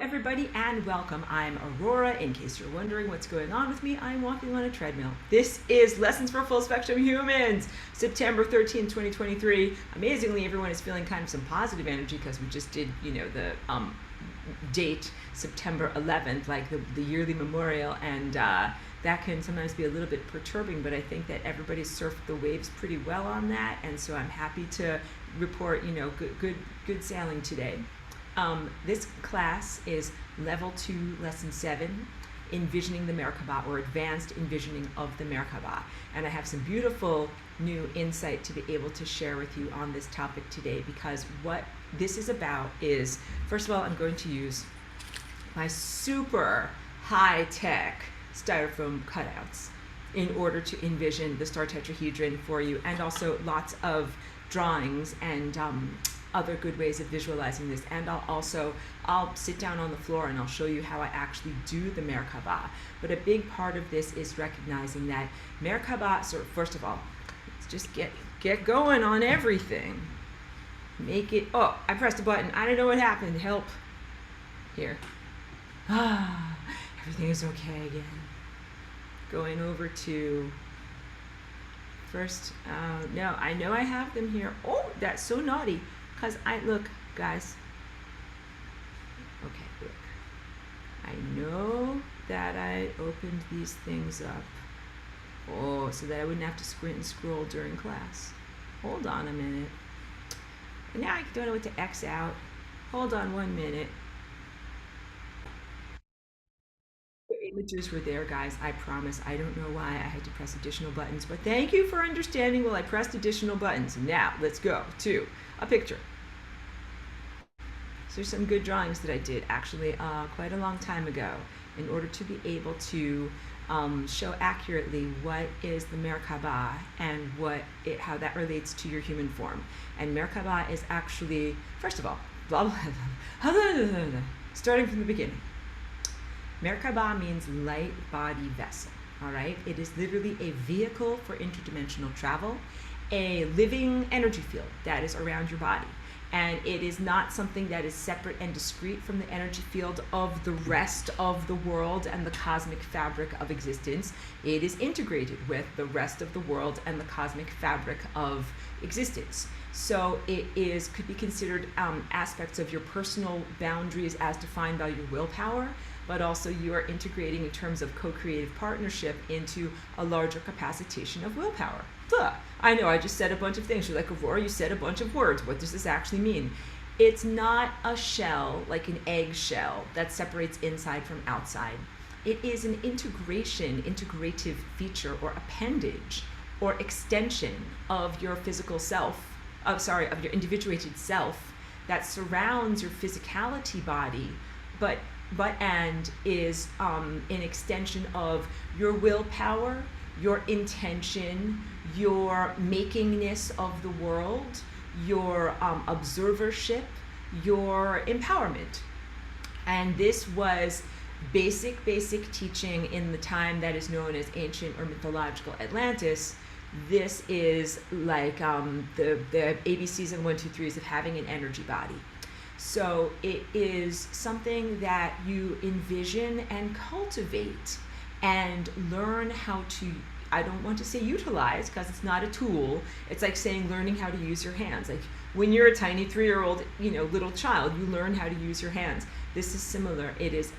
everybody, and welcome. I'm Aurora. In case you're wondering what's going on with me, I'm walking on a treadmill. This is Lessons for Full Spectrum Humans, September 13th, 2023. Amazingly, everyone is feeling kind of some positive energy because we just did, the date September 11th, like the yearly memorial, and that can sometimes be a little bit perturbing, but I think that everybody surfed the waves pretty well on that, and so I'm happy to report, good sailing today. This class is Level 2, Lesson 7, Envisioning the Merkaba, or Advanced Envisioning of the Merkaba. And I have some beautiful new insight to be able to share with you on this topic today, because what this is about is, first of all, I'm going to use my super high-tech styrofoam cutouts in order to envision the star tetrahedron for you, and also lots of drawings and other good ways of visualizing this. And I'll sit down on the floor and I'll show you how I actually do the Merkaba. But a big part of this is recognizing that Merkaba, so first of all, let's just get going on everything. Make it, oh, I pressed a button. I don't know what happened. Help. Here. Everything is okay again. Going over to first, no, I know I have them here. Oh, that's so naughty. Because look, guys. Okay, look. I know that I opened these things up. Oh, so that I wouldn't have to squint and scroll during class. Hold on a minute. And now I don't know what to X out. Hold on 1 minute. The images were there, guys. I promise. I don't know why I had to press additional buttons, but thank you for understanding while I pressed additional buttons. Now, let's go to a picture. So there's some good drawings that I did actually quite a long time ago in order to be able to show accurately what is the Merkaba and how that relates to your human form. And Merkaba is actually, first of all, starting from the beginning. Merkaba means light body vessel, all right? It is literally a vehicle for interdimensional travel, a living energy field that is around your body. And it is not something that is separate and discrete from the energy field of the rest of the world and the cosmic fabric of existence. It is integrated with the rest of the world and the cosmic fabric of existence. So it could be considered aspects of your personal boundaries as defined by your willpower, but also you are integrating in terms of co-creative partnership into a larger capacitation of willpower. Duh. I know I just said a bunch of things. You're like, Aurora, you said a bunch of words. What does this actually mean? It's not a shell, like an egg shell, that separates inside from outside. It is an integrative feature or appendage or extension of your physical self, of your individuated self that surrounds your physicality body, but is an extension of your willpower, your intention, your makingness of the world, your observership, your empowerment. And this was basic teaching in the time that is known as ancient or mythological Atlantis. This is like the ABCs and 1, 2, 3s of having an energy body. So it is something that you envision and cultivate and learn how to, I don't want to say utilize because it's not a tool. It's like saying learning how to use your hands. Like when you're a tiny 3-year-old, little child, you learn how to use your hands. This is similar. It is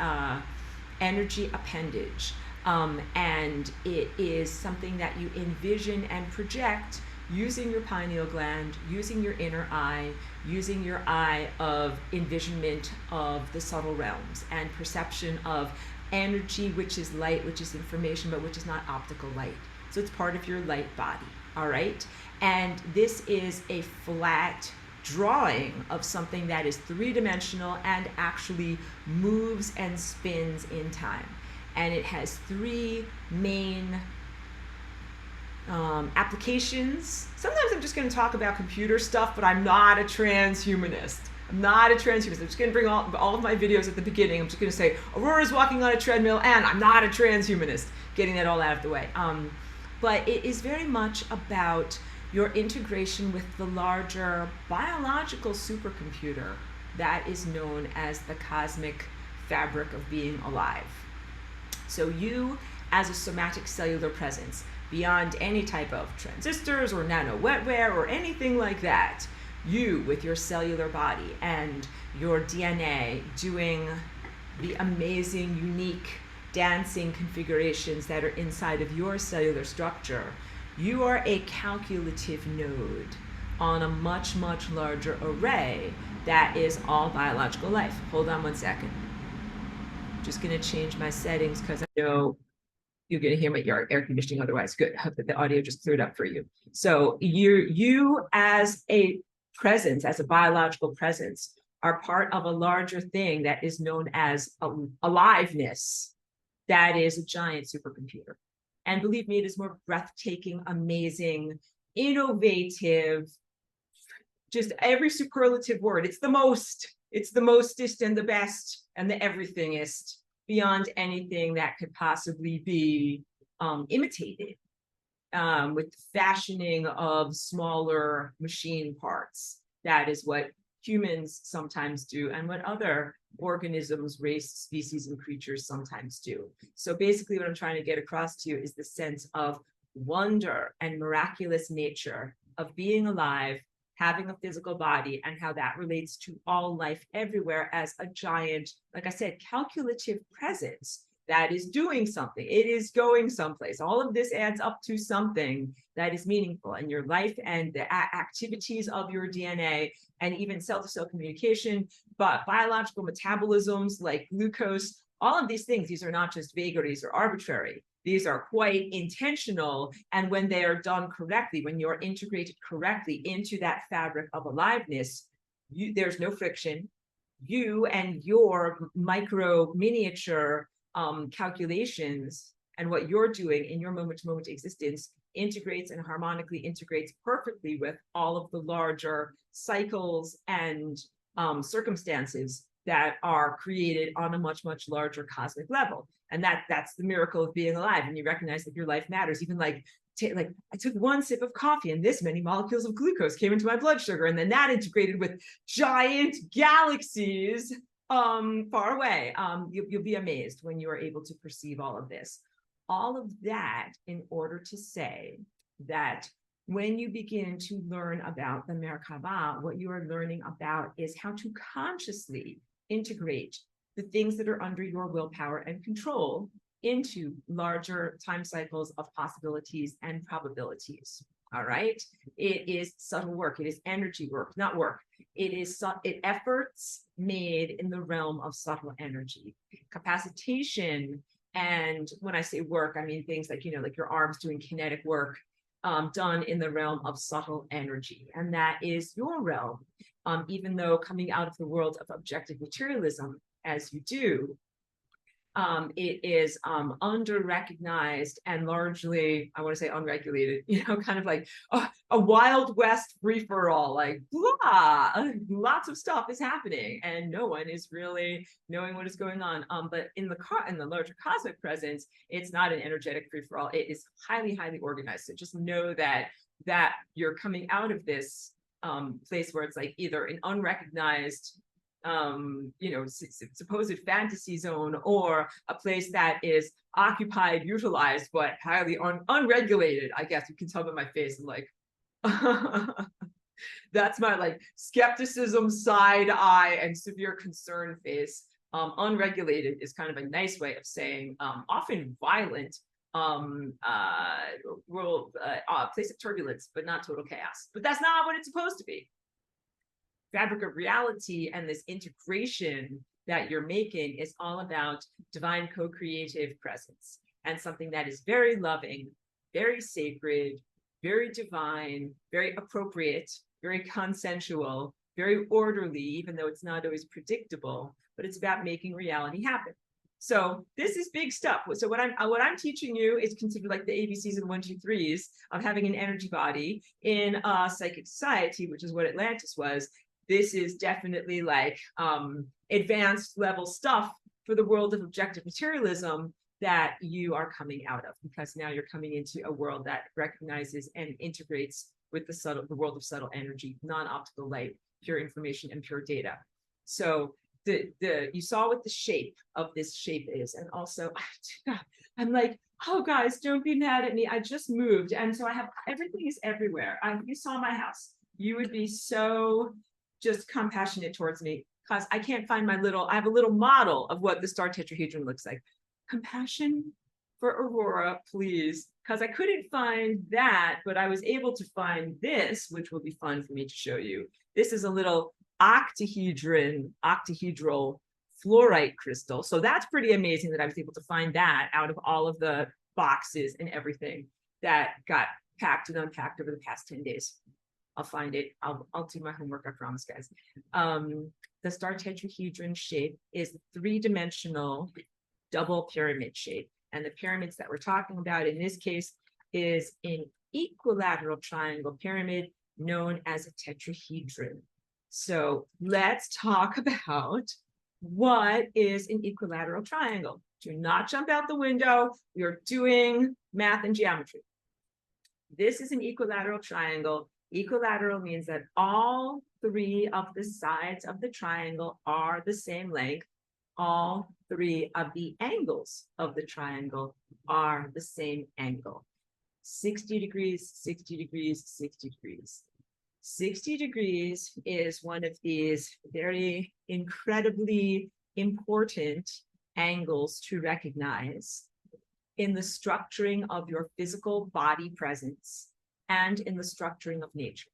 energy appendage. And it is something that you envision and project using your pineal gland, using your inner eye, using your eye of envisionment of the subtle realms and perception of energy, which is light, which is information, but which is not optical light. So it's part of your light body, all right? And this is a flat drawing of something that is 3-dimensional and actually moves and spins in time. And it has 3 main applications. Sometimes I'm just going to talk about computer stuff, but I'm not a transhumanist. I'm just going to bring all of my videos at the beginning. I'm just going to say, Aurora's walking on a treadmill, and I'm not a transhumanist. Getting that all out of the way. But it is very much about your integration with the larger biological supercomputer that is known as the cosmic fabric of being alive. So you, as a somatic cellular presence, beyond any type of transistors or nano wetware or anything like that, you with your cellular body and your DNA doing the amazing, unique dancing configurations that are inside of your cellular structure, you are a calculative node on a much, much larger array that is all biological life. Hold on one second. Just going to change my settings because I know you're going to hear my air conditioning otherwise. Good. Hope that the audio just cleared up for you. So you as a presence, as a biological presence, are part of a larger thing that is known as aliveness. That is a giant supercomputer. And believe me, it is more breathtaking, amazing, innovative, just every superlative word. It's the mostest and the best and the everythingest beyond anything that could possibly be imitated with the fashioning of smaller machine parts. That is what humans sometimes do and what other organisms, race, species, and creatures sometimes do. So basically what I'm trying to get across to you is the sense of wonder and miraculous nature of being alive, having a physical body, and how that relates to all life everywhere as a giant, like I said, calculative presence that is doing something. It is going someplace. All of this adds up to something that is meaningful, and your life and the activities of your DNA and even cell-to-cell communication, but biological metabolisms like glucose, all of these things, these are not just vagaries or arbitrary. These are quite intentional. And when they are done correctly, when you're integrated correctly into that fabric of aliveness, there's no friction. You and your micro miniature calculations and what you're doing in your moment-to-moment existence integrates and harmonically integrates perfectly with all of the larger cycles and circumstances that are created on a much, much larger cosmic level. And that's the miracle of being alive. And you recognize that your life matters. Even like I took one sip of coffee and this many molecules of glucose came into my blood sugar. And then that integrated with giant galaxies far away. You'll be amazed when you are able to perceive all of this. All of that in order to say that when you begin to learn about the Merkaba, what you are learning about is how to consciously integrate the things that are under your willpower and control into larger time cycles of possibilities and probabilities. All right. It is subtle work. It is energy work, not work. It is efforts made in the realm of subtle energy, capacitation. And when I say work, I mean things like, like your arms doing kinetic work, done in the realm of subtle energy. And that is your realm. Even though coming out of the world of objective materialism, as you do, it is under-recognized and largely, I want to say unregulated, kind of like a Wild West free-for-all, like blah, lots of stuff is happening and no one is really knowing what is going on. But in the larger cosmic presence, it's not an energetic free-for-all. It is highly, highly organized. So just know that you're coming out of this place where it's like either an unrecognized supposed fantasy zone or a place that is occupied, utilized, but highly unregulated. I guess you can tell by my face. I'm like, that's my like skepticism, side eye, and severe concern face. Unregulated is kind of a nice way of saying often violent place of turbulence, but not total chaos. But that's not what it's supposed to be. Fabric of reality and this integration that you're making is all about divine co-creative presence and something that is very loving, very sacred, very divine, very appropriate, very consensual, very orderly, even though it's not always predictable, but it's about making reality happen. So this is big stuff. So what I'm teaching you is considered like the ABCs and 1, 2, 3s of having an energy body in a psychic society, which is what Atlantis was. This is definitely like advanced level stuff for the world of objective materialism that you are coming out of, because now you're coming into a world that recognizes and integrates with the world of subtle energy, non-optical light, pure information, and pure data. So you saw what the shape of this shape is. And also, I'm like, oh guys, don't be mad at me. I just moved. And so I have, everything is everywhere. If you saw my house, you would be so just compassionate towards me, because I can't find my little, I have a little model of what the star tetrahedron looks like. Compassion for Aurora, please. Because I couldn't find that, but I was able to find this, which will be fun for me to show you. This is a little octahedral fluorite crystal. So that's pretty amazing that I was able to find that out of all of the boxes and everything that got packed and unpacked over the past 10 days. I'll find it. I'll do my homework, I promise, guys. The star tetrahedron shape is three-dimensional double pyramid shape. And the pyramids that we're talking about in this case is an equilateral triangle pyramid known as a tetrahedron. So let's talk about what is an equilateral triangle. Do not jump out the window. We're doing math and geometry. This is an equilateral triangle. Equilateral means that all three of the sides of the triangle are the same length. All three of the angles of the triangle are the same angle. 60 degrees, 60 degrees, 60 degrees. 60 degrees is one of these very incredibly important angles to recognize in the structuring of your physical body presence and in the structuring of nature.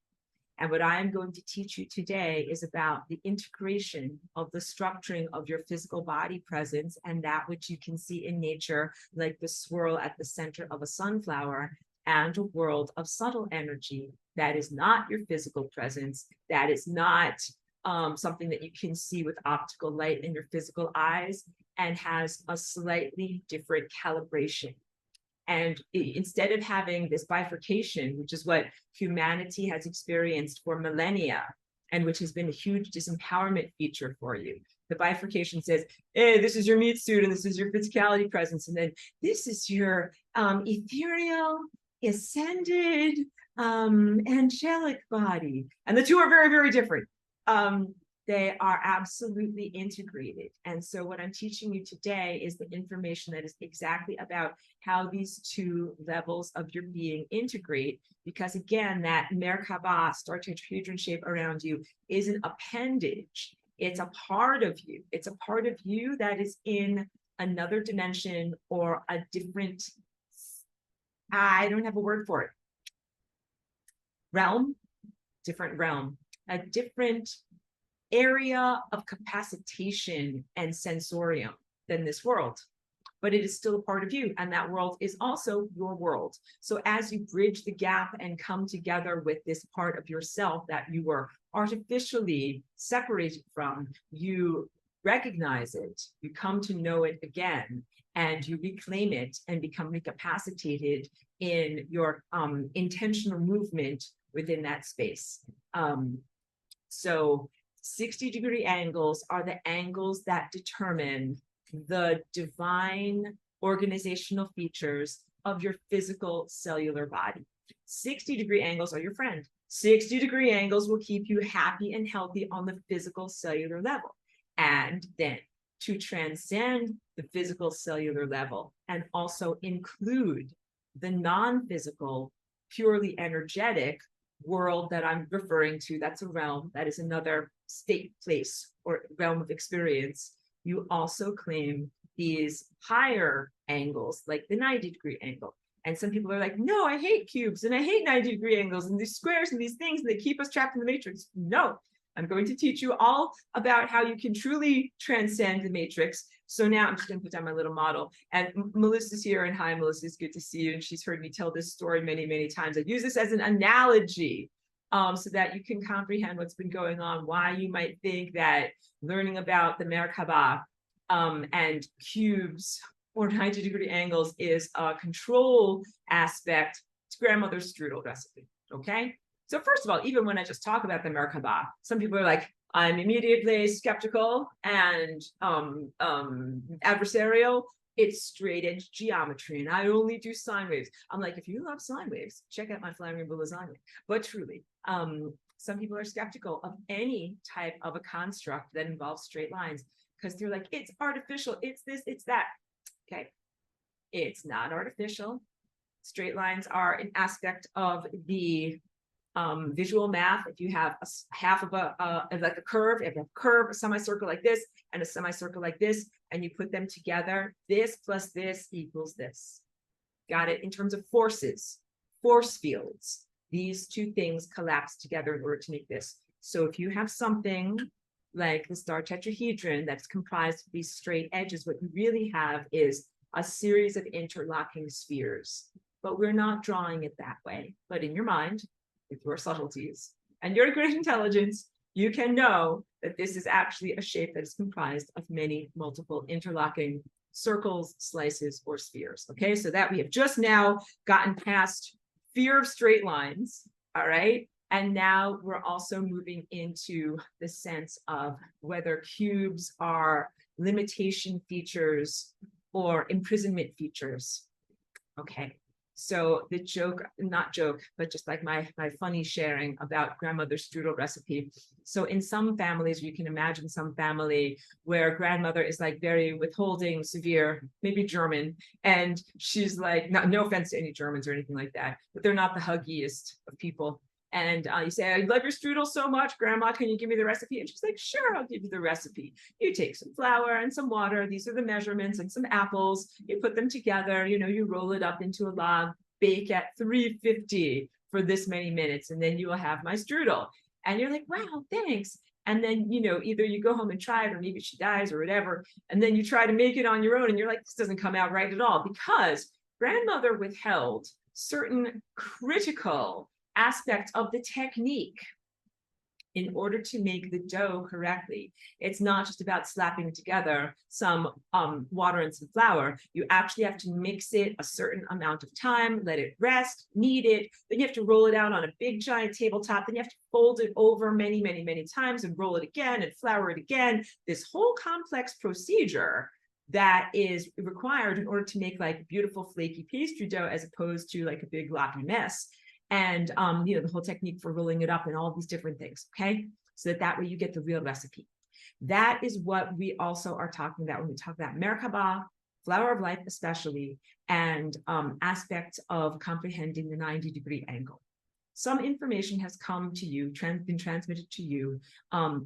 And what I am going to teach you today is about the integration of the structuring of your physical body presence and that which you can see in nature, like the swirl at the center of a sunflower, and a world of subtle energy that is not your physical presence, that is not something that you can see with optical light in your physical eyes, and has a slightly different calibration. And instead of having this bifurcation, which is what humanity has experienced for millennia, and which has been a huge disempowerment feature for you, the bifurcation says, hey, this is your meat suit, and this is your physicality presence, and then this is your ethereal, ascended, angelic body. And the two are very, very different. They are absolutely integrated. And so what I'm teaching you today is the information that is exactly about how these two levels of your being integrate. Because again, that Merkaba, star tetrahedron shape around you, is an appendage. It's a part of you. It's a part of you that is in another dimension or a different, I don't have a word for it. Realm, different realm, a different area of capacitation and sensorium than this world, but it is still a part of you, and that world is also your world. So as you bridge the gap and come together with this part of yourself that you were artificially separated from, you recognize it, you come to know it again, and you reclaim it and become recapacitated in your intentional movement within that space. So 60-degree angles are the angles that determine the divine organizational features of your physical cellular body. 60-degree angles are your friend. 60-degree angles will keep you happy and healthy on the physical cellular level. And then to transcend the physical cellular level and also include the non-physical, purely energetic world that I'm referring to, that's a realm, that is another state, place, or realm of experience, you also claim these higher angles, like the 90-degree angle. And some people are like, no, I hate cubes, and I hate 90-degree angles, and these squares, and these things, and they keep us trapped in the matrix. No, I'm going to teach you all about how you can truly transcend the matrix. So now I'm just going to put down my little model. And Melissa's here, and hi, Melissa, it's good to see you. And she's heard me tell this story many, many times. I use this as an analogy so that you can comprehend what's been going on, why you might think that learning about the Merkaba and cubes or 90-degree angles is a control aspect to grandmother's strudel recipe, okay? So first of all, even when I just talk about the Merkaba, some people are like, I'm immediately skeptical and adversarial. It's straight edge geometry, and I only do sine waves. I'm like, if you love sine waves, check out my flying rainbow lasagna. But truly, Some people are skeptical of any type of a construct that involves straight lines because they're like, it's artificial, it's this, it's that. Okay, it's not artificial. Straight lines are an aspect of the visual math. If you have a half of like a curve, if you have a curve, a semicircle like this, and a semicircle like this, and you put them together, this plus this equals this. Got it? In terms of forces, force fields, these two things collapse together in order to make this. So if you have something like the star tetrahedron that's comprised of these straight edges, what you really have is a series of interlocking spheres. But we're not drawing it that way. But in your mind, with your subtleties and your great intelligence, you can know that this is actually a shape that is comprised of many multiple interlocking circles, slices, or spheres. Okay, so that we have just now gotten past fear of straight lines. All right, and now we're also moving into the sense of whether cubes are limitation features or imprisonment features. Okay. So the joke, not joke, but just like my funny sharing about grandmother's strudel recipe. So in some families, you can imagine some family where grandmother is like very withholding, severe, maybe German. And she's like, no offense to any Germans or anything like that, but they're not the huggiest of people. And you say, I love your strudel so much, Grandma, can you give me the recipe? And she's like, sure, I'll give you the recipe. You take some flour and some water. These are the measurements, and some apples. You put them together, you roll it up into a log, bake at 350 for this many minutes, and then you will have my strudel. And you're like, wow, thanks. And then, either you go home and try it, or maybe she dies or whatever. And then you try to make it on your own, and you're like, this doesn't come out right at all, because grandmother withheld certain critical aspect of the technique in order to make the dough correctly. It's not just about slapping together some water and some flour. You actually have to mix it a certain amount of time, let it rest, knead it. Then you have to roll it out on a big giant tabletop. Then you have to fold it over many, many, many times and roll it again and flour it again. This whole complex procedure that is required in order to make like beautiful flaky pastry dough, as opposed to like a big gloppy mess. And the whole technique for rolling it up and all these different things. Okay, so that way you get the real recipe. That is what we also are talking about when we talk about Merkaba, flower of life especially, and aspects of comprehending the 90-degree angle. Some information has come to you, been transmitted to you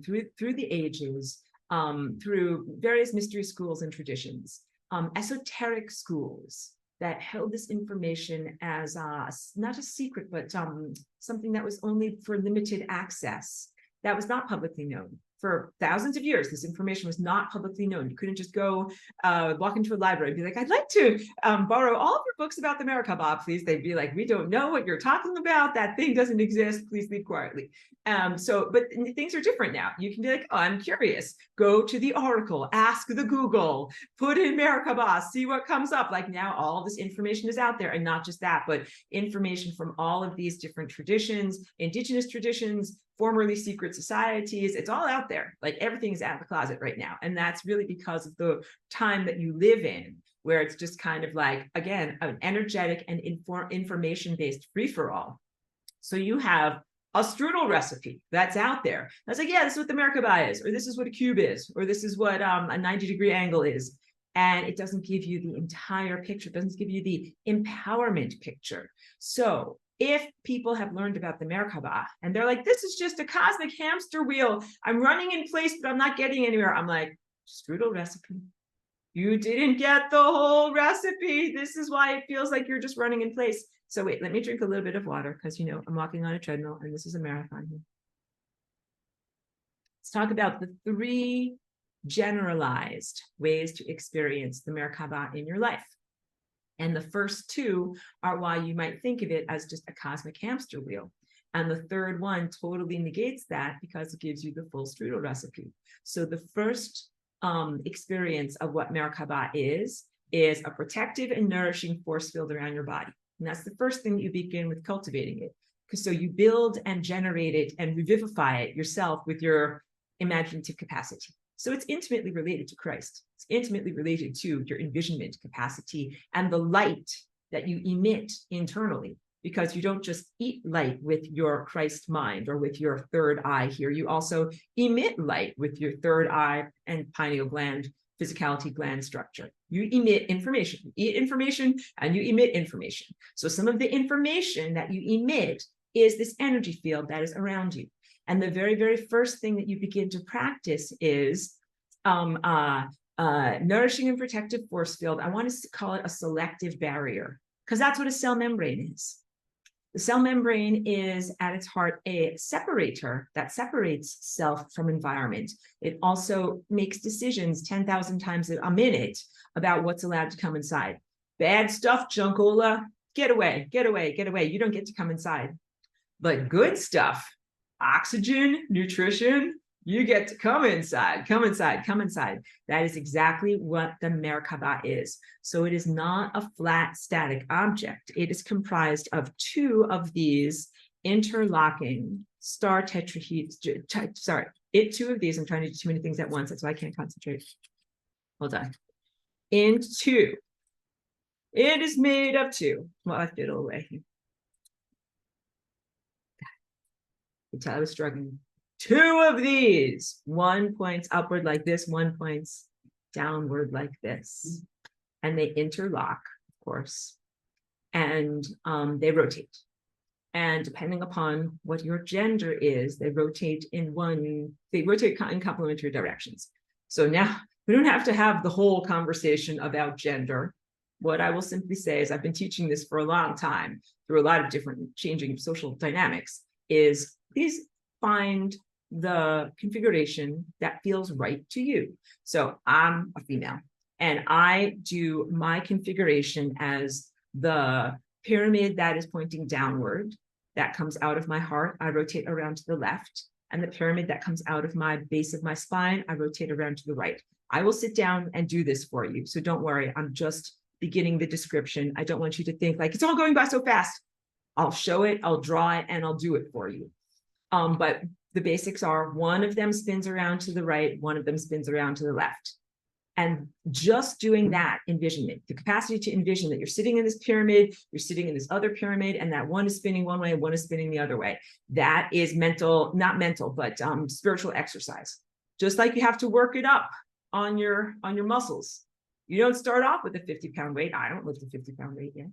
through the ages, through various mystery schools and traditions, esoteric schools that held this information as not a secret, but something that was only for limited access, that was not publicly known. For thousands of years, this information was not publicly known. You couldn't just go walk into a library and be like, I'd like to borrow all of your books about the Merkaba, please. They'd be like, we don't know what you're talking about. That thing doesn't exist. Please leave quietly. But things are different now. You can be like, oh, I'm curious. Go to the Oracle, ask the Google, put in Merkaba, see what comes up. Like now all this information is out there, and not just that, but information from all of these different traditions, indigenous traditions, formerly secret societies. It's all out there. Like everything's out of the closet right now. And that's really because of the time that you live in, where it's just kind of like, again, an energetic and information-based free-for-all. So you have a strudel recipe that's out there. That's like, yeah, this is what the Merkaba is, or this is what a cube is, or this is what a 90-degree angle is. And it doesn't give you the entire picture. It doesn't give you the empowerment picture. So if people have learned about the Merkaba and they're like, this is just a cosmic hamster wheel, I'm running in place, but I'm not getting anywhere. I'm like, strudel recipe. You didn't get the whole recipe. This is why it feels like you're just running in place. So wait, let me drink a little bit of water, because I'm walking on a treadmill and this is a marathon here. Let's talk about the 3 generalized ways to experience the Merkaba in your life. And the first 2 are why you might think of it as just a cosmic hamster wheel. And the third one totally negates that, because it gives you the full strudel recipe. So the first experience of what Merkaba is a protective and nourishing force field around your body. And that's the first thing you begin with cultivating it. Because so you build and generate it and revivify it yourself with your imaginative capacity. So it's intimately related to Christ. It's intimately related to your envisionment capacity and the light that you emit internally. because you don't just eat light with your Christ mind or with your third eye here. You also emit light with your third eye and pineal gland, physicality gland structure. You emit information. You eat information and you emit information. So some of the information that you emit is this energy field that is around you. And the very, very first thing that you begin to practice is nourishing and protective force field. I want to call it a selective barrier, because that's what a cell membrane is. The cell membrane is at its heart a separator that separates self from environment. It also makes decisions 10,000 times a minute about what's allowed to come inside. Bad stuff, junkola, get away, get away, get away. You don't get to come inside. But good stuff, oxygen, nutrition, you get to come inside, come inside, come inside. That is exactly what the Merkaba is. So it is not a flat, static object. It is comprised of two of these interlocking star tetrahedrons. Two of these. I'm trying to do too many things at once. That's why I can't concentrate. Hold on. Into. It is made of two. Well, I fiddle away. You can tell I was struggling. Two of these, one points upward like this, one points downward like this. And they interlock, of course, and they rotate. And depending upon what your gender is, they rotate in complementary directions. So now we don't have to have the whole conversation about gender. What I will simply say is I've been teaching this for a long time through a lot of different changing social dynamics, is please find the configuration that feels right to you. So I'm a female and I do my configuration as the pyramid that is pointing downward, that comes out of my heart. I rotate around to the left, and the pyramid that comes out of my base of my spine, I rotate around to the right. I will sit down and do this for you. So don't worry, I'm just beginning the description. I don't want you to think like it's all going by so fast. I'll show it, I'll draw it, and I'll do it for you. But the basics are one of them spins around to the right, one of them spins around to the left. And just doing that envisionment, the capacity to envision that you're sitting in this pyramid, you're sitting in this other pyramid, and that one is spinning one way, one is spinning the other way. That is mental, not mental, but spiritual exercise. Just like you have to work it up on your muscles. You don't start off with a 50-pound weight. I don't lift a 50-pound weight yet.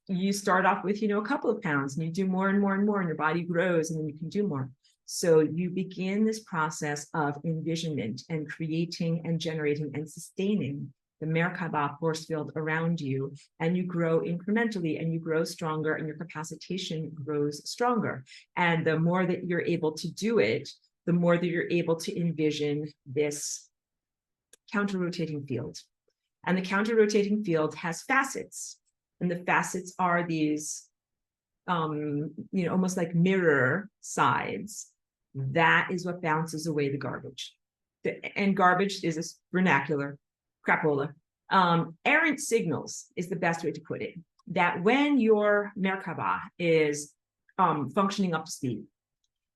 You start off with, a couple of pounds, and you do more and more and more, and your body grows, and then you can do more. So you begin this process of envisionment and creating and generating and sustaining the Merkaba force field around you, and you grow incrementally, and you grow stronger, and your capacitation grows stronger. And the more that you're able to do it, the more that you're able to envision this counter-rotating field. And the counter-rotating field has facets. And the facets are these, almost like mirror sides. That is what bounces away the garbage. And garbage is a vernacular, crapola. Errant signals is the best way to put it. That when your Merkaba is functioning up to speed,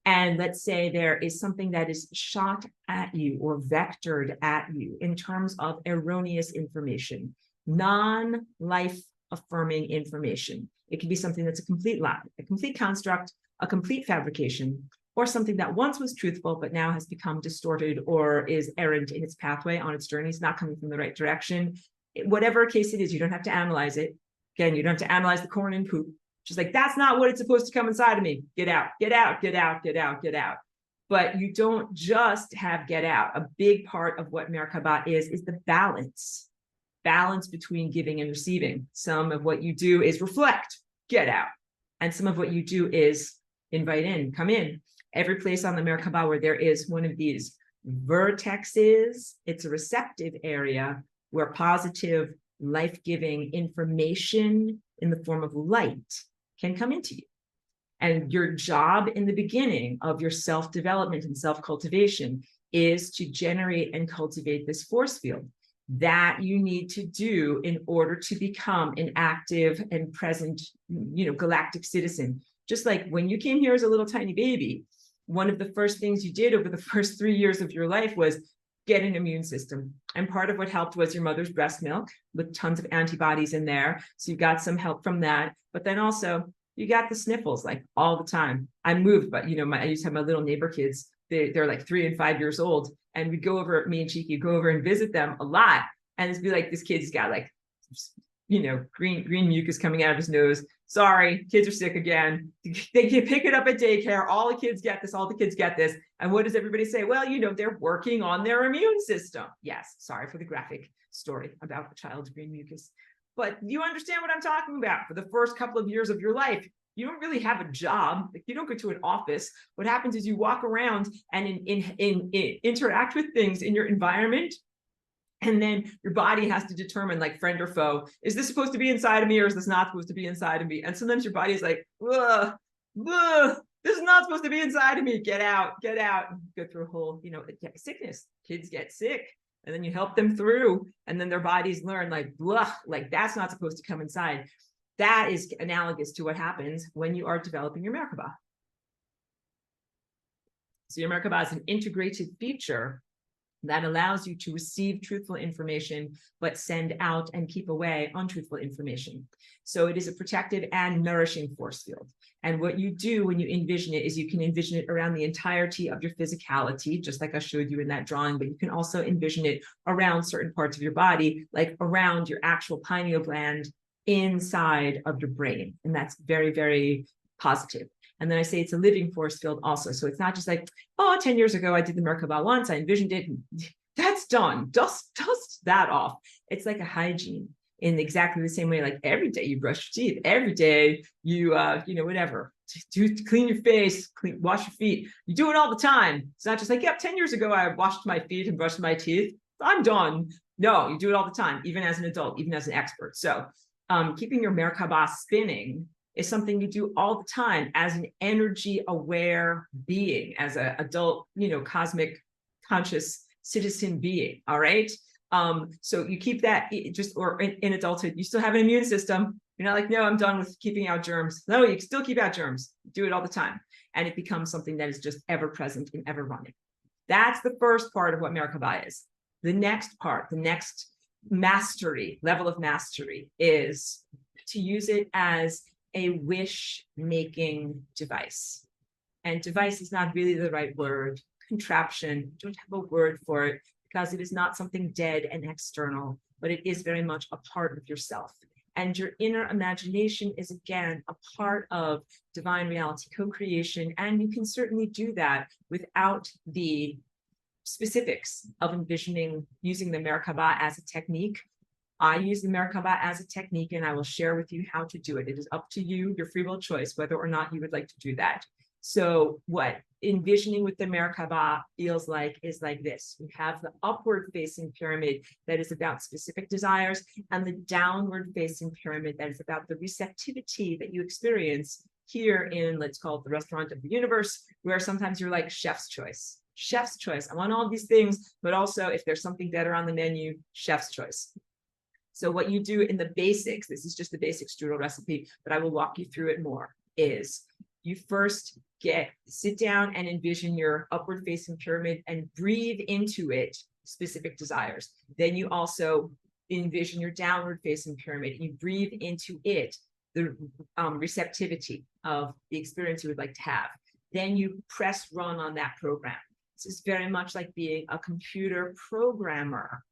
and let's say there is something that is shot at you or vectored at you in terms of erroneous information, non-life affirming information. It can be something that's a complete lie, a complete construct, a complete fabrication, or something that once was truthful, but now has become distorted or is errant in its pathway on its journey. It's not coming from the right direction. Whatever case it is, you don't have to analyze it. Again, you don't have to analyze the corn and poop. Just like, that's not what it's supposed to come inside of me. Get out, get out, get out, get out, get out. But you don't just have get out. A big part of what Merkaba is the balance between giving and receiving. Some of what you do is reflect, get out. And some of what you do is invite in, come in. Every place on the Merkaba where there is one of these vertexes, it's a receptive area where positive, life-giving information in the form of light can come into you. And your job in the beginning of your self-development and self-cultivation is to generate and cultivate this force field that you need to do in order to become an active and present, galactic citizen. Just like when you came here as a little tiny baby, one of the first things you did over the first 3 years of your life was get an immune system. And part of what helped was your mother's breast milk with tons of antibodies in there. So you got some help from that. But then also you got the sniffles like all the time. I moved, but I used to have my little neighbor kids. They're like 3 and 5 years old. And we'd go over, me and Cheeky go over and visit them a lot. And it'd be like, this kid's got like, green mucus coming out of his nose. Sorry, kids are sick again. They can pick it up at daycare. All the kids get this. All the kids get this. And what does everybody say? Well, they're working on their immune system. Yes, sorry for the graphic story about the child's green mucus. But you understand what I'm talking about. For the first couple of years of your life, you don't really have a job. Like, you don't go to an office. What happens is you walk around and interact with things in your environment. And then your body has to determine, like, friend or foe, is this supposed to be inside of me or is this not supposed to be inside of me? And sometimes your body is like, ugh, this is not supposed to be inside of me. Get out, get out. Go through a whole, sickness. Kids get sick. And then you help them through. And then their bodies learn, like, blah, like that's not supposed to come inside. That is analogous to what happens when you are developing your Merkaba. So your Merkaba is an integrated feature that allows you to receive truthful information, but send out and keep away untruthful information. So it is a protective and nourishing force field. And what you do when you envision it is you can envision it around the entirety of your physicality, just like I showed you in that drawing, but you can also envision it around certain parts of your body, like around your actual pineal gland inside of your brain. And that's very, very positive. And then I say it's a living force field also. So it's not just like, 10 years ago, I did the Merkaba once, I envisioned it, that's done. Dust that off. It's like a hygiene in exactly the same way, like every day you brush your teeth, every day you, whatever, clean your face, wash your feet. You do it all the time. It's not just like, 10 years ago, I washed my feet and brushed my teeth. I'm done. No, you do it all the time, even as an adult, even as an expert. So keeping your Merkaba spinning is something you do all the time as an energy aware being, as an adult, cosmic conscious citizen being. All right. So you keep that or in adulthood, you still have an immune system. You're not like, no, I'm done with keeping out germs. No, you still keep out germs. Do it all the time. And it becomes something that is just ever present and ever running. That's the first part of what Merkaba is. The next part, the next level of mastery is to use it as a wish-making device. And device is not really the right word. Contraption, don't have a word for it because it is not something dead and external, but it is very much a part of yourself. And your inner imagination is, again, a part of divine reality co-creation. And you can certainly do that without the specifics of envisioning using the Merkaba as a technique. I use the Merkaba as a technique, and I will share with you how to do it. It is up to you, your free will choice, whether or not you would like to do that. So what envisioning with the Merkaba feels like is like this. We have the upward facing pyramid that is about specific desires, and the downward facing pyramid that is about the receptivity that you experience here in, let's call it the restaurant of the universe, where sometimes you're like chef's choice. Chef's choice. I want all these things, but also if there's something better on the menu, chef's choice. So what you do in the basics, this is just the basic strudel recipe, but I will walk you through it more, is you first sit down and envision your upward facing pyramid and breathe into it specific desires. Then you also envision your downward facing pyramid. You breathe into it the receptivity of the experience you would like to have. Then you press run on that program. This is very much like being a computer programmer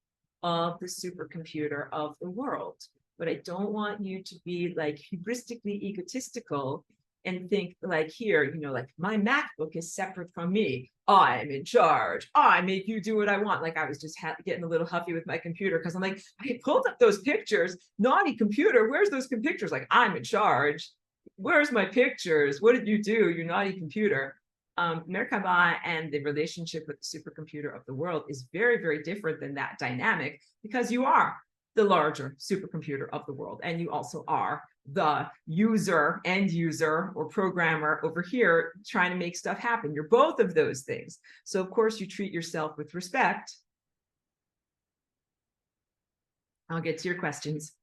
of the supercomputer of the world. But I don't want you to be like hubristically egotistical and think like here, like my MacBook is separate from me. I'm in charge. I make you do what I want. Like I was just getting a little huffy with my computer because I'm like, I pulled up those pictures. Naughty computer, where's those pictures? Like I'm in charge. Where's my pictures? What did you do, you naughty computer? Merkaba and the relationship with the supercomputer of the world is very, very different than that dynamic because you are the larger supercomputer of the world. And you also are the end user or programmer over here trying to make stuff happen. You're both of those things. So of course you treat yourself with respect. I'll get to your questions.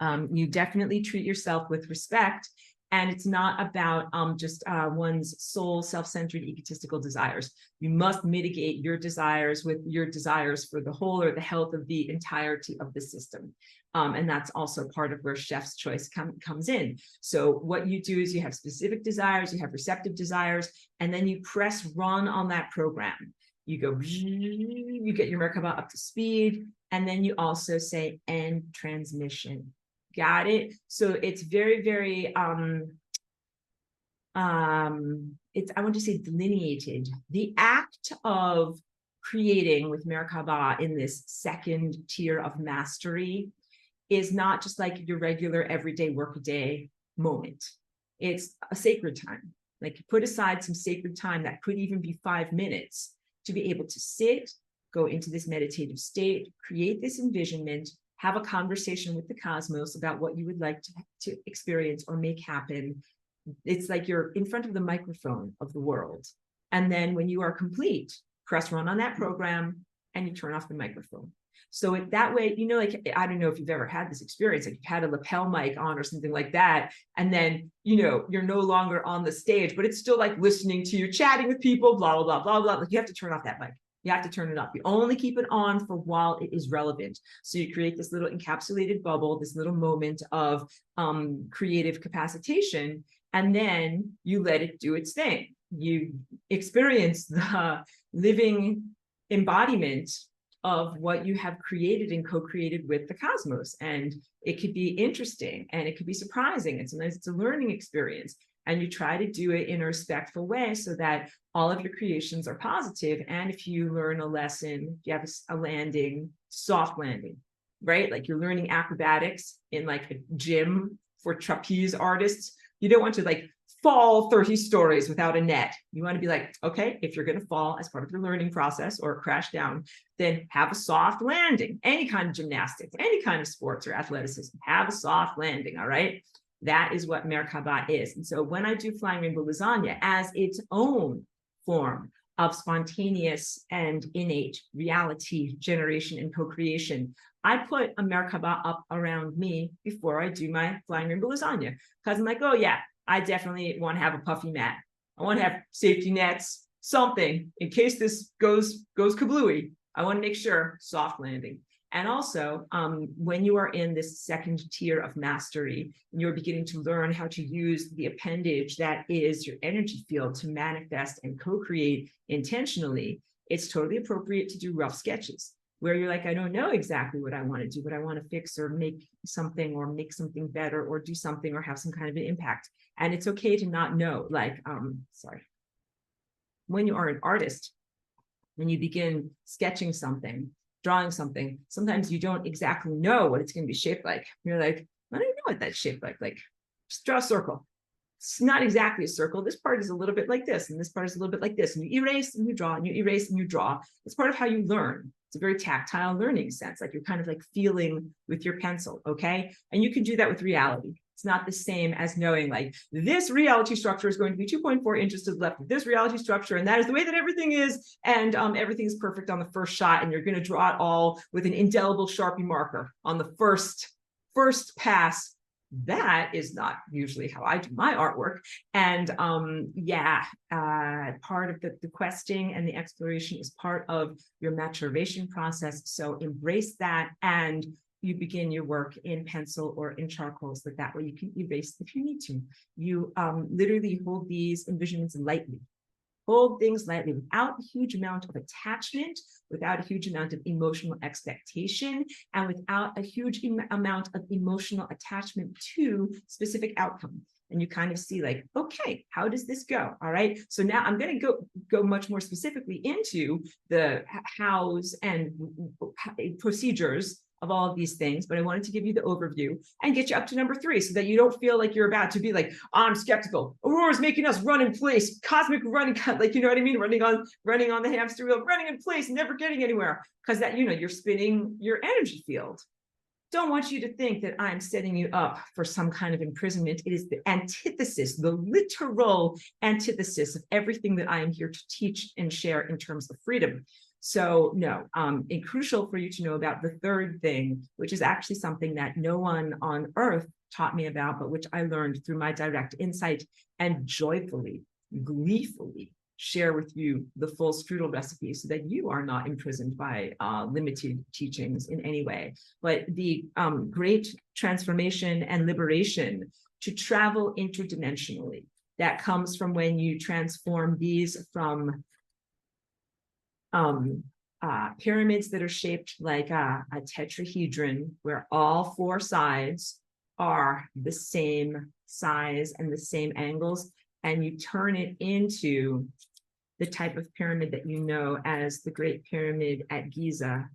You definitely treat yourself with respect And it's not about just one's sole self-centered egotistical desires. You must mitigate your desires with your desires for the whole or the health of the entirety of the system. And that's also part of where chef's choice comes in. So what you do is you have specific desires, you have receptive desires, and then you press run on that program. You go, you get your Merkaba up to speed, and then you also say end transmission. Got it? So it's very, very, it's, I want to say delineated. The act of creating with Merkaba in this second tier of mastery is not just like your regular everyday workaday moment. It's a sacred time. Like, put aside some sacred time that could even be 5 minutes to be able to sit, go into this meditative state, create this envisionment, have a conversation with the cosmos about what you would like to experience or make happen. It's like you're in front of the microphone of the world. And then when you are complete, press run on that program and you turn off the microphone. So that way, you know, like, I don't know if you've ever had this experience, like you've had a lapel mic on or something like that, and then, you know, you're no longer on the stage, but it's still like listening to you, chatting with people, blah, blah, blah, blah, blah. Like, you have to turn off that mic. You have to turn it up. You only keep it on for while it is relevant. So you create this little encapsulated bubble, this little moment of creative capacitation, and then you let it do its thing. You experience the living embodiment of what you have created and co-created with the cosmos. And it could be interesting and it could be surprising. And sometimes it's a learning experience. And you try to do it in a respectful way so that all of your creations are positive. And if you learn a lesson, you have a landing, soft landing, right? Like you're learning acrobatics in like a gym for trapeze artists. You don't want to like fall 30 stories without a net. You want to be like, okay, if you're going to fall as part of your learning process or crash down, then have a soft landing. Any kind of gymnastics, any kind of sports or athleticism, have a soft landing, all right? That is what Merkaba is. And so when I do Flying Rainbow Lasagna as its own form of spontaneous and innate reality generation and co-creation, I put a Merkaba up around me before I do my Flying Rainbow Lasagna, because I'm like, oh yeah, I definitely want to have a puffy mat. I want to have safety nets, something in case this goes kablooey. I want to make sure soft landing. And also, when you are in this second tier of mastery, and you're beginning to learn how to use the appendage that is your energy field to manifest and co-create intentionally, it's totally appropriate to do rough sketches where you're like, I don't know exactly what I want to do, but I want to fix or make something better or do something or have some kind of an impact. And it's okay to not know, like, when you are an artist, when you begin sketching something, drawing something, sometimes you don't exactly know what it's going to be shaped like. You're like, I don't know what that's shaped like just draw a circle. It's not exactly a circle. This part is a little bit like this, and this part is a little bit like this. And you erase and you draw, and you erase and you draw. It's part of how you learn. It's a very tactile learning sense, like you're kind of like feeling with your pencil, okay? And you can do that with reality. It's not the same as knowing like this reality structure is going to be 2.4 inches to the left of this reality structure, and that is the way that everything is, and everything is perfect on the first shot, and you're going to draw it all with an indelible Sharpie marker on the first pass. That is not usually how I do my artwork. And part of the questing and the exploration is part of your maturation process. So embrace that, and you begin your work in pencil or in charcoal, so that way you can erase if you need to. You literally hold these envisionments lightly. Hold things lightly without a huge amount of attachment, without a huge amount of emotional expectation, and without a huge amount of emotional attachment to specific outcomes. And you kind of see like, okay, how does this go? All right. So now I'm going to go much more specifically into the hows and procedures of all of these things, but I wanted to give you the overview and get you up to number 3 so that you don't feel like you're about to be like, I'm skeptical. Aurora's making us run in place, cosmic running, like, you know what I mean? Running on the hamster wheel, running in place, never getting anywhere, because that, you know, you're spinning your energy field. Don't want you to think that I'm setting you up for some kind of imprisonment. It is the antithesis, the literal antithesis of everything that I am here to teach and share in terms of freedom. So no, it's crucial for you to know about the third thing, which is actually something that no one on earth taught me about, but which I learned through my direct insight, and joyfully, gleefully share with you the full strudel recipe so that you are not imprisoned by limited teachings in any way. But the great transformation and liberation to travel interdimensionally that comes from when you transform these from pyramids that are shaped like a tetrahedron, where all four sides are the same size and the same angles, and you turn it into the type of pyramid that you know as the Great Pyramid at Giza.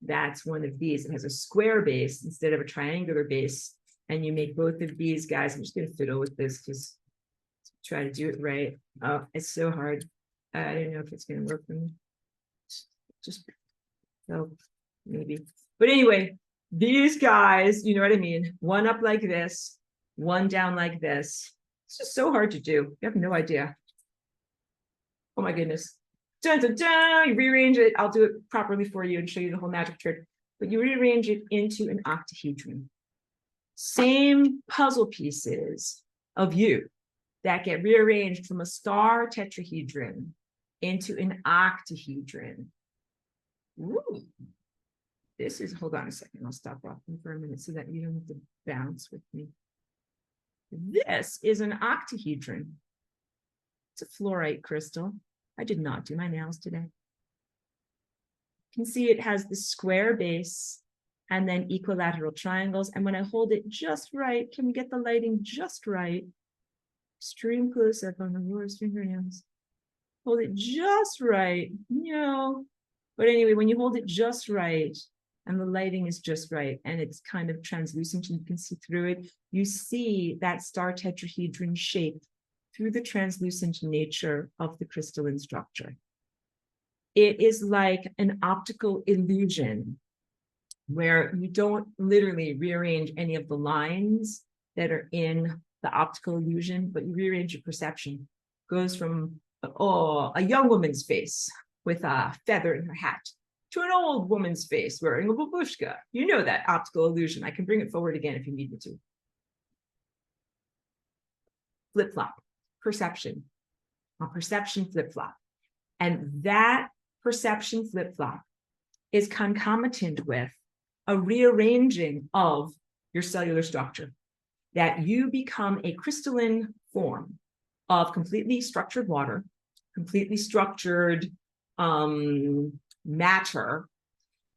That's one of these. It has a square base instead of a triangular base, and you make both of these guys. I'm just going to fiddle with this because try to do it right. Oh, it's so hard. I don't know if it's going to work for me. Just so maybe. But anyway, these guys, you know what I mean? One up like this, one down like this. It's just so hard to do. You have no idea. Oh my goodness. Dun, dun, dun. You rearrange it. I'll do it properly for you and show you the whole magic trick. But you rearrange it into an octahedron. Same puzzle pieces of you that get rearranged from a star tetrahedron into an octahedron. Ooh. This is, hold on a second. I'll stop rocking for a minute so that you don't have to bounce with me. This is an octahedron. It's a fluorite crystal. I did not do my nails today. You can see it has the square base and then equilateral triangles. And when I hold it just right, can we get the lighting just right? Extreme close-up on the Laura's fingernails. Hold it just right. No. But anyway, when you hold it just right, and the lighting is just right, and it's kind of translucent and you can see through it, you see that star tetrahedron shape through the translucent nature of the crystalline structure. It is like an optical illusion where you don't literally rearrange any of the lines that are in the optical illusion, but you rearrange your perception. It goes from, oh, a young woman's face with a feather in her hat to an old woman's face wearing a babushka. You know that optical illusion. I can bring it forward again if you need me to. Flip-flop, perception, a perception flip-flop. And that perception flip-flop is concomitant with a rearranging of your cellular structure, that you become a crystalline form of completely structured water, completely structured matter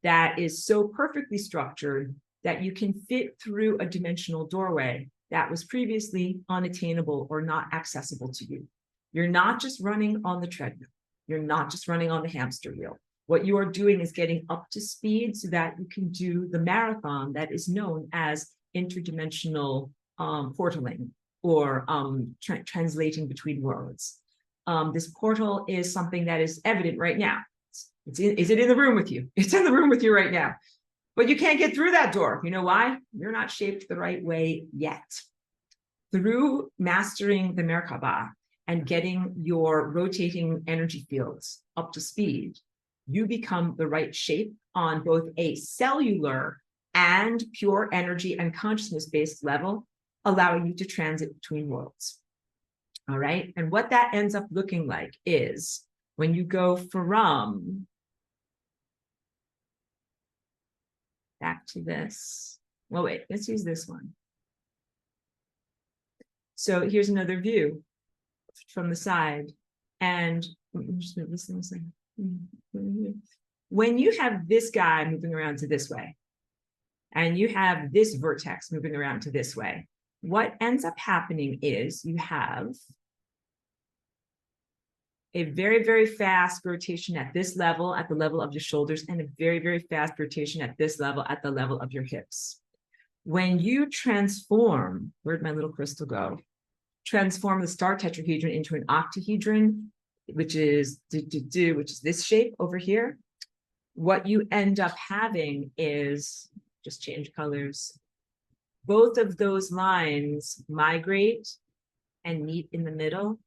that is so perfectly structured that you can fit through a dimensional doorway that was previously unattainable or not accessible to you. You're not just running on the treadmill. You're not just running on the hamster wheel. What you are doing is getting up to speed so that you can do the marathon that is known as interdimensional portaling or translating between worlds. This portal is something that is evident right now. Is it in the room with you? It's in the room with you right now. But you can't get through that door. You know why? You're not shaped the right way yet. Through mastering the Merkaba and getting your rotating energy fields up to speed, you become the right shape on both a cellular and pure energy and consciousness-based level, allowing you to transit between worlds. All right. And what that ends up looking like is when you go from back to this. Well, wait, let's use this one. So here's another view from the side. And just move this thing. When you have this guy moving around to this way, and you have this vertex moving around to this way, what ends up happening is you have a very, very fast rotation at this level, at the level of your shoulders, and a very, very fast rotation at this level, at the level of your hips. When you transform, where'd my little crystal go? Transform the star tetrahedron into an octahedron, which is this shape over here. What you end up having is, just change colors, both of those lines migrate and meet in the middle.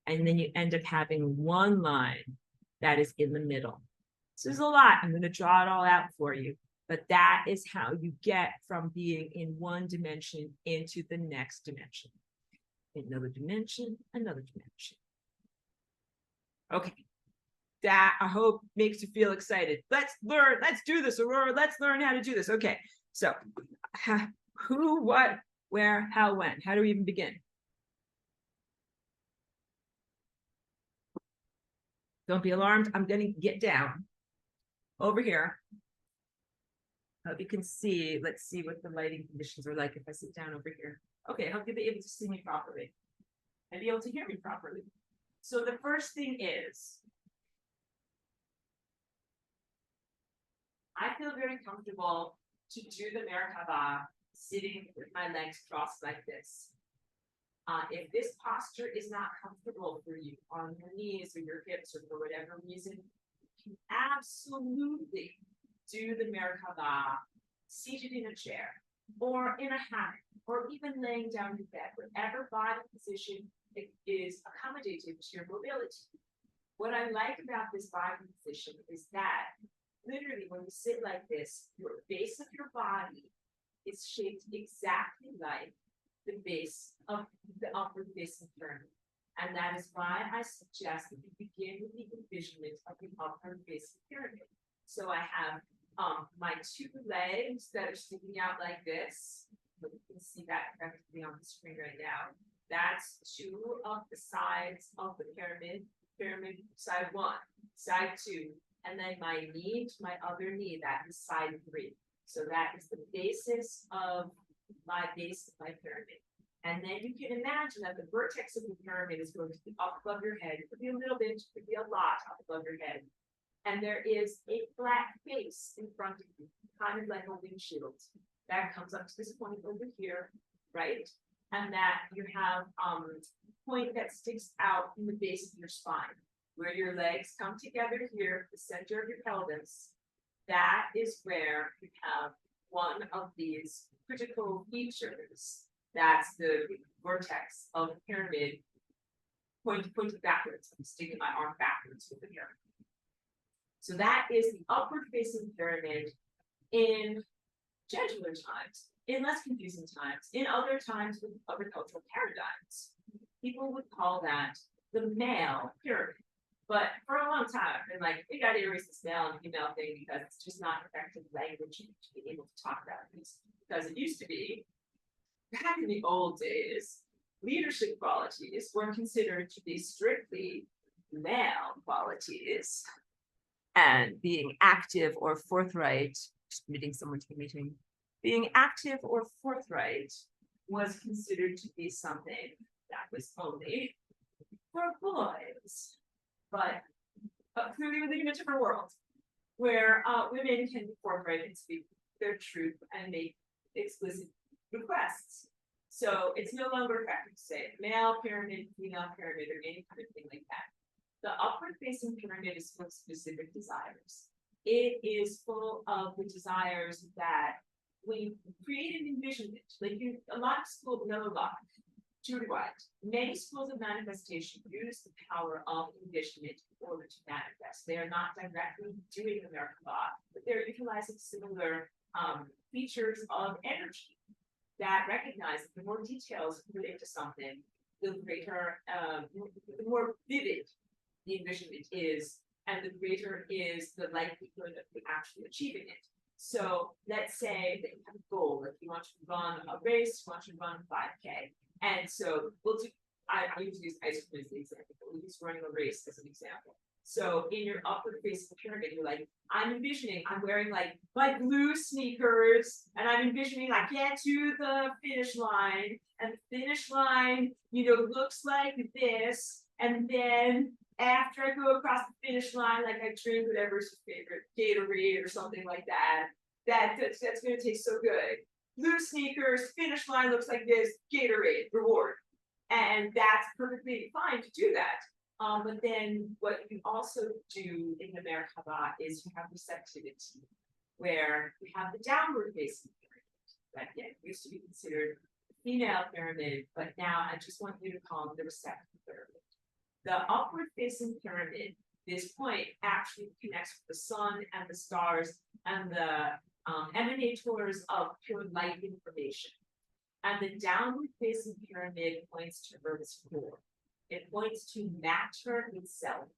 And then you end up having one line that is in the middle. This is a lot. I'm going to draw it all out for you. But that is how you get from being in one dimension into the next dimension. Another dimension, another dimension. Okay. That I hope makes you feel excited. Let's learn. Let's do this, Aurora. Let's learn how to do this. Okay. So who, what, where, how, when? How do we even begin? Don't be alarmed. I'm going to get down over here. Hope you can see. Let's see what the lighting conditions are like if I sit down over here. Okay, I hope you'll be able to see me properly and be able to hear me properly. So the first thing is, I feel very comfortable to do the Merkaba sitting with my legs crossed like this. If this posture is not comfortable for you on your knees or your hips or for whatever reason, you can absolutely do the Merkaba seated in a chair or in a hammock or even laying down in bed, whatever body position is accommodative to your mobility. What I like about this body position is that literally when you sit like this, your base of your body is shaped exactly like the base of the upward facing pyramid. And that is why I suggest that you begin with the envisionment of the upward facing pyramid. So I have my two legs that are sticking out like this. You can see that effectively on the screen right now. That's two of the sides of the pyramid. Pyramid side one, side two, and then my knee to my other knee, that is side three. So that is the basis of my base of my pyramid. And then you can imagine that the vertex of the pyramid is going to be up above your head. It could be a little bit, it could be a lot up above your head. And there is a flat face in front of you, kind of like a windshield that comes up to this point over here, right? And that you have a point that sticks out in the base of your spine, where your legs come together here, the center of your pelvis. That is where you have one of these critical features. That's the vertex of the pyramid, pointing backwards. I'm sticking my arm backwards with the pyramid. So that is the upward facing pyramid in gentler times, in less confusing times, in other times with other cultural paradigms. People would call that the male pyramid. But for a long time, I've been like, we got to erase this male and female thing because it's just not effective language to be able to talk about these. Because it used to be, back in the old days, leadership qualities were considered to be strictly male qualities. And being active or forthright, just meeting someone to the meeting, being active or forthright was considered to be something that was only for boys. But clearly we live in a different world where women can be forthright and speak their truth and make explicit requests. So it's no longer effective to say male pyramid, female pyramid, or any kind of thing like that. The upward facing pyramid is full of specific desires. It is full of the desires that when you create an envisionment, like a lot of schools, no, a lot, Judy White, many schools of manifestation use the power of envisionment in order to manifest. They are not directly doing the Merkaba, but they're utilizing similar features of energy that recognize that the more details put into something, the greater, the more vivid the envisionment is, and the greater is the likelihood of actually achieving it. So let's say that you have a goal, like you want to run a race, you want to run 5K. And so we'll do, I usually use ice cream as the example, we'll use running a race as an example. So in your upward facing pyramid, you're like, I'm envisioning, I'm wearing like my blue sneakers, and I'm envisioning I get to the finish line, and the finish line, looks like this, and then after I go across the finish line, like I drink whatever's your favorite, Gatorade or something like that, that's going to taste so good. Blue sneakers, finish line looks like this, Gatorade, reward. And that's perfectly fine to do that. But then what you also do in the Merkaba is you have receptivity, where you have the downward facing pyramid, that again used to be considered the female pyramid, but now I just want you to call them the receptive pyramid. The upward facing pyramid, this point actually connects with the sun and the stars and the emanators of pure light information. And the downward facing pyramid points to Earth's core. It points to matter itself,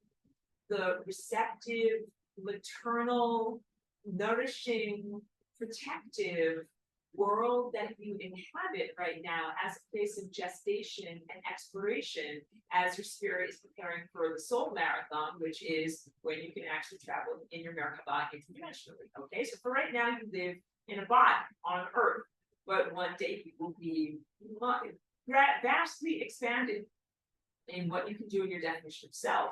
the receptive, maternal, nourishing, protective world that you inhabit right now as a place of gestation and exploration as your spirit is preparing for the soul marathon, which is when you can actually travel in your Merkaba interdimensionally. Okay, so for right now, you live in a body on Earth, but one day you will be vastly expanded in what you can do in your definition of self.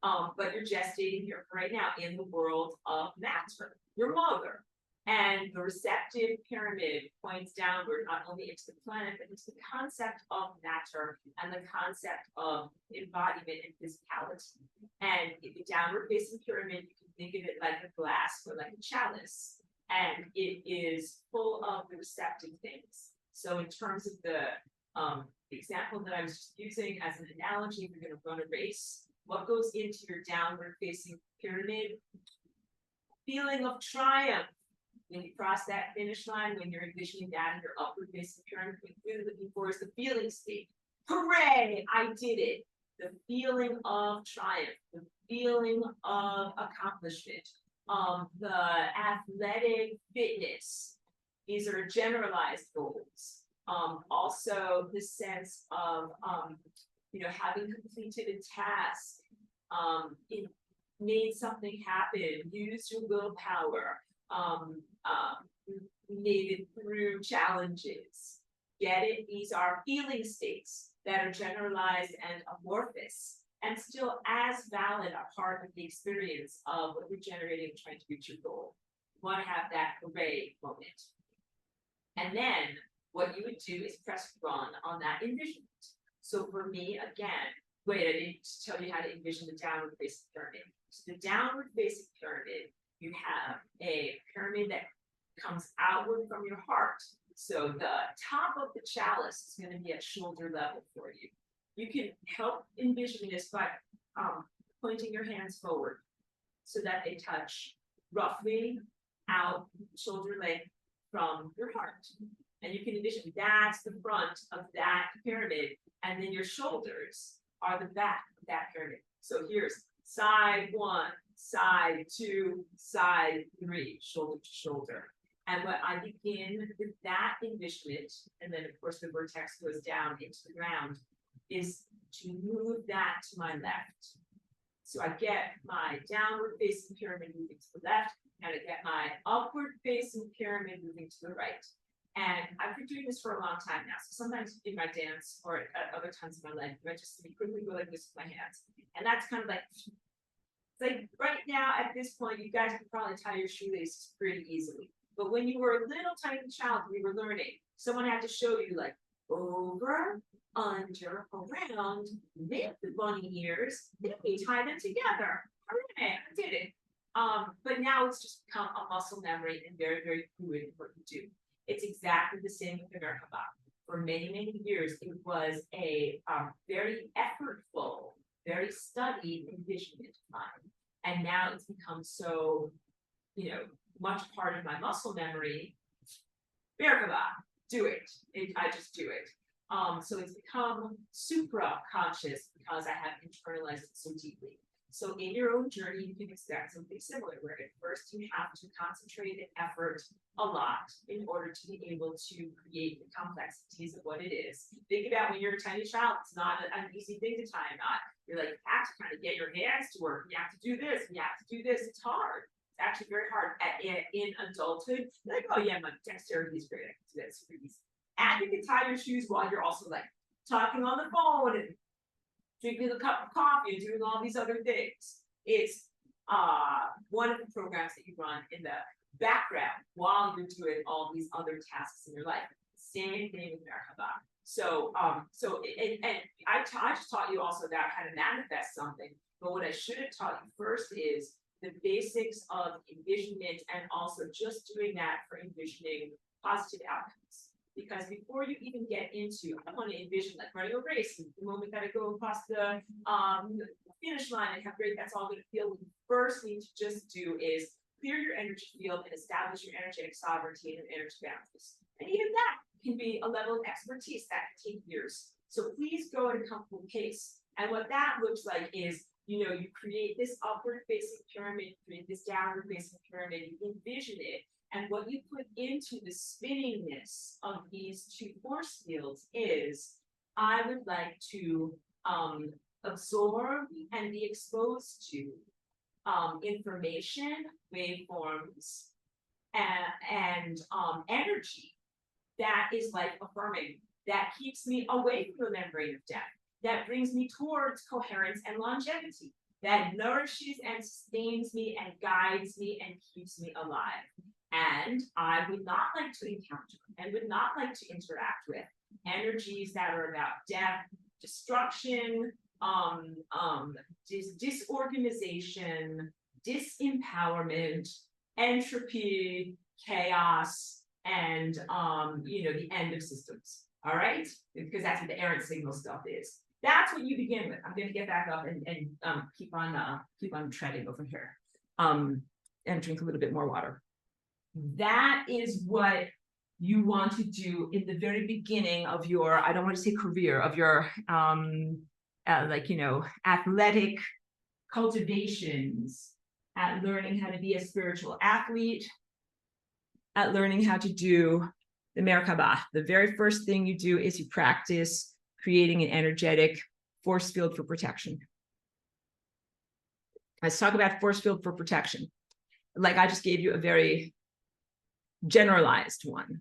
But you're gestating here right now in the world of matter, your mother. And the receptive pyramid points downward, not only into the planet, but into the concept of matter and the concept of embodiment and physicality. And the downward facing pyramid, you can think of it like a glass or like a chalice. And it is full of the receptive things. So in terms of the example that I was just using as an analogy, if you're going to run a race, what goes into your downward facing pyramid? Feeling of triumph when you cross that finish line, when you're envisioning that in your upward facing pyramid, what you're really looking for is the feeling state. Hooray, I did it. The feeling of triumph, the feeling of accomplishment, the athletic fitness. These are generalized goals. Also the sense of having completed a task, made something happen, used your willpower, made it through challenges. Get it? These are feeling states that are generalized and amorphous, and still as valid a part of the experience of what you're generating and trying to reach your goal. You want to have that hooray moment. And then what you would do is press run on that envisionment. So for me, again, wait, I didn't tell you how to envision the downward facing pyramid. So the downward facing pyramid, you have a pyramid that comes outward from your heart. So the top of the chalice is going to be at shoulder level for you. You can help envision this by pointing your hands forward so that they touch roughly out shoulder length from your heart. And you can envision that's the front of that pyramid, and then your shoulders are the back of that pyramid. So here's side 1, side 2, side 3, shoulder to shoulder. And what I begin with that envisionment, and then of course the vertex goes down into the ground, is to move that to my left. So I get my downward facing pyramid moving to the left, and I get my upward facing pyramid moving to the right. And I've been doing this for a long time now. So sometimes in my dance or at other times in my life, I just quickly go like this with my hands. And that's kind of like right now at this point, you guys can probably tie your shoelaces pretty easily. But when you were a little tiny child, we were learning. Someone had to show you like over, under, around, with the bunny ears, then we tie them together. Hooray, I did it. But now it's just become a muscle memory and very, very fluid in what you do. It's exactly the same with the Merkaba. For many, many years, it was a very effortful, very studied envisionment of mine. And now it's become so, much part of my muscle memory. Merkaba, do it. I just do it. So it's become supra-conscious because I have internalized it so deeply. So in your own journey, you can expect something similar, where at first you have to concentrate and effort a lot in order to be able to create the complexities of what it is. Think about when you're a tiny child, it's not an easy thing to tie a knot. You're like, you have to kind of get your hands to work. You have to do this, you have to do this. It's hard. It's actually very hard in adulthood. You're like, oh yeah, my dexterity is great. I can do that super easy. And you can tie your shoes while you're also like talking on the phone and drinking a cup of coffee and doing all these other things. It's one of the programs that you run in the background while you're doing all these other tasks in your life. Same thing with Merkaba. So I just taught you also about how to manifest something, but what I should have taught you first is the basics of envisionment and also just doing that for envisioning positive outcomes. Because before you even get into, I want to envision like running a race, and the moment that I go across the finish line and how great that's all going to feel, what you first need to just do is clear your energy field and establish your energetic sovereignty and energy boundaries. And even that can be a level of expertise that can take years. So please go at a comfortable pace. And what that looks like is, you create this upward facing pyramid, create this downward facing pyramid, you envision it. And what you put into the spinningness of these two force fields is, I would like to absorb and be exposed to information, waveforms, and energy that is life affirming, that keeps me away from the membrane of death, that brings me towards coherence and longevity, that nourishes and sustains me and guides me and keeps me alive. And I would not like to encounter and would not like to interact with energies that are about death, destruction, disorganization, disempowerment, entropy, chaos, and the end of systems. All right, because that's what the errant signal stuff is. That's what you begin with. I'm going to get back up and keep on treading over here, and drink a little bit more water. That is what you want to do in the very beginning of your, I don't want to say career, of your athletic cultivations, at learning how to be a spiritual athlete, at learning how to do the Merkaba. The very first thing you do is you practice creating an energetic force field for protection. Let's talk about force field for protection. Like I just gave you a very generalized one.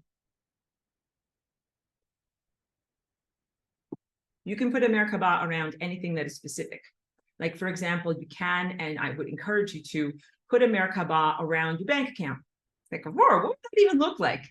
You can put a Merkaba around anything that is specific. Like, for example, you can, and I would encourage you to, put a Merkaba around your bank account. Like, what would that even look like?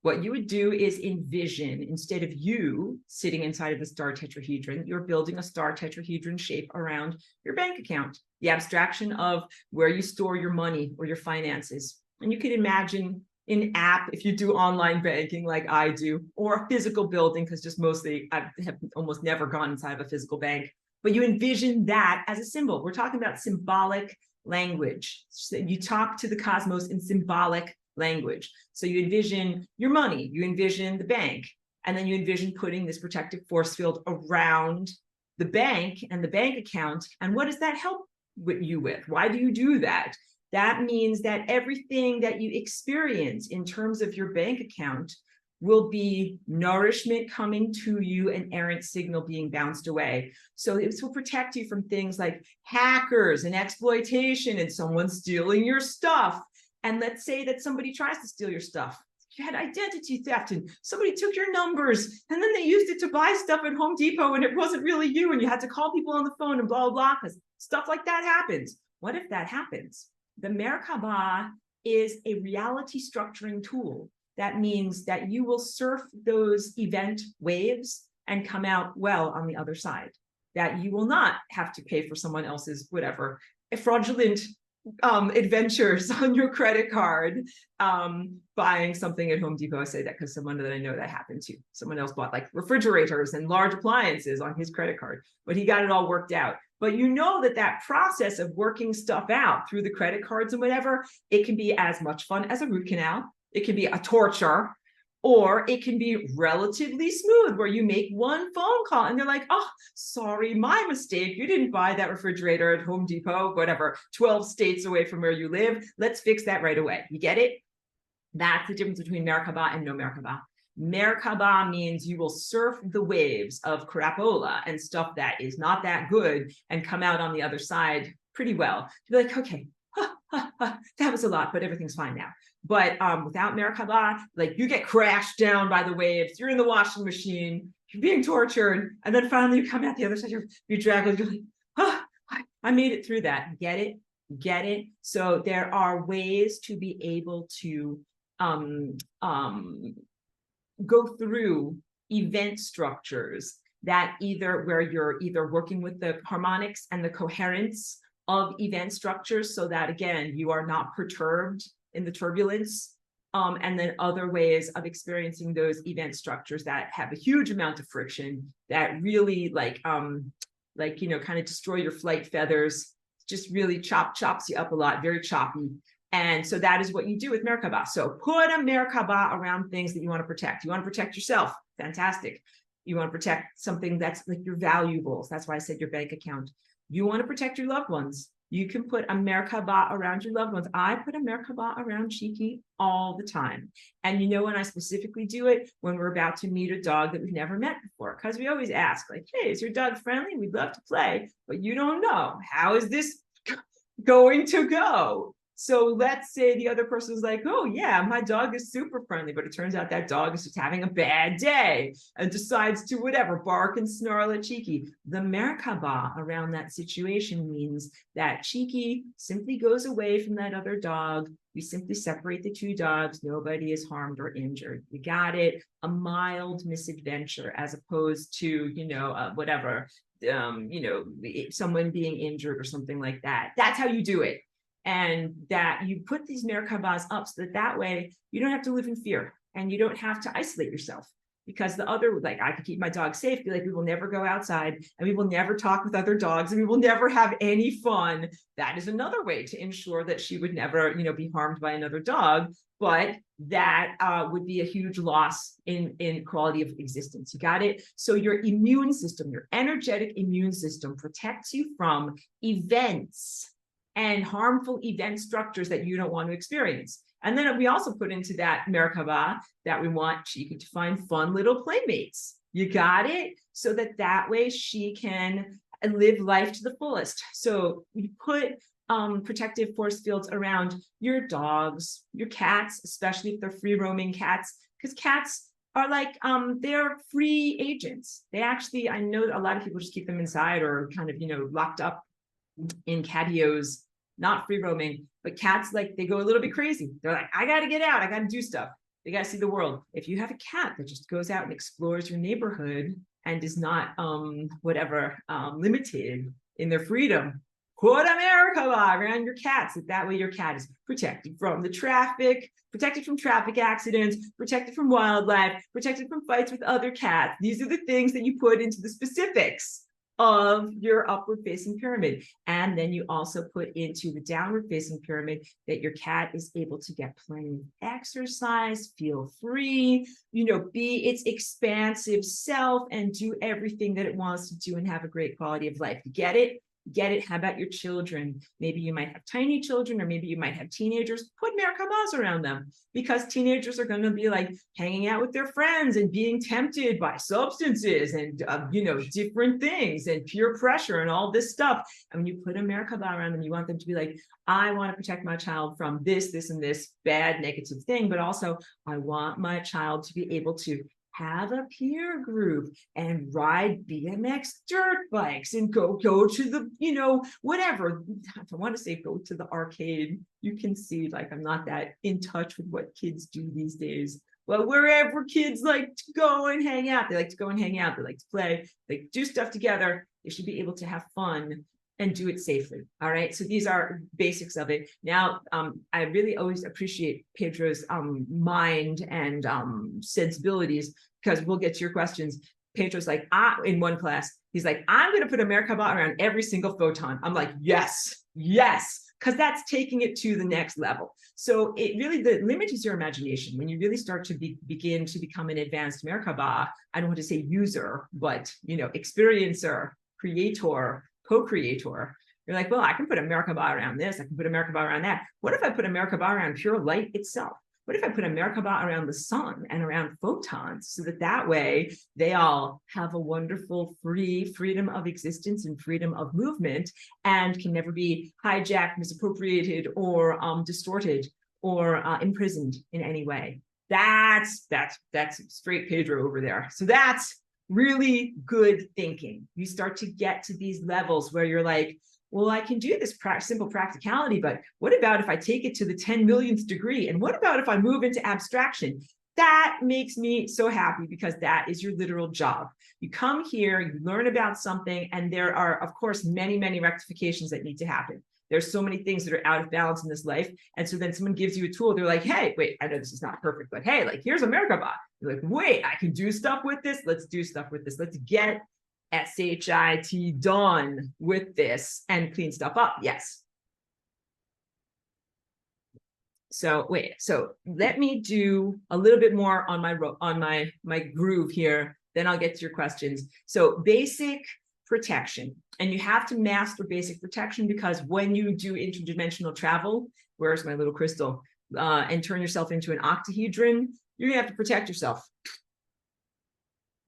What you would do is envision, instead of you sitting inside of the star tetrahedron, you're building a star tetrahedron shape around your bank account, the abstraction of where you store your money or your finances. And you could imagine an app, if you do online banking like I do, or a physical building, because just mostly I have almost never gone inside of a physical bank, but you envision that as a symbol. We're talking about symbolic language. So you talk to the cosmos in symbolic language. So you envision your money, you envision the bank, and then you envision putting this protective force field around the bank and the bank account. And what does that help you with? Why do you do that? That means that everything that you experience in terms of your bank account will be nourishment coming to you and errant signal being bounced away. So this will protect you from things like hackers and exploitation and someone stealing your stuff. And let's say that somebody tries to steal your stuff. You had identity theft and somebody took your numbers and then they used it to buy stuff at Home Depot and it wasn't really you and you had to call people on the phone and blah, blah, blah, because stuff like that happens. What if that happens? The Merkaba is a reality structuring tool. That means that you will surf those event waves and come out well on the other side. That you will not have to pay for someone else's whatever fraudulent adventures on your credit card, buying something at Home Depot. I say that because someone that I know that happened to. Someone else bought like refrigerators and large appliances on his credit card, but he got it all worked out. But you know that process of working stuff out through the credit cards and whatever, it can be as much fun as a root canal. It can be a torture, or it can be relatively smooth where you make one phone call and they're like, oh, sorry, my mistake. You didn't buy that refrigerator at Home Depot, whatever, 12 states away from where you live. Let's fix that right away. You get it? That's the difference between Merkaba and no Merkaba. Merkaba means you will surf the waves of crapola and stuff that is not that good and come out on the other side pretty well. You're like, okay, that was a lot, but everything's fine now. But without Merkaba, like you get crashed down by the waves, you're in the washing machine, you're being tortured, and then finally you come out the other side, you're dragged, you're like, oh, I made it through that. Get it? Get it? So there are ways to be able to go through event structures that where you're either working with the harmonics and the coherence of event structures so that, again, you are not perturbed in the turbulence, and then other ways of experiencing those event structures that have a huge amount of friction that really kind of destroy your flight feathers, just really chops you up a lot, very choppy. And so that is what you do with Merkaba. So put a Merkaba around things that you want to protect. You want to protect yourself. Fantastic. You want to protect something that's like your valuables. That's why I said your bank account. You want to protect your loved ones. You can put a Merkaba around your loved ones. I put a Merkaba around Cheeky all the time. And you know when I specifically do it? When we're about to meet a dog that we've never met before. Because we always ask, like, hey, is your dog friendly? We'd love to play, but you don't know. How is this going to go? So let's say the other person is like, oh yeah, my dog is super friendly, but it turns out that dog is just having a bad day and decides to whatever, bark and snarl at Cheeky. The Merkaba around that situation means that Cheeky simply goes away from that other dog. We simply separate the two dogs. Nobody is harmed or injured. You got it? A mild misadventure as opposed to, whatever, someone being injured or something like that. That's how you do it. And that you put these Merkabas up so that way you don't have to live in fear and you don't have to isolate yourself. Because the other, like, I could keep my dog safe, be like, we will never go outside and we will never talk with other dogs and we will never have any fun. That is another way to ensure that she would never, be harmed by another dog. But that would be a huge loss in quality of existence. You got it? So your immune system, your energetic immune system protects you from events and harmful event structures that you don't want to experience. And then we also put into that Merkaba that we want Cheeky to find fun little playmates. You got it? So that way she can live life to the fullest. So we put protective force fields around your dogs, your cats, especially if they're free roaming cats, because cats are like, they're free agents. They actually, I know a lot of people just keep them inside or kind of, locked up in catios, not free roaming, but cats, like, they go a little bit crazy. They're like, I got to get out. I got to do stuff. They got to see the world. If you have a cat that just goes out and explores your neighborhood and is not, limited in their freedom, put a Merkaba around your cats. That way your cat is protected from the traffic, protected from traffic accidents, protected from wildlife, protected from fights with other cats. These are the things that you put into the specifics of your upward facing pyramid. And then you also put into the downward facing pyramid that your cat is able to get plenty of exercise, feel free, be its expansive self and do everything that it wants to do and have a great quality of life. You get it? Get it? How about your children? Maybe you might have tiny children, or maybe you might have teenagers. Put Merkabas around them, because teenagers are going to be like hanging out with their friends and being tempted by substances and different things and peer pressure and all this stuff. And when you put a Merkaba around them, you want them to be like, I want to protect my child from this, this, and this bad negative thing, but also I want my child to be able to have a peer group and ride BMX dirt bikes and go to the, whatever. I want to say go to the arcade. You can see, like, I'm not that in touch with what kids do these days. But wherever kids like to go and hang out, they like to go and hang out. They like to play. They do stuff together. They should be able to have fun and do it safely. All right. So these are basics of it. Now, I really always appreciate Pedro's mind and sensibilities, because we'll get to your questions. Pedro's like, in one class, he's like, I'm going to put a Merkaba around every single photon. I'm like, yes, because that's taking it to the next level. So it really, the limit is your imagination. When you really start to begin to become an advanced Merkaba, I don't want to say user, but, experiencer, creator, co-creator, you're like, well, I can put a Merkaba around this. I can put a Merkaba around that. What if I put a Merkaba around pure light itself? What if I put a Merkaba around the sun and around photons, so that way they all have a wonderful freedom of existence and freedom of movement and can never be hijacked, misappropriated, or distorted or imprisoned in any way? That's straight Pedro over there. So that's really good thinking. You start to get to these levels where you're like, well, I can do this simple practicality, but what about if I take it to the 10 millionth degree? And what about if I move into abstraction? That makes me so happy, because that is your literal job. You come here, you learn about something, and there are, of course, many, many rectifications that need to happen. There's so many things that are out of balance in this life. And so then someone gives you a tool. They're like, hey, wait, I know this is not perfect, but hey, like, here's a Merkaba. You're like, wait, I can do stuff with this. Let's do stuff with this. Let's get SHIT done with this and clean stuff up. Yes. So wait, so let me do a little bit more on my groove here, then I'll get to your questions. So basic protection, and you have to master basic protection, because when you do interdimensional travel, where's my little crystal, and turn yourself into an octahedron, you're gonna have to protect yourself.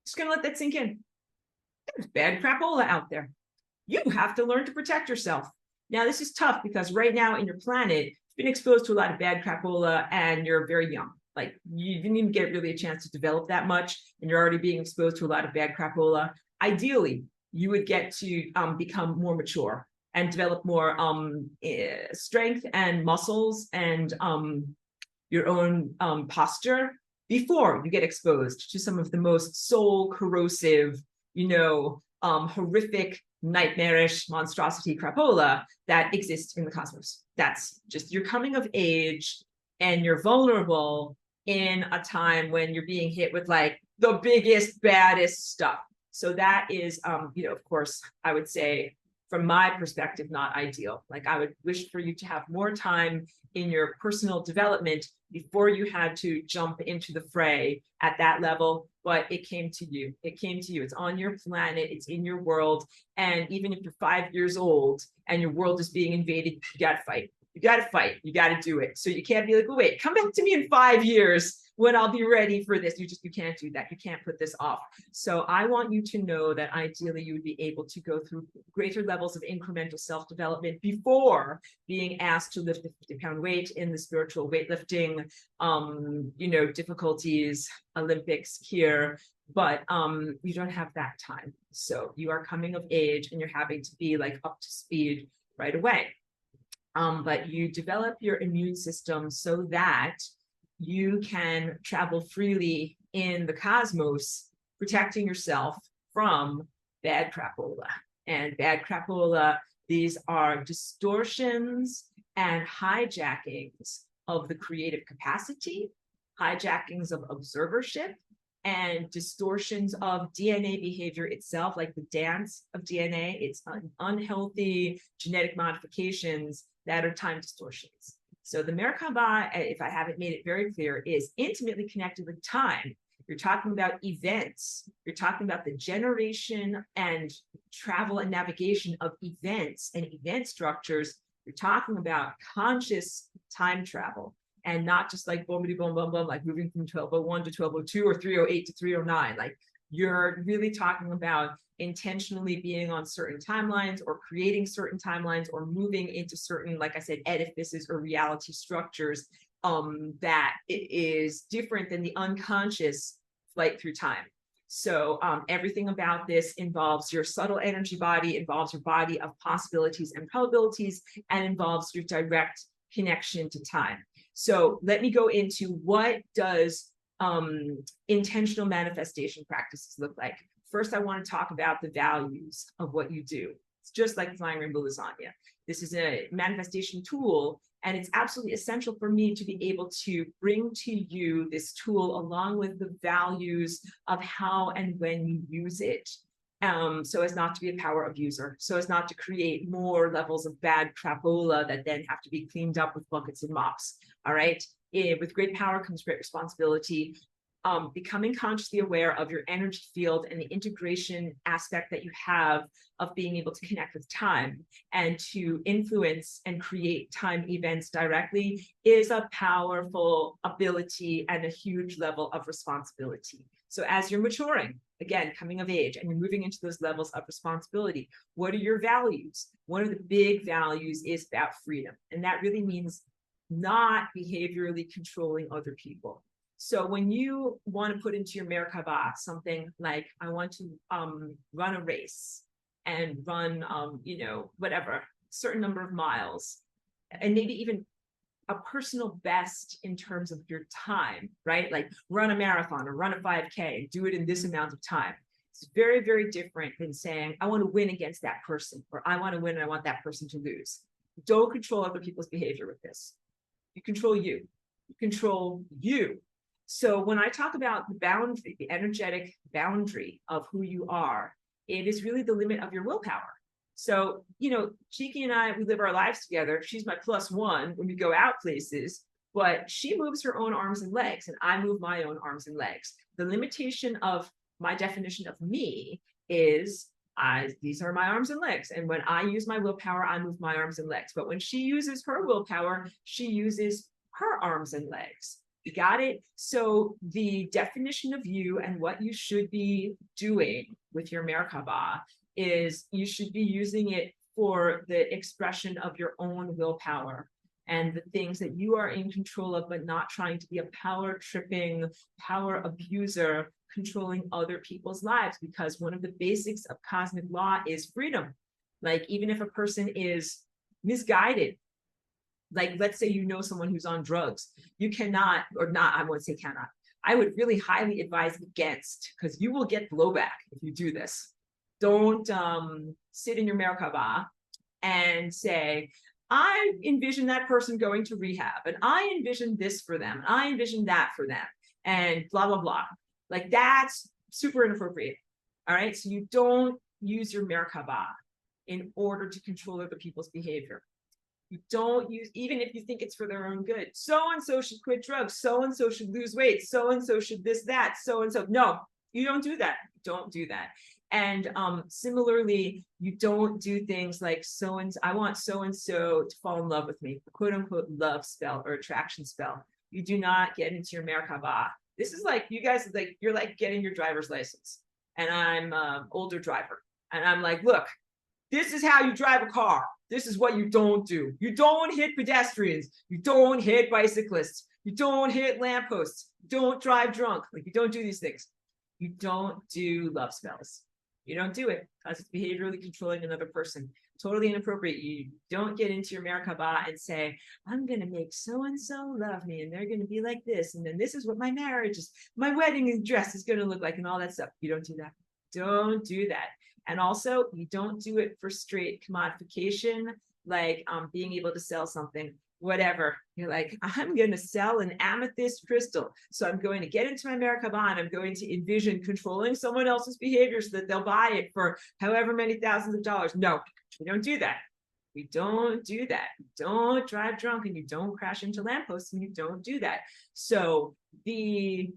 Just gonna let that sink in. There's bad crapola out there. You have to learn to protect yourself. Now, this is tough because right now in your planet, you've been exposed to a lot of bad crapola and you're very young. Like, you didn't even get really a chance to develop that much, and you're already being exposed to a lot of bad crapola. Ideally, you would get to become more mature and develop more strength and muscles and your own posture before you get exposed to some of the most soul corrosive, horrific, nightmarish monstrosity crapola that exists in the cosmos. That's just, you're coming of age and you're vulnerable in a time when you're being hit with like the biggest, baddest stuff. So that is, of course, I would say, from my perspective, not ideal. Like, I would wish for you to have more time in your personal development before you had to jump into the fray at that level. But it came to you. It came to you. It's on your planet. It's in your world. And even if you're 5 years old and your world is being invaded, you got to fight. You got to fight. You got to do it. So you can't be like, oh, wait, come back to me in 5 years when I'll be ready for this. You can't do that. You can't put this off. So I want you to know that ideally you would be able to go through greater levels of incremental self-development before being asked to lift a 50-pound weight in the spiritual weightlifting, difficulties, Olympics here. But you don't have that time. So you are coming of age and you're having to be like up to speed right away. But you develop your immune system so that you can travel freely in the cosmos, protecting yourself from bad crapola. And bad crapola, these are distortions and hijackings of the creative capacity, hijackings of observership, and distortions of DNA behavior itself, like the dance of DNA. It's unhealthy genetic modifications that are time distortions. So the Merkaba, if I haven't made it very clear, is intimately connected with time. You're talking about events. You're talking about the generation and travel and navigation of events and event structures. You're talking about conscious time travel, and not just like boom, boom, boom, boom, like moving from 1201 to 1202 or 308 to 309. Like, you're really talking about intentionally being on certain timelines or creating certain timelines or moving into certain, like I said, edifices or reality structures that is different than the unconscious flight through time. So everything about this involves your subtle energy body, involves your body of possibilities and probabilities, and involves your direct connection to time. So let me go into what does intentional manifestation practices look like. First, I want to talk about the values of what you do. It's just like flying rainbow lasagna. This is a manifestation tool, and it's absolutely essential for me to be able to bring to you this tool along with the values of how and when you use it, so as not to be a power abuser, so as not to create more levels of bad crapola that then have to be cleaned up with buckets and mops. All right. With great power comes great responsibility. Becoming consciously aware of your energy field and the integration aspect that you have of being able to connect with time and to influence and create time events directly is a powerful ability and a huge level of responsibility. So as you're maturing, again, coming of age, and you're moving into those levels of responsibility, what are your values? One of the big values is about freedom. And that really means not behaviorally controlling other people. So when you want to put into your Merkaba something like, I want to run a race and run, whatever, certain number of miles, and maybe even a personal best in terms of your time, right? Like run a marathon or run a 5K and do it in this amount of time. It's very, very different than saying, I want to win against that person, or I want to win and I want that person to lose. Don't control other people's behavior with this. You control you. You control you. So when I talk about the boundary, the energetic boundary of who you are, it is really the limit of your willpower. So, Chiki and I, we live our lives together. She's my +1 when we go out places. but she moves her own arms and legs, and I move my own arms and legs. The limitation of my definition of me is these are my arms and legs. And when I use my willpower, I move my arms and legs. But when she uses her willpower, she uses her arms and legs. You got it? So the definition of you and what you should be doing with your Merkaba is you should be using it for the expression of your own willpower and the things that you are in control of, but not trying to be a power tripping, power abuser, controlling other people's lives. Because one of the basics of cosmic law is freedom. Like, even if a person is misguided, like, let's say you know someone who's on drugs, you cannot, or not, I won't say cannot, I would really highly advise against, because you will get blowback if you do this. Don't sit in your Merkaba and say, I envision that person going to rehab, and I envision this for them, and I envision that for them, and blah, blah, blah. Like, that's super inappropriate. All right. So you don't use your Merkaba in order to control other people's behavior. You don't use, even if you think it's for their own good. So-and-so should quit drugs. So-and-so should lose weight. So-and-so should this, that, so-and-so. No, you don't do that. Don't do that. And similarly, you don't do things like I want so-and-so to fall in love with me, quote unquote, love spell or attraction spell. You do not get into your Merkaba. This is like, you guys, like, you're like getting your driver's license, and I'm an older driver. And I'm like, look, this is how you drive a car. This is what you don't do. You don't hit pedestrians. You don't hit bicyclists. You don't hit lampposts. You don't drive drunk. Like, you don't do these things. You don't do love spells. You don't do it because it's behaviorally controlling another person. Totally inappropriate. You don't get into your Merkaba and say, I'm going to make so-and-so love me, and they're going to be like this, and then this is what my marriage is, my wedding dress is going to look like, and all that stuff. You don't do that. Don't do that. And also, you don't do it for straight commodification, like being able to sell something, whatever. You're like, I'm going to sell an amethyst crystal, so I'm going to get into my Merkaba and I'm going to envision controlling someone else's behavior so that they'll buy it for however many thousands of dollars. No, we don't do that. We don't do that. You don't drive drunk, and you don't crash into lampposts, and you don't do that. So the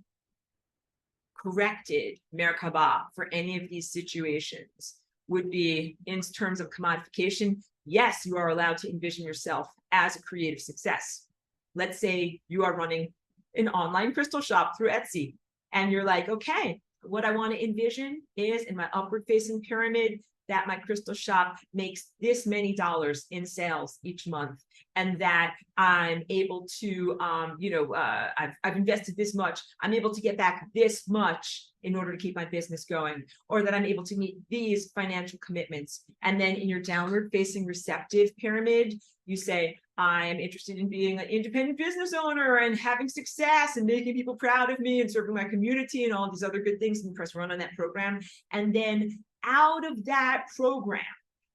corrected Merkaba for any of these situations would be, in terms of commodification, yes, you are allowed to envision yourself as a creative success. Let's say you are running an online crystal shop through Etsy, and you're like, okay, what I want to envision is, in my upward facing pyramid, that my crystal shop makes this many dollars in sales each month, and that I'm able to, I've invested this much, I'm able to get back this much in order to keep my business going, or that I'm able to meet these financial commitments. And then in your downward facing receptive pyramid, you say, I'm interested in being an independent business owner and having success and making people proud of me and serving my community and all these other good things, and press run on that program. And then out of that program,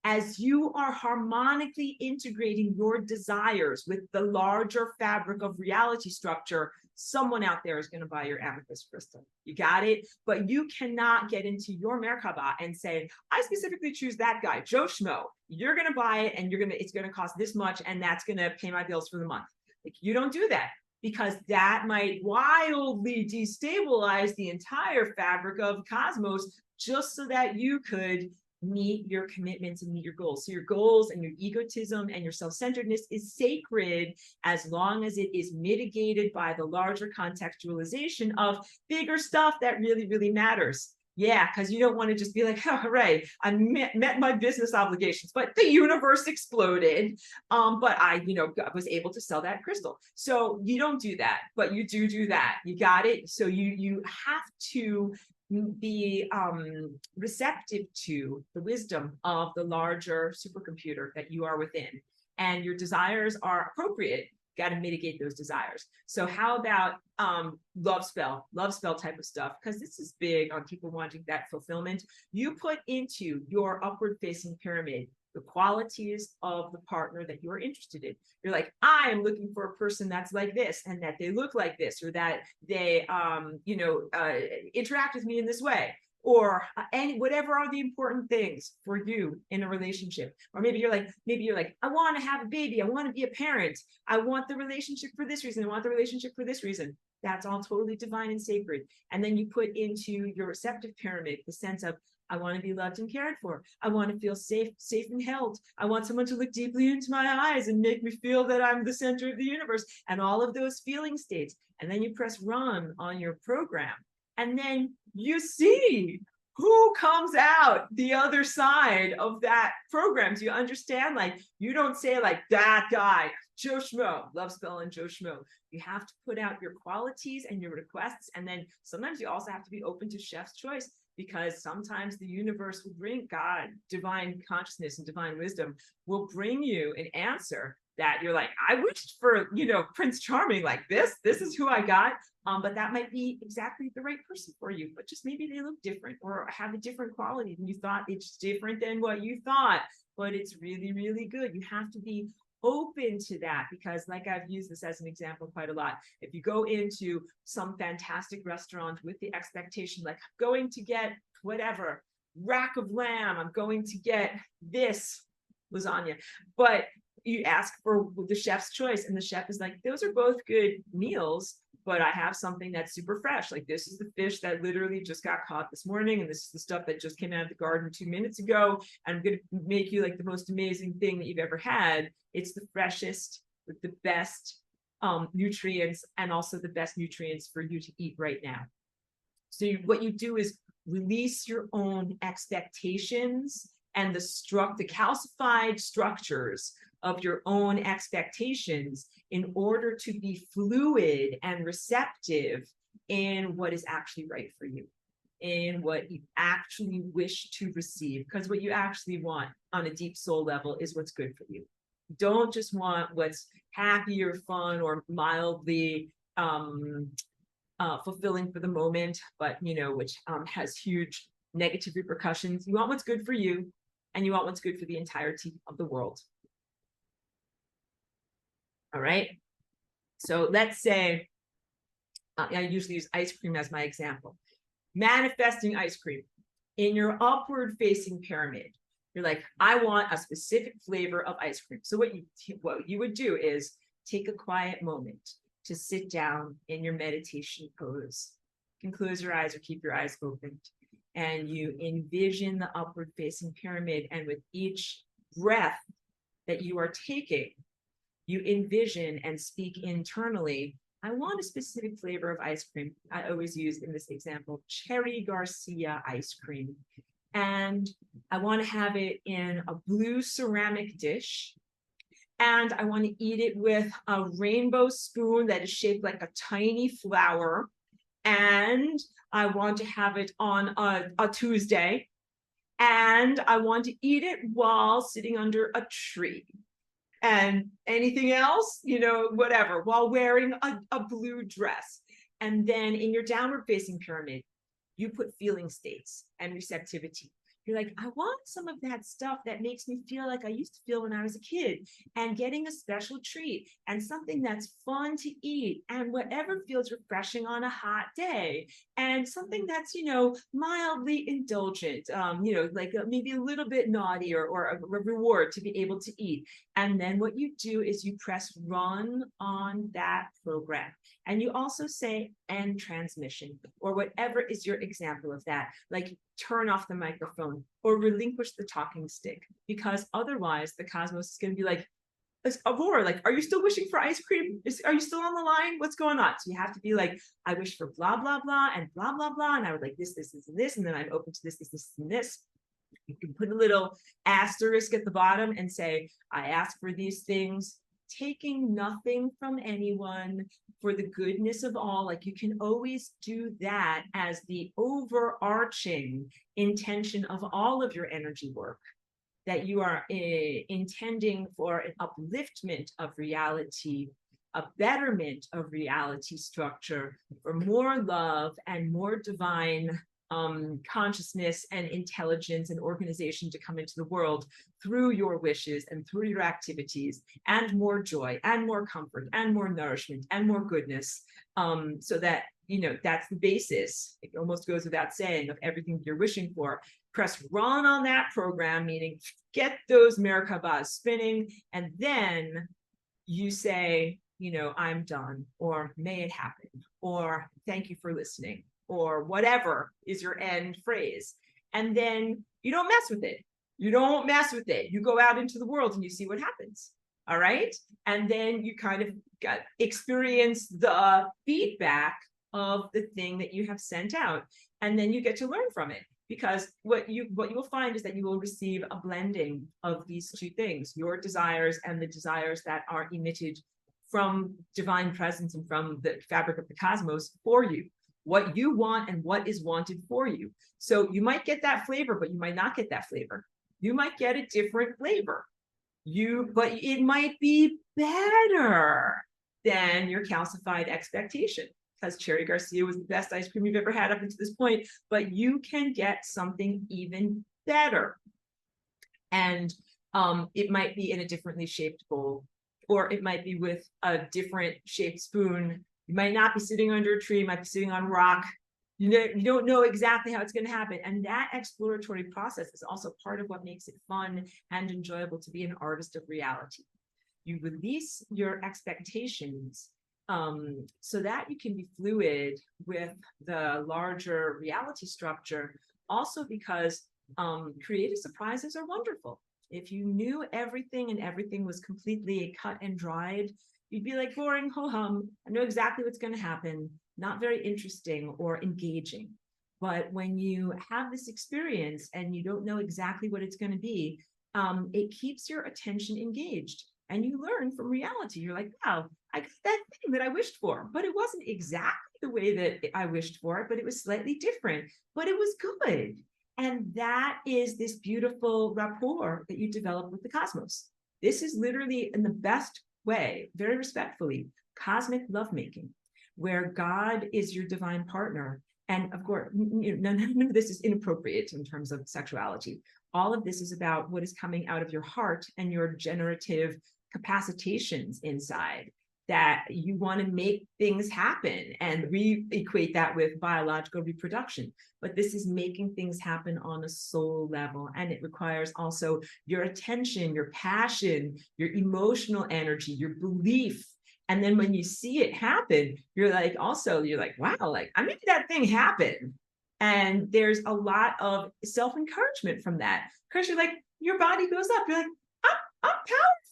as you are harmonically integrating your desires with the larger fabric of reality structure, someone out there is going to buy your amethyst crystal. You got it? But you cannot get into your Merkaba and say, I specifically choose that guy, Joe Schmo. You're going to buy it, and it's going to cost this much, and that's going to pay my bills for the month. Like, you don't do that, because that might wildly destabilize the entire fabric of cosmos, just so that you could meet your commitments and meet your goals. So your goals and your egotism and your self-centeredness is sacred, as long as it is mitigated by the larger contextualization of bigger stuff that really, really matters. Yeah, because you don't want to just be like, oh, hooray, I met my business obligations, but the universe exploded. But I, was able to sell that crystal. So you don't do that, but you do that. You got it? So you have to be receptive to the wisdom of the larger supercomputer that you are within, and your desires are appropriate. Got to mitigate those desires. So how about love spell type of stuff? Because this is big on people wanting that fulfillment. You put into your upward facing pyramid the qualities of the partner that you're interested in. You're like, I am looking for a person that's like this, and that they look like this, or that they, interact with me in this way. or any whatever are the important things for you in a relationship. Or maybe you're like, I want to have a baby, I want to be a parent, I want the relationship for this reason, I want the relationship for this reason. That's all totally divine and sacred. And then you put into your receptive pyramid the sense of, I want to be loved and cared for. I want to feel safe and held. I want someone to look deeply into my eyes and make me feel that I'm the center of the universe, and all of those feeling states. And then you press run on your program, and then you see who comes out the other side of that program. So you understand, like, you don't say like, that guy, Joe Schmo, love spelling Joe Schmo. You have to put out your qualities and your requests. And then sometimes you also have to be open to chef's choice, because sometimes the universe will bring, God, divine consciousness and divine wisdom will bring you an answer that you're like, I wished for, Prince Charming like this. This is who I got. But that might be exactly the right person for you, but just maybe they look different or have a different quality than you thought. It's different than what you thought, but it's really, really good. You have to be open to that, because like I've used this as an example quite a lot. If you go into some fantastic restaurant with the expectation, like, I'm going to get whatever rack of lamb, I'm going to get this lasagna, but you ask for the chef's choice, and the chef is like, those are both good meals, but I have something that's super fresh. Like, this is the fish that literally just got caught this morning, and this is the stuff that just came out of the garden 2 minutes ago. And I'm going to make you like the most amazing thing that you've ever had. It's the freshest with the best nutrients, and also the best nutrients for you to eat right now. So what you do is release your own expectations and the calcified structures of your own expectations in order to be fluid and receptive in what is actually right for you, in what you actually wish to receive. Because what you actually want on a deep soul level is what's good for you. Don't just want what's happy or fun or mildly fulfilling for the moment, but which has huge negative repercussions. You want what's good for you, and you want what's good for the entirety of the world. All right. So let's say, I usually use ice cream as my example. Manifesting ice cream in your upward facing pyramid. You're like, I want a specific flavor of ice cream. So what you would do is take a quiet moment to sit down in your meditation pose. You can close your eyes or keep your eyes open. And you envision the upward facing pyramid. And with each breath that you are taking, you envision and speak internally, I want a specific flavor of ice cream. I always use in this example, Cherry Garcia ice cream. And I want to have it in a blue ceramic dish. And I want to eat it with a rainbow spoon that is shaped like a tiny flower. And I want to have it on a Tuesday. And I want to eat it while sitting under a tree. And anything else, whatever, while wearing a blue dress. And then in your downward facing pyramid, you put feeling states and receptivity. You're like, I want some of that stuff that makes me feel like I used to feel when I was a kid, and getting a special treat and something that's fun to eat and whatever feels refreshing on a hot day, and something that's, mildly indulgent, like maybe a little bit naughty or a reward to be able to eat. And then what you do is you press run on that program. And you also say end transmission, or whatever is your example of that, like turn off the microphone or relinquish the talking stick, because otherwise the cosmos is going to be like, Aurora, like, are you still wishing for ice cream? Are you still on the line? What's going on? So you have to be like, I wish for blah, blah, blah, and blah, blah, blah. And I would like this, and this, and then I'm open to this, and this. You can put a little asterisk at the bottom and say, I ask for these things, taking nothing from anyone, for the goodness of all. Like, you can always do that as the overarching intention of all of your energy work, that you are intending for an upliftment of reality, a betterment of reality structure, for more love and more divine consciousness and intelligence and organization to come into the world through your wishes and through your activities, and more joy and more comfort and more nourishment and more goodness, so that, that's the basis. It almost goes without saying, of everything you're wishing for. Press run on that program, meaning get those Merkabas spinning, and then you say, I'm done, or may it happen, or thank you for listening, or whatever is your end phrase. And then you don't mess with it. You don't mess with it. You go out into the world and you see what happens. All right. And then you kind of experience the feedback of the thing that you have sent out. And then you get to learn from it. Because what you will find is that you will receive a blending of these two things, your desires and the desires that are emitted from divine presence and from the fabric of the cosmos for you, what you want and what is wanted for you. So you might get that flavor, but you might not get that flavor. You might get a different flavor. But it might be better than your calcified expectation, because Cherry Garcia was the best ice cream you've ever had up until this point, but you can get something even better. And it might be in a differently shaped bowl, or it might be with a different shaped spoon. You might not be sitting under a tree, you might be sitting on rock. You don't know exactly how it's going to happen. And that exploratory process is also part of what makes it fun and enjoyable to be an artist of reality. You release your expectations so that you can be fluid with the larger reality structure. Also because creative surprises are wonderful. If you knew everything and everything was completely cut and dried, you'd be like, boring, ho-hum. I know exactly what's going to happen. Not very interesting or engaging. But when you have this experience and you don't know exactly what it's going to be, it keeps your attention engaged. And you learn from reality. You're like, wow, I got that thing that I wished for, but it wasn't exactly the way that I wished for it, but it was slightly different, but it was good. And that is this beautiful rapport that you develop with the cosmos. This is literally, in the best way, very respectfully, cosmic lovemaking, where God is your divine partner. And of course, none of this is inappropriate in terms of sexuality. All of this is about what is coming out of your heart and your generative capacitations inside, that you want to make things happen. And we equate that with biological reproduction. But this is making things happen on a soul level. And it requires also your attention, your passion, your emotional energy, your belief. And then when you see it happen, you're like, wow, like I made that thing happen. And there's a lot of self-encouragement from that. Because you're like, your body goes up. You're like, I'm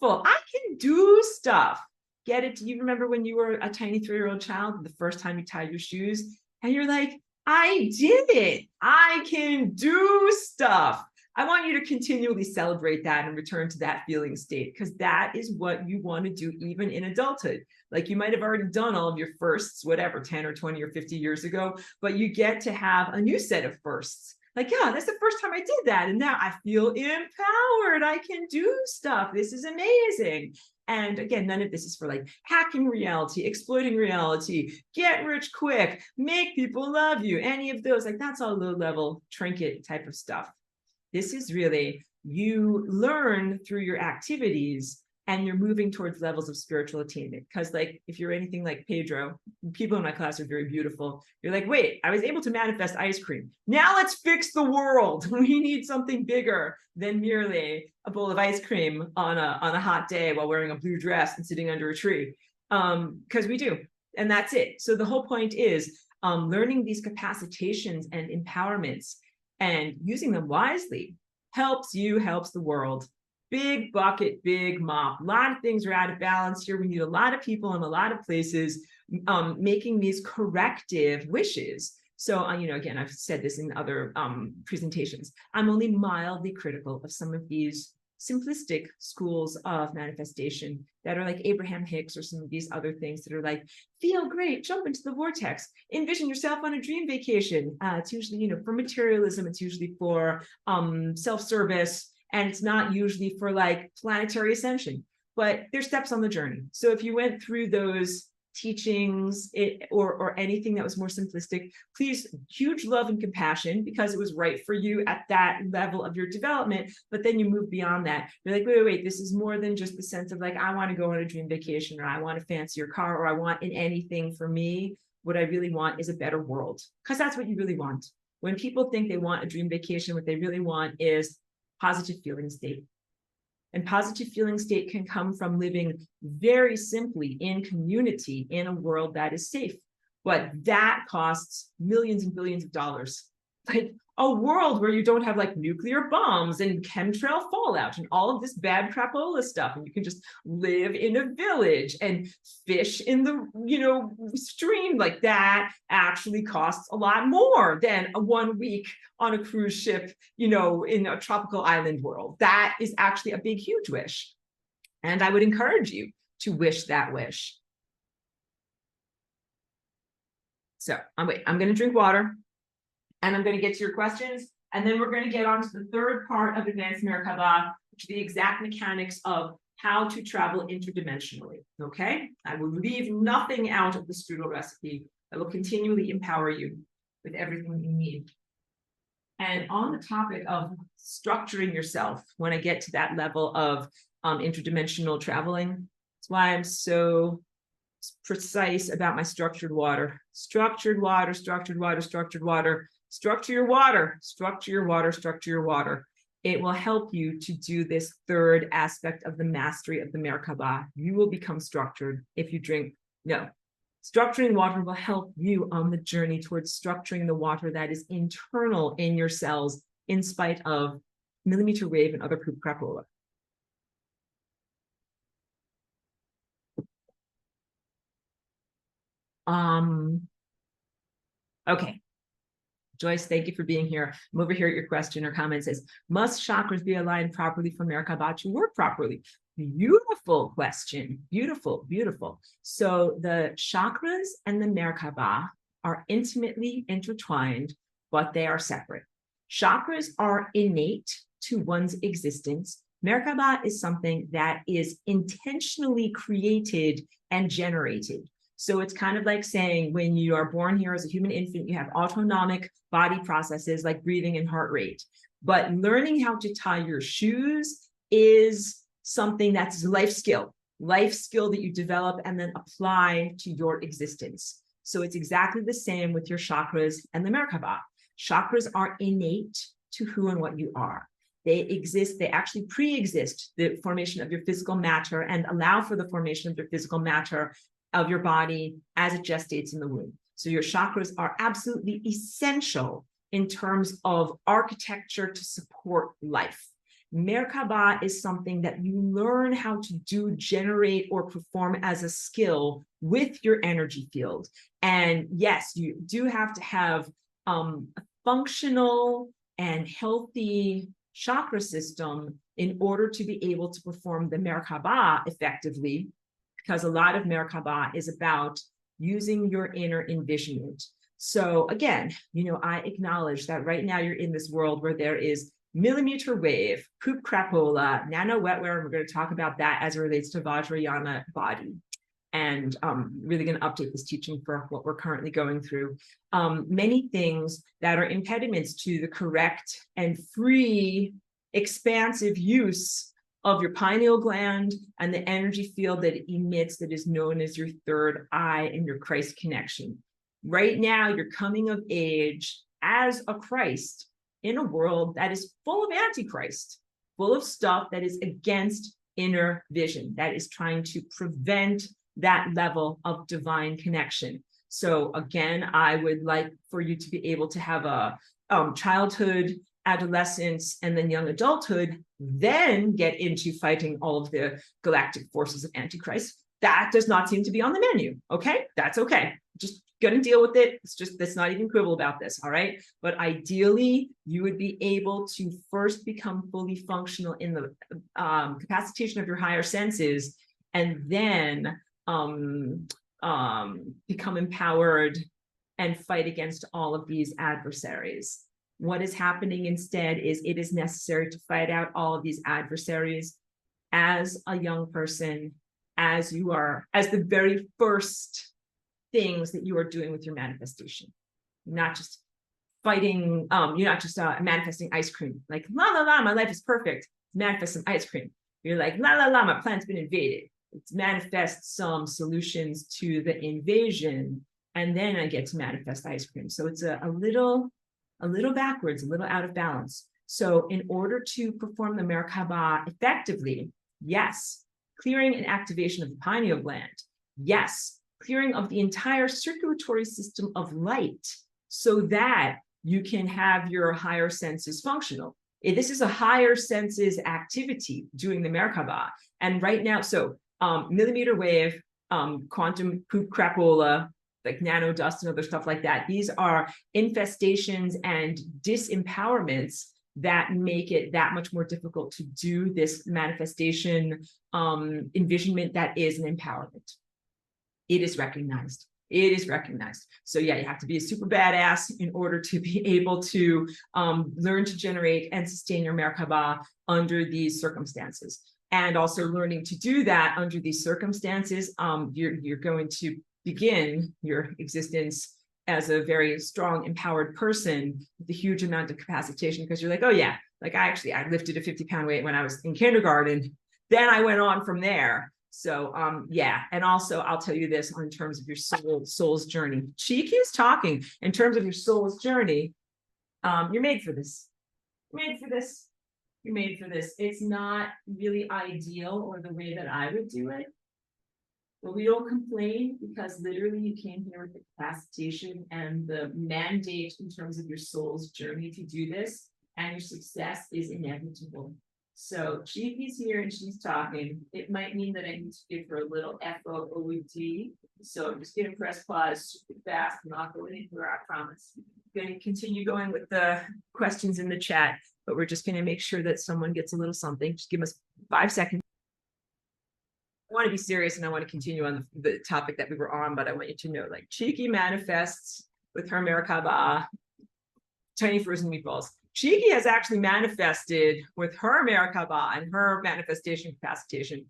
powerful. I can do stuff. Get it? Do you remember when you were a tiny 3-year-old child, the first time you tied your shoes, and you're like, I did it. I can do stuff. I want you to continually celebrate that and return to that feeling state, because that is what you want to do even in adulthood. Like you might have already done all of your firsts, whatever, 10 or 20 or 50 years ago, but you get to have a new set of firsts. Like, yeah, that's the first time I did that. And now I feel empowered. I can do stuff. This is amazing. And again, none of this is for like hacking reality, exploiting reality, get rich quick, make people love you, any of those. Like that's all low level trinket type of stuff. This is really, you learn through your activities and you're moving towards levels of spiritual attainment. Because like, if you're anything like Pedro, people in my class are very beautiful. You're like, wait, I was able to manifest ice cream. Now let's fix the world. We need something bigger than merely a bowl of ice cream on a hot day while wearing a blue dress and sitting under a tree. Because we do, and that's it. So the whole point is learning these capacitations and empowerments and using them wisely helps you, helps the world. Big bucket, big mop. A lot of things are out of balance here. We need a lot of people in a lot of places making these corrective wishes. So, again, I've said this in other presentations. I'm only mildly critical of some of these simplistic schools of manifestation that are like Abraham Hicks or some of these other things that are like, feel great, jump into the vortex, envision yourself on a dream vacation. It's usually, for materialism, it's usually for self-service, and it's not usually for like planetary ascension, but there's steps on the journey. So if you went through those teachings or anything that was more simplistic, please, huge love and compassion because it was right for you at that level of your development. But then you move beyond that. You're like, wait, this is more than just the sense of like, I want to go on a dream vacation, or I want a fancier car, or I want in anything. For me, what I really want is a better world, because that's what you really want. When people think they want a dream vacation, what they really want is positive feeling state. And positive feeling state can come from living very simply in community in a world that is safe. But that costs millions and billions of dollars. Like a world where you don't have like nuclear bombs and chemtrail fallout and all of this bad crapola stuff, and you can just live in a village and fish in the stream, like that actually costs a lot more than a 1 week on a cruise ship, in a tropical island world. That is actually a big, huge wish. And I would encourage you to wish that wish. So I'm going to drink water, and I'm going to get to your questions. And then we're going to get on to the third part of Advanced Merkaba, which are the exact mechanics of how to travel interdimensionally. Okay? I will leave nothing out of the strudel recipe. I will continually empower you with everything you need. And on the topic of structuring yourself, when I get to that level of interdimensional traveling, that's why I'm so precise about my structured water. Structured water, structured water, structured water. Structure your water, structure your water, structure your water. It will help you to do this third aspect of the mastery of the Merkaba. You will become structured if you drink. No. Structuring water will help you on the journey towards structuring the water that is internal in your cells, in spite of millimeter wave and other poop crapola. Okay. Joyce, thank you for being here. I'm over here at your question or comment. It says, must chakras be aligned properly for Merkaba to work properly? Beautiful question. Beautiful, beautiful. So the chakras and the Merkaba are intimately intertwined, but they are separate. Chakras are innate to one's existence. Merkaba is something that is intentionally created and generated. So it's kind of like saying when you are born here as a human infant, you have autonomic body processes like breathing and heart rate. But learning how to tie your shoes is something that's life skill that you develop and then apply to your existence. So it's exactly the same with your chakras and the Merkaba. Chakras are innate to who and what you are. They exist, they actually pre-exist the formation of your physical matter and allow for the formation of your physical matter of your body as it gestates in the womb. So your chakras are absolutely essential in terms of architecture to support life. Merkaba is something that you learn how to do, generate, or perform as a skill with your energy field. And yes, you do have to have a functional and healthy chakra system in order to be able to perform the Merkaba effectively, because a lot of Merkaba is about using your inner envisionment. So again, I acknowledge that right now you're in this world where there is millimeter wave, poop crapola, nano wetware, and we're going to talk about that as it relates to Vajrayana body. And really going to update this teaching for what we're currently going through. Many things that are impediments to the correct and free, expansive use of your pineal gland and the energy field that it emits that is known as your third eye and your Christ connection. Right now, you're coming of age as a Christ in a world that is full of Antichrist, full of stuff that is against inner vision, that is trying to prevent that level of divine connection. So again, I would like for you to be able to have a childhood, adolescence, and then young adulthood, then get into fighting all of the galactic forces of Antichrist. That does not seem to be on the menu. Okay, that's okay. Just gonna deal with it. Let's not even quibble about this. All right. But ideally, you would be able to first become fully functional in the capacitation of your higher senses, and then become empowered and fight against all of these adversaries. What is happening instead is it is necessary to fight out all of these adversaries as a young person, as the very first things that you are doing with your manifestation. You're not just fighting, you're not just manifesting ice cream, like la la la, my life is perfect. Manifest some ice cream. You're like la la la, my planet's been invaded. It's manifest some solutions to the invasion, and then I get to manifest ice cream. So it's a little backwards, a little out of balance. So in order to perform the Merkaba effectively, yes, clearing and activation of the pineal gland, yes, clearing of the entire circulatory system of light so that you can have your higher senses functional. This is a higher senses activity doing the Merkaba. And right now, so millimeter wave, quantum poop crapola, like nano dust and other stuff like that. These are infestations and disempowerments that make it that much more difficult to do this manifestation envisionment that is an empowerment. It is recognized. It is recognized. So yeah, you have to be a super badass in order to be able to learn to generate and sustain your Merkaba under these circumstances. And also learning to do that under these circumstances, you're going to begin your existence as a very strong, empowered person with a huge amount of capacitation, because you're like, oh yeah, like I lifted a 50-pound weight when I was in kindergarten. Then I went on from there. So yeah, and also I'll tell you this in terms of your soul's journey. Cheeky is talking in terms of your soul's journey. You're made for this. You're made for this. You're made for this. It's not really ideal or the way that I would do it. But we don't complain, because literally you came here with the capacitation and the mandate in terms of your soul's journey to do this, and your success is inevitable. So Cheeky's here and she's talking. It might mean that I need to give her a little FOOD. So I'm just going to press pause super fast. I'm not going anywhere, I promise. I'm going to continue going with the questions in the chat, but we're just going to make sure that someone gets a little something. Just give us 5 seconds. I want to be serious and I want to continue on the topic that we were on, but I want you to know, like, Cheeky manifests with her Merkaba tiny frozen meatballs. Cheeky has actually manifested with her Merkaba and her manifestation capacitation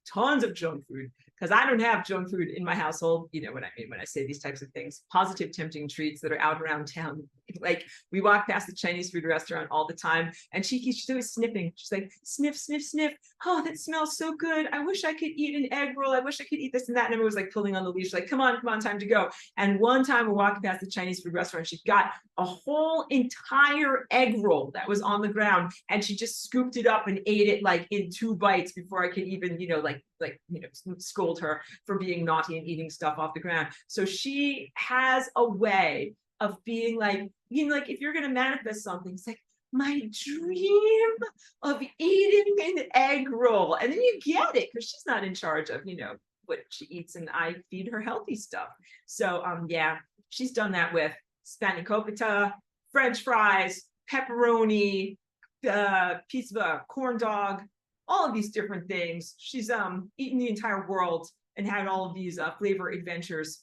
tons of junk food, because I don't have junk food in my household. You know what I mean when I say these types of things. Positive, tempting treats that are out around town. Like, we walk past the Chinese food restaurant all the time, and she's always sniffing. She's like, sniff, sniff, sniff. Oh, that smells so good. I wish I could eat an egg roll. I wish I could eat this and that. And everyone was like pulling on the leash, like, come on, time to go. And one time we're walking past the Chinese food restaurant, she got a whole entire egg roll that was on the ground, and she just scooped it up and ate it like in 2 bites before I could even, scold her for being naughty and eating stuff off the ground. So she has a way of being like, if you're going to manifest something, it's like, my dream of eating an egg roll. And then you get it, because she's not in charge of, what she eats, and I feed her healthy stuff. So, yeah, she's done that with spanakopita, French fries, pepperoni, pizza, corn dog, all of these different things. She's eaten the entire world and had all of these flavor adventures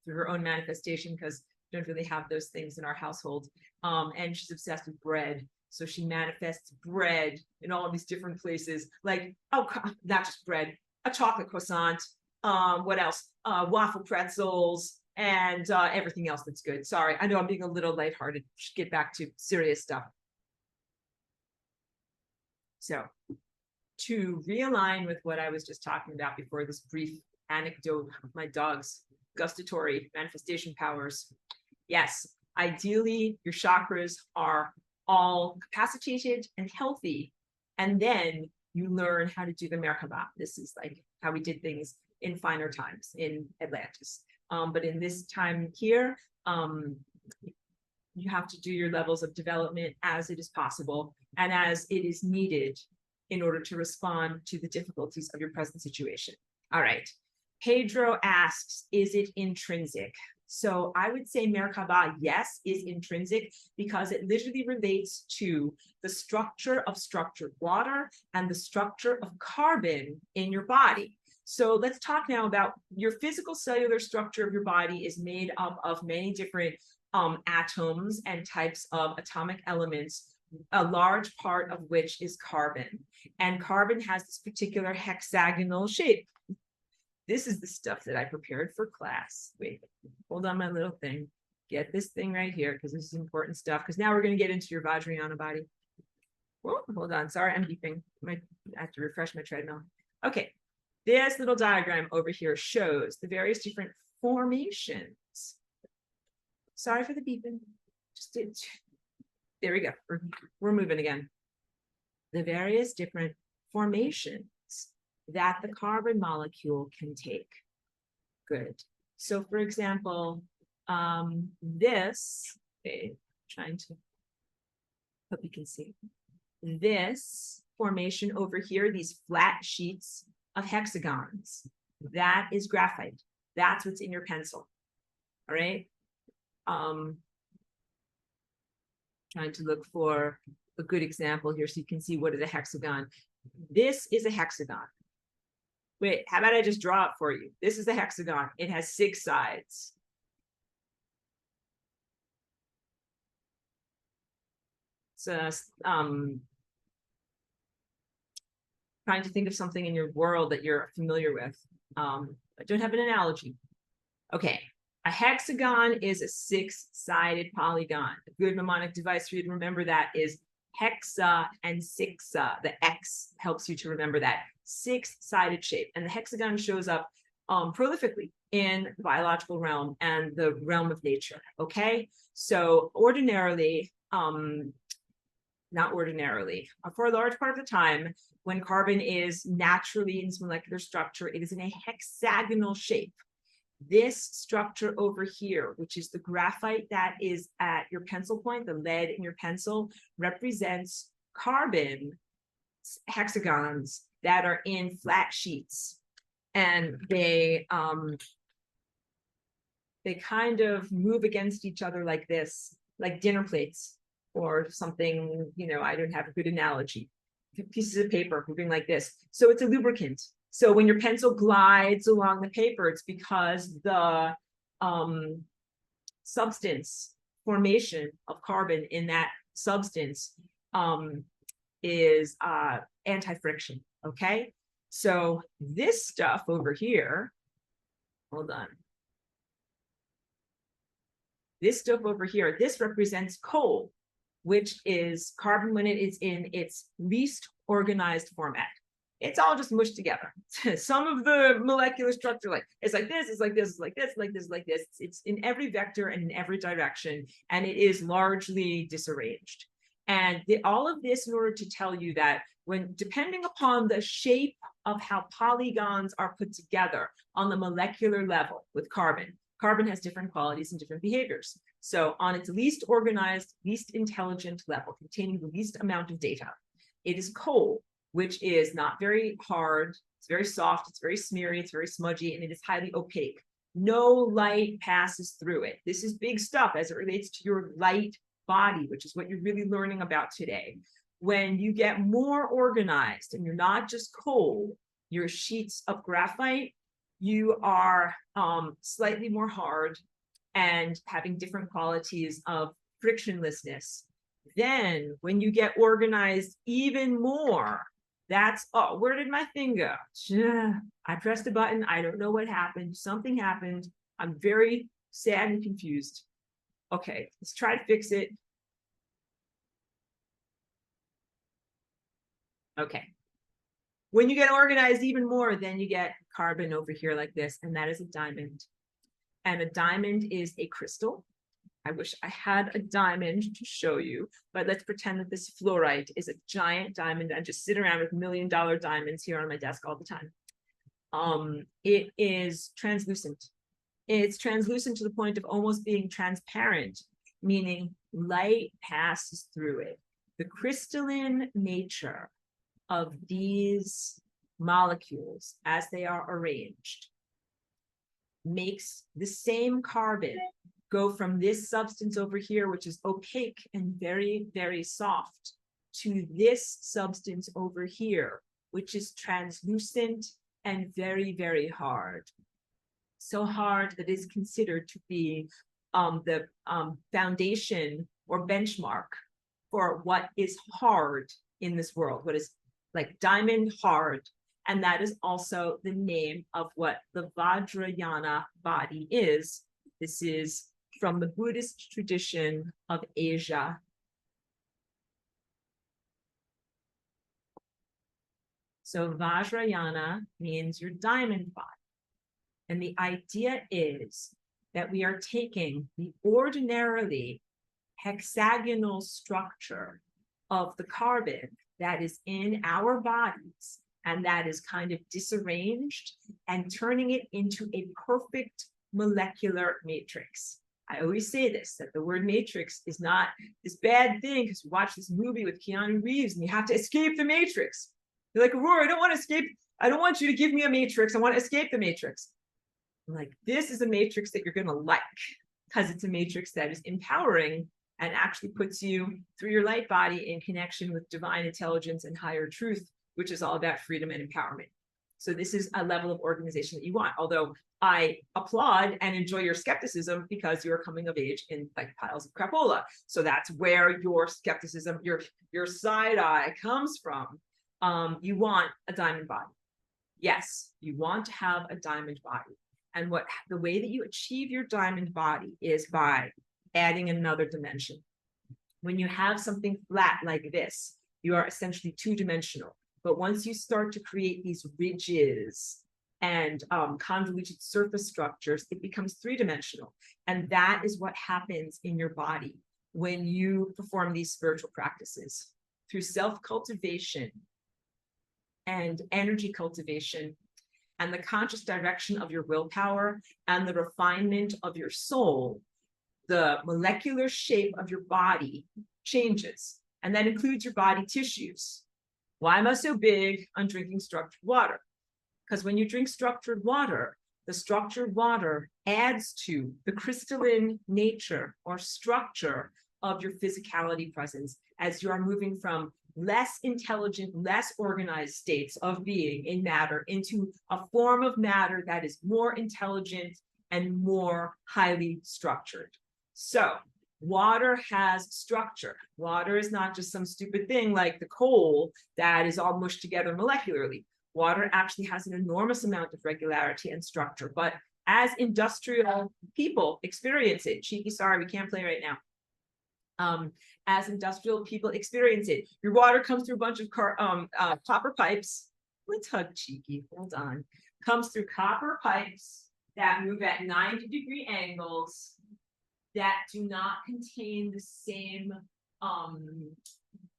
through her own manifestation, because we don't really have those things in our household. And she's obsessed with bread. So she manifests bread in all of these different places, like, oh, not just bread, a chocolate croissant, what else? Waffle pretzels, and everything else that's good. Sorry, I know I'm being a little lighthearted. Should get back to serious stuff. So, to realign with what I was just talking about before, this brief anecdote of my dog's gustatory manifestation powers. Yes, ideally, your chakras are all capacitated and healthy, and then you learn how to do the Merkaba. This is like how we did things in finer times in Atlantis. But in this time here, you have to do your levels of development as it is possible and as it is needed in order to respond to the difficulties of your present situation. All right. Pedro asks, is it intrinsic? So I would say Merkaba, yes, is intrinsic, because it literally relates to the structure of structured water and the structure of carbon in your body. So let's talk now about your physical cellular structure of your body is made up of many different atoms and types of atomic elements a large part of which is carbon. And carbon has this particular hexagonal shape. This is the stuff that I prepared for class. Wait, hold on my little thing. Get this thing right here, because this is important stuff. Because now we're going to get into your Vajrayana body. Whoa, hold on. Sorry, I'm beeping. I have to refresh my treadmill. Okay. This little diagram over here shows the various different formations. Sorry for the beeping. There we go. We're moving again. The various different formations that the carbon molecule can take. Good. So for example, this, okay, trying to hope you can see. This formation over here, these flat sheets of hexagons, that is graphite. That's what's in your pencil. All right. Trying to look for a good example here so you can see what is a hexagon. This is a hexagon. Wait, how about I just draw it for you? This is a hexagon. It has 6 sides. So, trying to think of something in your world that you're familiar with. I don't have an analogy. Okay, a hexagon is a 6-sided polygon. A good mnemonic device for you to remember that is hexa and sixa. The X helps you to remember that 6-sided shape. And the hexagon shows up prolifically in the biological realm and the realm of nature. Okay, so ordinarily, not ordinarily, for a large part of the time, when carbon is naturally in its molecular structure, it is in a hexagonal shape. This structure over here, which is the graphite that is at your pencil point, the lead in your pencil, represents carbon hexagons that are in flat sheets. And they kind of move against each other like this, like dinner plates or something, you know, I don't have a good analogy. Pieces of paper moving like this. So it's a lubricant. So when your pencil glides along the paper, it's because the substance formation of carbon in that substance is anti-friction. Okay. So this stuff over here, hold on. This stuff over here, this represents coal, which is carbon when it is in its least organized format. It's all just mushed together. Some of the molecular structure, like it's like this, it's like this, it's like this, like this, like this. It's in every vector and in every direction, and it is largely disarranged. And all of this in order to tell you that when, depending upon the shape of how polygons are put together on the molecular level with carbon, carbon has different qualities and different behaviors. So on its least organized, least intelligent level, containing the least amount of data, it is coal, which is not very hard, it's very soft, it's very smeary, it's very smudgy, and it is highly opaque. No light passes through it. This is big stuff as it relates to your light body, which is what you're really learning about today. When you get more organized and you're not just coal, your sheets of graphite, you are slightly more hard and having different qualities of frictionlessness. Then when you get organized even more, that's, oh, where did my thing go? I pressed a button. I don't know what happened. Something happened. I'm very sad and confused. Okay, let's try to fix it. Okay. When you get organized even more, then you get carbon over here like this, and that is a diamond. And a diamond is a crystal. I wish I had a diamond to show you, but let's pretend that this fluorite is a giant diamond. I just sit around with $1 million diamonds here on my desk all the time. It is translucent. It's translucent to the point of almost being transparent, meaning light passes through it. The crystalline nature of these molecules as they are arranged makes the same carbon go from this substance over here, which is opaque and very, very soft, to this substance over here, which is translucent and very, very hard. So hard that it is considered to be the foundation or benchmark for what is hard in this world, what is like diamond hard. And that is also the name of what the Vajrayana body is. This is from the Buddhist tradition of Asia. So Vajrayana means your diamond body. And the idea is that we are taking the ordinarily hexagonal structure of the carbon that is in our bodies and that is kind of disarranged and turning it into a perfect molecular matrix. I always say this, that the word matrix is not this bad thing because you watch this movie with Keanu Reeves and you have to escape the matrix. You're like, Aurora, I don't want to escape. I don't want you to give me a matrix. I want to escape the matrix. I'm like, this is a matrix that you're going to like because it's a matrix that is empowering and actually puts you through your light body in connection with divine intelligence and higher truth, which is all about freedom and empowerment. So this is a level of organization that you want. Although I applaud and enjoy your skepticism because you're coming of age in like piles of crapola. So that's where your skepticism, your side eye comes from. You want a diamond body. Yes, you want to have a diamond body. And the way that you achieve your diamond body is by adding another dimension. When you have something flat like this, you are essentially two-dimensional. But once you start to create these ridges and convoluted surface structures, it becomes three-dimensional. And that is what happens in your body when you perform these spiritual practices. Through self-cultivation and energy cultivation, and the conscious direction of your willpower and the refinement of your soul, the molecular shape of your body changes. And that includes your body tissues. Why am I so big on drinking structured water? Because when you drink structured water, the structured water adds to the crystalline nature or structure of your physicality presence as you are moving from less intelligent, less organized states of being in matter into a form of matter that is more intelligent and more highly structured. So water has structure. Water is not just some stupid thing like the coal that is all mushed together molecularly. Water actually has an enormous amount of regularity and structure. But as industrial people experience it, cheeky, sorry, we can't play right now. As industrial people experience it, your water comes through a bunch of copper pipes. Let's hug cheeky, hold on. Comes through copper pipes that move at 90-degree angles that do not contain the same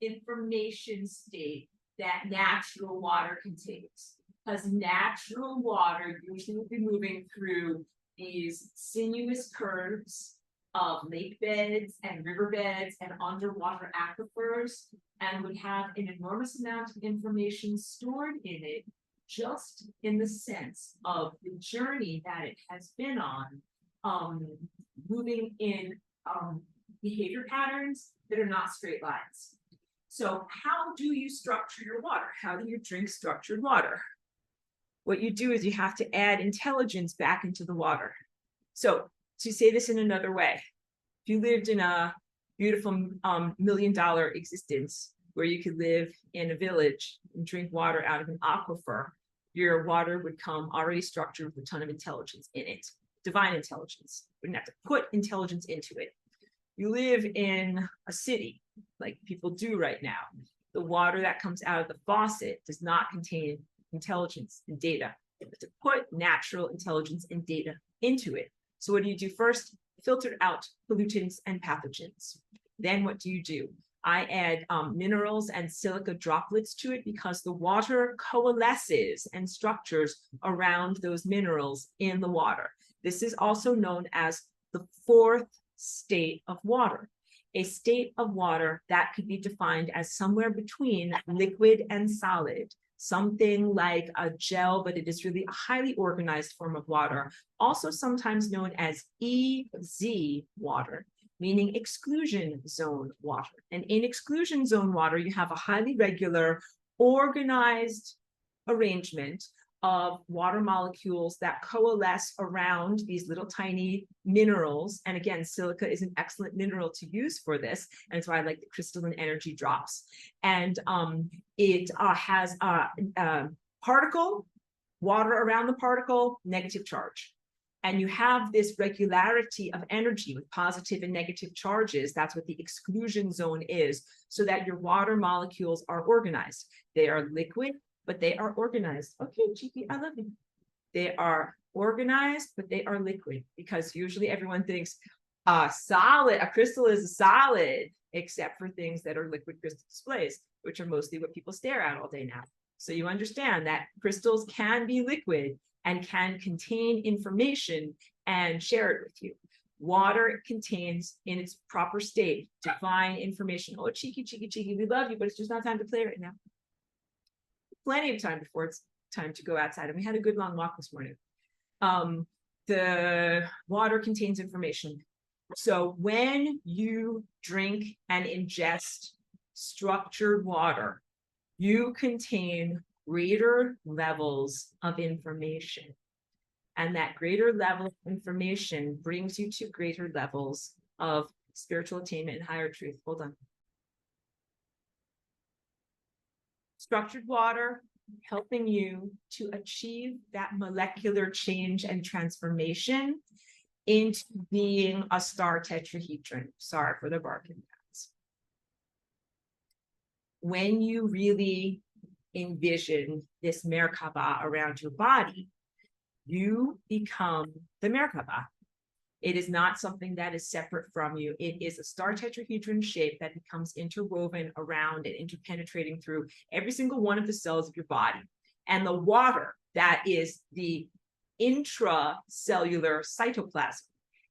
information state that natural water contains. Because natural water usually will be moving through these sinuous curves of lake beds and riverbeds and underwater aquifers, and would have an enormous amount of information stored in it, just in the sense of the journey that it has been on, moving in behavior patterns that are not straight lines. So how do you structure your water? How do you drink structured water? What you do is you have to add intelligence back into the water. So to say this in another way, if you lived in a beautiful $1 million existence where you could live in a village and drink water out of an aquifer, your water would come already structured with a ton of intelligence in it, divine intelligence. You wouldn't have to put intelligence into it. You live in a city like people do right now. The water that comes out of the faucet does not contain intelligence and data. You have to put natural intelligence and data into it. So what do you do first? Filter out pollutants and pathogens. Then what do? I add minerals and silica droplets to it because the water coalesces and structures around those minerals in the water. This is also known as the fourth state of water, a state of water that could be defined as somewhere between liquid and solid, something like a gel, but it is really a highly organized form of water, also sometimes known as EZ water, meaning exclusion zone water. And in exclusion zone water, you have a highly regular, organized arrangement of water molecules that coalesce around these little tiny minerals. And again, silica is an excellent mineral to use for this. And it's why I like the crystalline energy drops. And it has a particle, water around the particle, negative charge. And you have this regularity of energy with positive and negative charges. That's what the exclusion zone is, so that your water molecules are organized. They are liquid, but they are organized. Okay, Cheeky, I love you. They are organized, but they are liquid, because usually everyone thinks a crystal is a solid, except for things that are liquid crystal displays, which are mostly what people stare at all day now. So you understand that crystals can be liquid and can contain information and share it with you. Water contains, in its proper state, divine information. Oh, Cheeky, we love you, but it's just not time to play right now. Plenty of time before it's time to go outside. And we had a good long walk this morning. The water contains information. So when you drink and ingest structured water, you contain greater levels of information. And that greater level of information brings you to greater levels of spiritual attainment and higher truth. Hold on. Structured water helping you to achieve that molecular change and transformation into being a star tetrahedron. Sorry for the barking cats. When you really envision this Merkaba around your body, you become the Merkaba. It is not something that is separate from you. It is a star tetrahedron shape that becomes interwoven around and interpenetrating through every single one of the cells of your body. And the water that is the intracellular cytoplasm,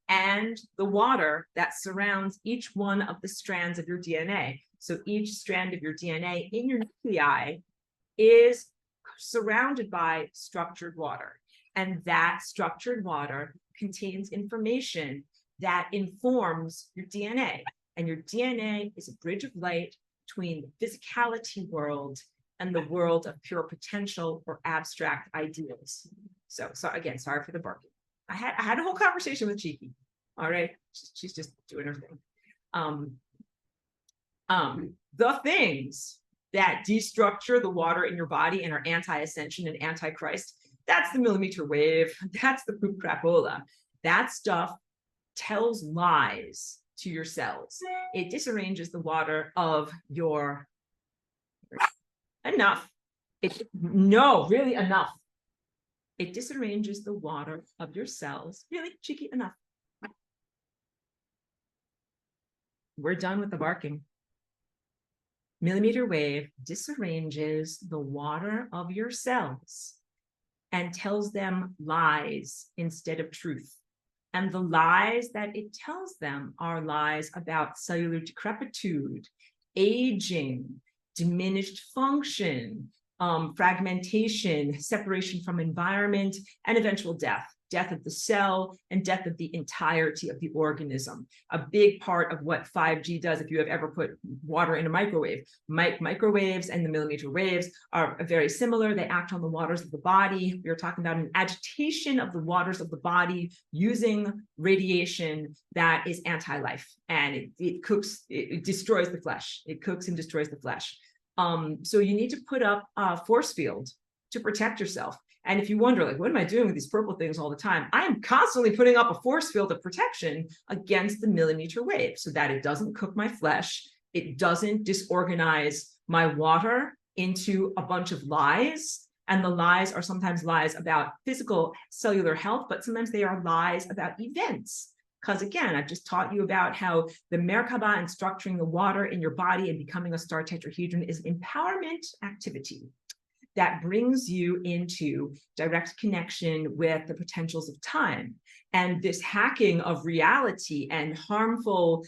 and the water that surrounds each one of the strands of your DNA. So each strand of your DNA in your nuclei is surrounded by structured water. And that structured water contains information that informs your DNA. And your DNA is a bridge of light between the physicality world and the world of pure potential or abstract ideals. So again, sorry for the barking. I had a whole conversation with Cheeky. All right, she's just doing her thing. The things that destructure the water in your body and are anti-ascension and anti-Christ, that's the millimeter wave, that's the poop crapola. That stuff tells lies to your cells. It disarranges the water of your, enough. Really enough. It disarranges the water of your cells. Really, Cheeky, enough. We're done with the barking. Millimeter wave disarranges the water of your cells and tells them lies instead of truth. And the lies that it tells them are lies about cellular decrepitude, aging, diminished function, fragmentation, separation from environment, and eventual death. Death of the cell and death of the entirety of the organism. A big part of what 5G does, if you have ever put water in a microwave. Microwaves and the millimeter waves are very similar. They act on the waters of the body. We're talking about an agitation of the waters of the body using radiation that is anti-life. And it destroys the flesh. It cooks and destroys the flesh. So you need to put up a force field to protect yourself. And if you wonder, like, what am I doing with these purple things all the time? I am constantly putting up a force field of protection against the millimeter wave so that it doesn't cook my flesh. It doesn't disorganize my water into a bunch of lies. And the lies are sometimes lies about physical cellular health, but sometimes they are lies about events. Because again, I've just taught you about how the Merkaba and structuring the water in your body and becoming a star tetrahedron is an empowerment activity that brings you into direct connection with the potentials of time. And this hacking of reality and harmful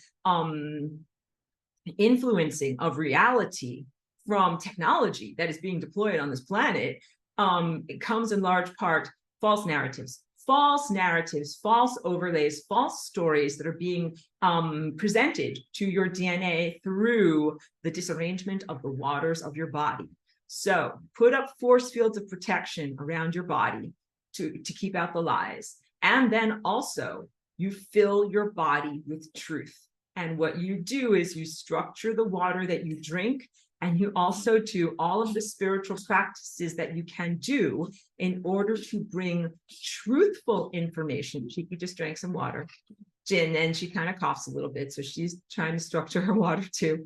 influencing of reality from technology that is being deployed on this planet, it comes in large part false narratives, false overlays, false stories that are being presented to your DNA through the disarrangement of the waters of your body. So put up force fields of protection around your body to keep out the lies. And then also you fill your body with truth. And what you do is you structure the water that you drink, and you also do all of the spiritual practices that you can do in order to bring truthful information. She just drank some water, Jin, and she kind of coughs a little bit, so she's trying to structure her water too.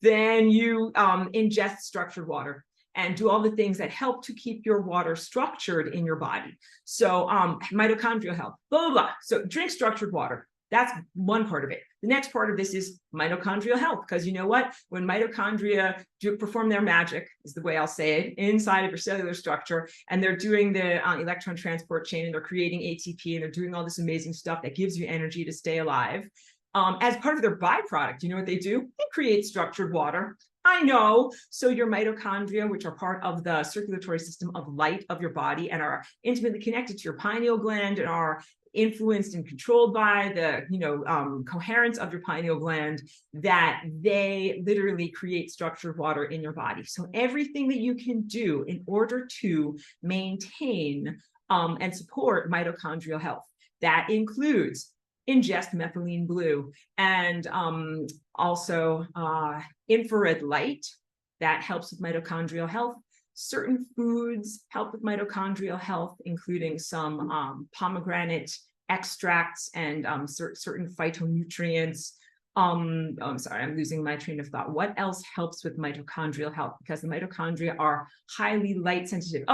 Then you ingest structured water and do all the things that help to keep your water structured in your body. So mitochondrial health, blah, blah, blah. So drink structured water. That's one part of it. The next part of this is mitochondrial health, because you know what? When mitochondria perform their magic, is the way I'll say it, inside of your cellular structure, and they're doing the electron transport chain, and they're creating ATP, and they're doing all this amazing stuff that gives you energy to stay alive. As part of their byproduct, you know what they do? They create structured water. I know. So your mitochondria, which are part of the circulatory system of light of your body and are intimately connected to your pineal gland and are influenced and controlled by the coherence of your pineal gland, that they literally create structured water in your body. So everything that you can do in order to maintain and support mitochondrial health, that includes ingest methylene blue and also infrared light that helps with mitochondrial health. Certain foods help with mitochondrial health, including some pomegranate extracts and certain phytonutrients. I'm sorry, I'm losing my train of thought. What else helps with mitochondrial health? Because the mitochondria are highly light sensitive.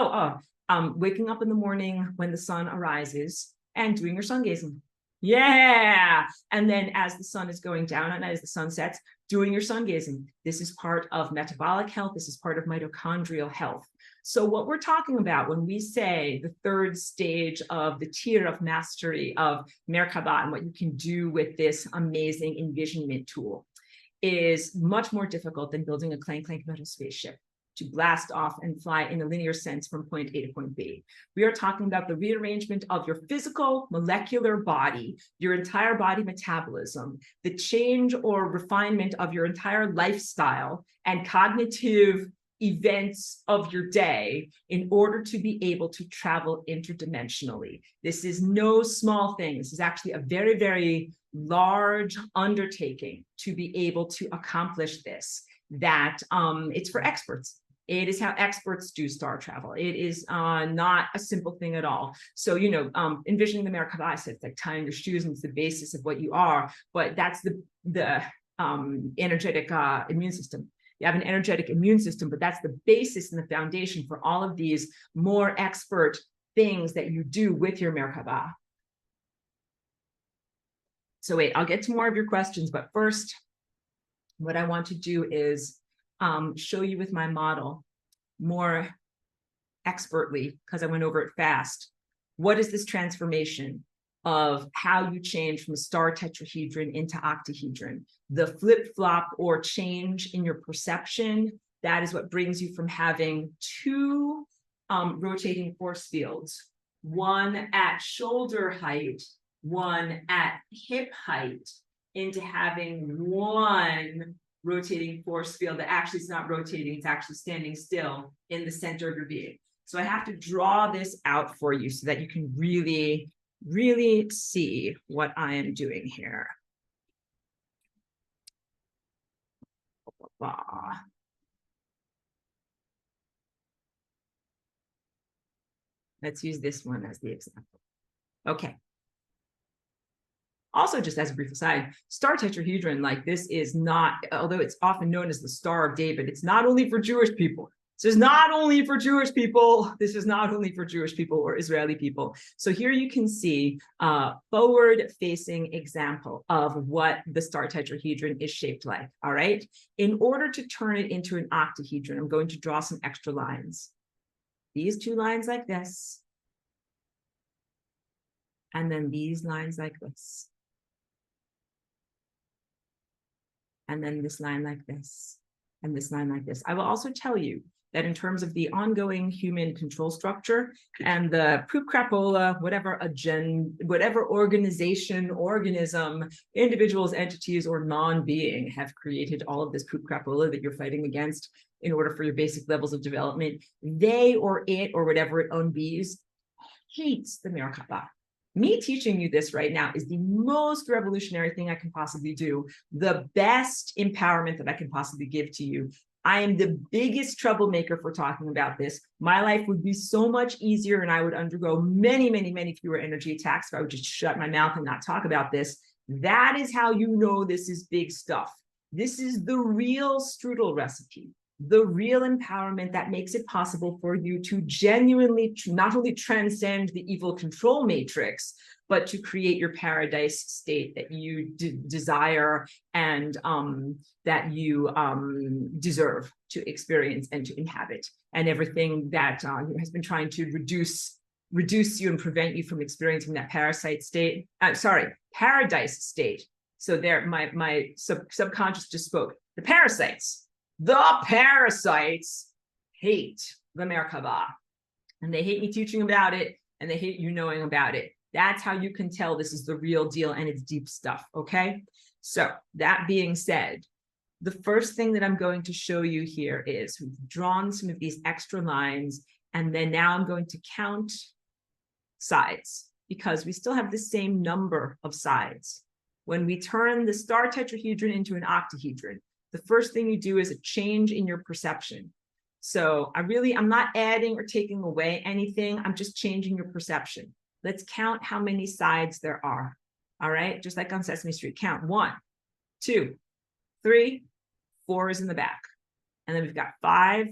Waking up in the morning when the sun arises and doing your sun gazing. Yeah. And then as the sun is going down and as the sun sets, doing your sun gazing. This is part of metabolic health. This is part of mitochondrial health. So what we're talking about when we say the third stage of the tier of mastery of Merkaba and what you can do with this amazing envisionment tool is much more difficult than building a clank metal spaceship to blast off and fly in a linear sense from point A to point B. We are talking about the rearrangement of your physical molecular body, your entire body metabolism, the change or refinement of your entire lifestyle and cognitive events of your day in order to be able to travel interdimensionally. This is no small thing. This is actually a very, very large undertaking to be able to accomplish this, that it's for experts. It is how experts do star travel. It is not a simple thing at all. So, envisioning the Merkaba, it's like tying your shoes, and it's the basis of what you are, but that's the energetic immune system. You have an energetic immune system, but that's the basis and the foundation for all of these more expert things that you do with your Merkaba. So wait, I'll get to more of your questions, but first, what I want to do is show you with my model more expertly, because I went over it fast. What is this transformation of how you change from a star tetrahedron into octahedron? The flip-flop or change in your perception, that is what brings you from having two rotating force fields, one at shoulder height, one at hip height, into having one rotating force field that actually is not rotating, it's actually standing still in the center of your being. So I have to draw this out for you so that you can really, really see what I am doing here. Let's use this one as the example. Okay. Also, just as a brief aside, star tetrahedron, like this is not, although it's often known as the Star of David, it's not only for Jewish people. This is not only for Jewish people. This is not only for Jewish people or Israeli people. So here you can see a forward-facing example of what the star tetrahedron is shaped like, all right? In order to turn it into an octahedron, I'm going to draw some extra lines. These two lines like this. And then these lines like this. And then this line like this, and this line like this. I will also tell you that in terms of the ongoing human control structure and the poop crapola, whatever organization, organism, individuals, entities, or non-being have created all of this poop crapola that you're fighting against in order for your basic levels of development, they or it or whatever it unbees hates the Merkaba. Me teaching you this right now is the most revolutionary thing I can possibly do, the best empowerment that I can possibly give to you. I am the biggest troublemaker for talking about this. My life would be so much easier and I would undergo many, many, many fewer energy attacks if I would just shut my mouth and not talk about this. That is how you know this is big stuff. This is the real strudel recipe, the real empowerment that makes it possible for you to genuinely not only transcend the evil control matrix, but to create your paradise state that you desire and that you deserve to experience and to inhabit. And everything that has been trying to reduce you and prevent you from experiencing that paradise state. So there, my subconscious just spoke. The parasites hate the Merkaba, and they hate me teaching about it, and they hate you knowing about it. That's how you can tell this is the real deal and it's deep stuff, okay? So that being said, the first thing that I'm going to show you here is we've drawn some of these extra lines, and then now I'm going to count sides because we still have the same number of sides. When we turn the star tetrahedron into an octahedron, the first thing you do is a change in your perception. So I'm not adding or taking away anything. I'm just changing your perception. Let's count how many sides there are. All right, just like on Sesame Street, count 1, 2, 3, 4 is in the back. And then we've got 5,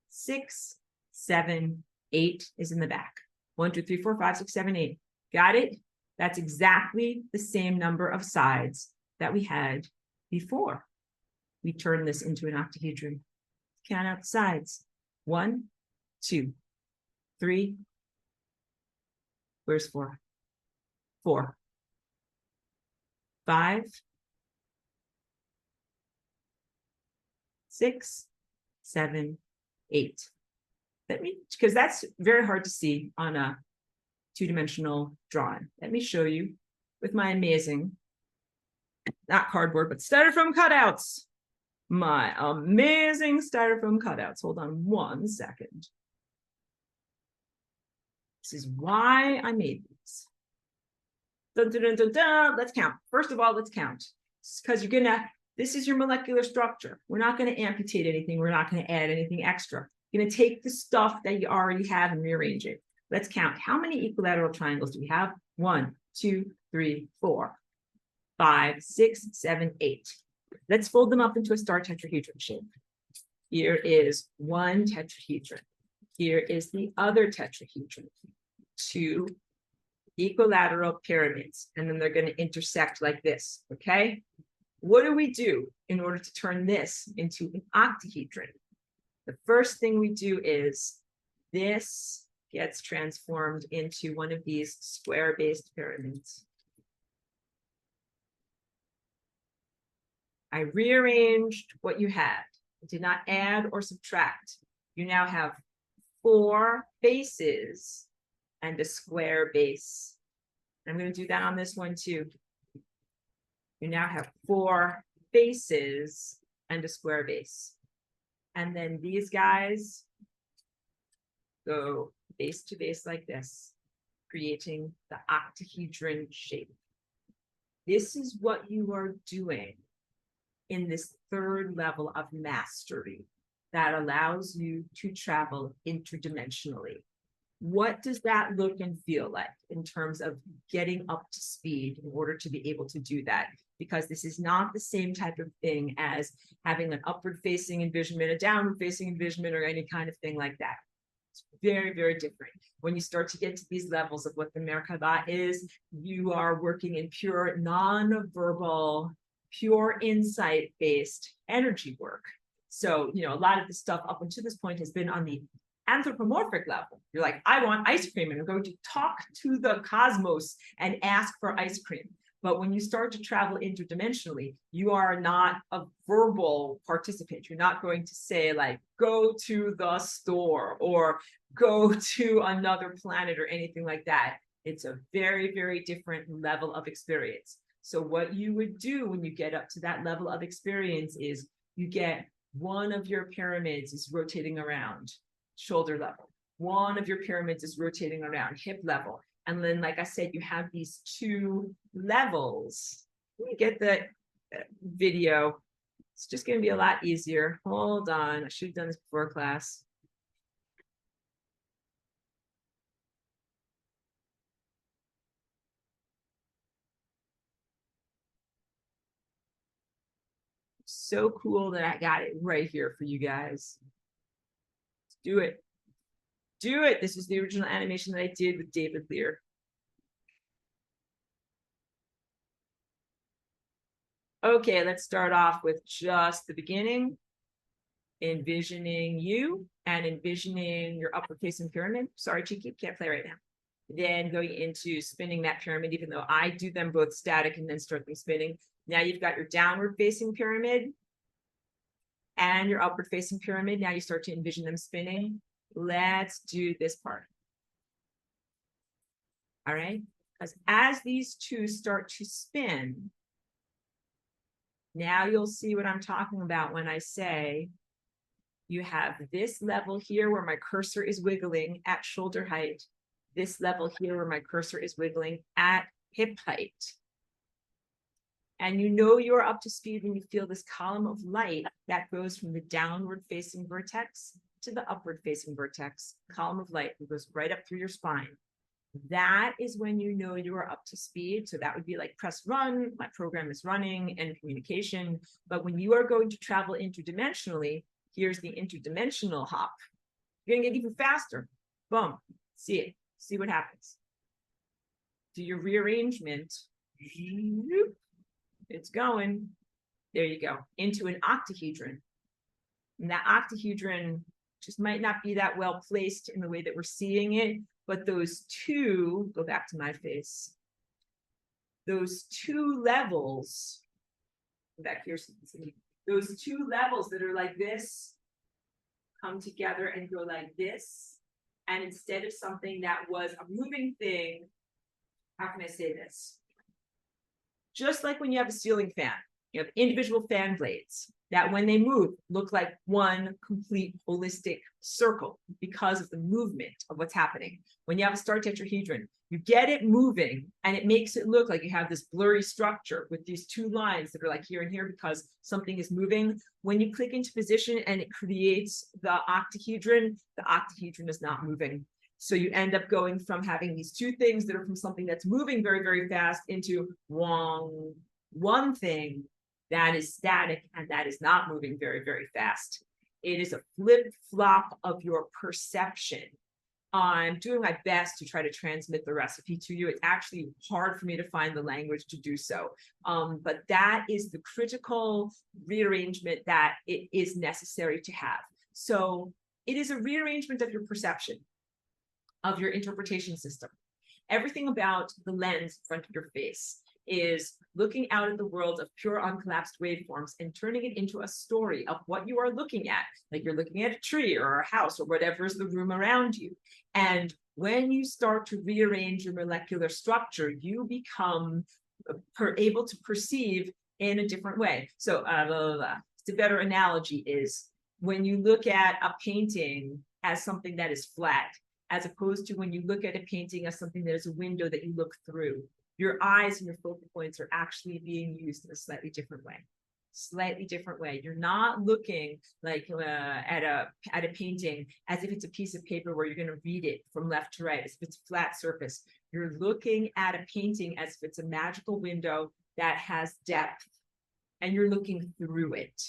6, 7, 8 is in the back. 1, 2, 3, 4, 5, 6, 7, 8. Got it? That's exactly the same number of sides that we had before we turn this into an octahedron. Count out the sides. 1, 2, 3. Where's 4? 4. 5, 6, 7, 8. Because that's very hard to see on a two-dimensional drawing. Let me show you with my amazing, not cardboard, but styrofoam cutouts. My amazing styrofoam cutouts. Hold on 1 second. This is why I made these. Dun, dun, dun, dun, dun. Let's count. First of all, let's count. Because this is your molecular structure. We're not going to amputate anything. We're not going to add anything extra. You're going to take the stuff that you already have and rearrange it. Let's count. How many equilateral triangles do we have? 1, 2, 3, 4, 5, 6, 7, 8. Let's fold them up into a star tetrahedron shape. Here is one tetrahedron. Here is the other tetrahedron. 2 equilateral pyramids, and then they're going to intersect like this, okay? What do we do in order to turn this into an octahedron? The first thing we do is this gets transformed into one of these square-based pyramids. I rearranged what you had. I did not add or subtract. You now have 4 bases and a square base. I'm going to do that on this one too. You now have 4 bases and a square base. And then these guys go base to base like this, creating the octahedron shape. This is what you are doing in this 3rd level of mastery that allows you to travel interdimensionally. What does that look and feel like in terms of getting up to speed in order to be able to do that? Because this is not the same type of thing as having an upward-facing envisionment, a downward-facing envisionment, or any kind of thing like that. It's very, very different. When you start to get to these levels of what the Merkaba is, you are working in pure non-verbal, pure insight-based energy work. So, a lot of the stuff up until this point has been on the anthropomorphic level. You're like, I want ice cream, and I'm going to talk to the cosmos and ask for ice cream. But when you start to travel interdimensionally, you are not a verbal participant. You're not going to say, like, go to the store or go to another planet or anything like that. It's a very, very different level of experience. So what you would do when you get up to that level of experience is you get one of your pyramids is rotating around shoulder level. One of your pyramids is rotating around hip level. And then, like I said, you have these two levels. Let me get the video. It's just going to be a lot easier. Hold on. I should have done this before class. So cool that I got it right here for you guys. Let's do it. Do it. This is the original animation that I did with David Lear. Okay, let's start off with just the beginning. Envisioning you and envisioning your upward facing pyramid. Sorry, Cheeky, can't play right now. Then going into spinning that pyramid, even though I do them both static and then start them spinning. Now you've got your downward facing pyramid and your upward facing pyramid. Now you start to envision them spinning. Let's do this part. All right, because as these two start to spin, now you'll see what I'm talking about when I say you have this level here where my cursor is wiggling at shoulder height, this level here where my cursor is wiggling at hip height. And you know you're up to speed when you feel this column of light that goes from the downward facing vertex to the upward facing vertex, column of light that goes right up through your spine. That is when you know you are up to speed. So that would be like press run, my program is running, and communication. But when you are going to travel interdimensionally, here's the interdimensional hop. You're gonna get even faster. Boom, see it, see what happens. Do your rearrangement. It's going, there you go, into an octahedron. And that octahedron just might not be that well placed in the way that we're seeing it, but those two, go back to my face, those two levels, back here, so you can see, those two levels that are like this come together and go like this. And instead of something that was a moving thing, how can I say this? Just like when you have a ceiling fan, you have individual fan blades that when they move look like one complete holistic circle because of the movement of what's happening. When you have a star tetrahedron, you get it moving and it makes it look like you have this blurry structure with these two lines that are like here and here because something is moving. When you click into position and it creates the octahedron is not moving. So you end up going from having these two things that are from something that's moving very, very fast into one thing that is static and that is not moving very, very fast. It is a flip-flop of your perception. I'm doing my best to try to transmit the recipe to you. It's actually hard for me to find the language to do so. But that is the critical rearrangement that it is necessary to have. So it is a rearrangement of your perception, of your interpretation system. Everything about the lens in front of your face is looking out at the world of pure uncollapsed waveforms and turning it into a story of what you are looking at. Like you're looking at a tree or a house or whatever is the room around you. And when you start to rearrange your molecular structure, you become able to perceive in a different way. So the better analogy is when you look at a painting as something that is flat, as opposed to when you look at a painting as something that is a window that you look through. Your eyes and your focal points are actually being used in a slightly different way. Slightly different way. You're not looking like at a painting as if it's a piece of paper where you're going to read it from left to right, as if it's a flat surface. You're looking at a painting as if it's a magical window that has depth, and you're looking through it.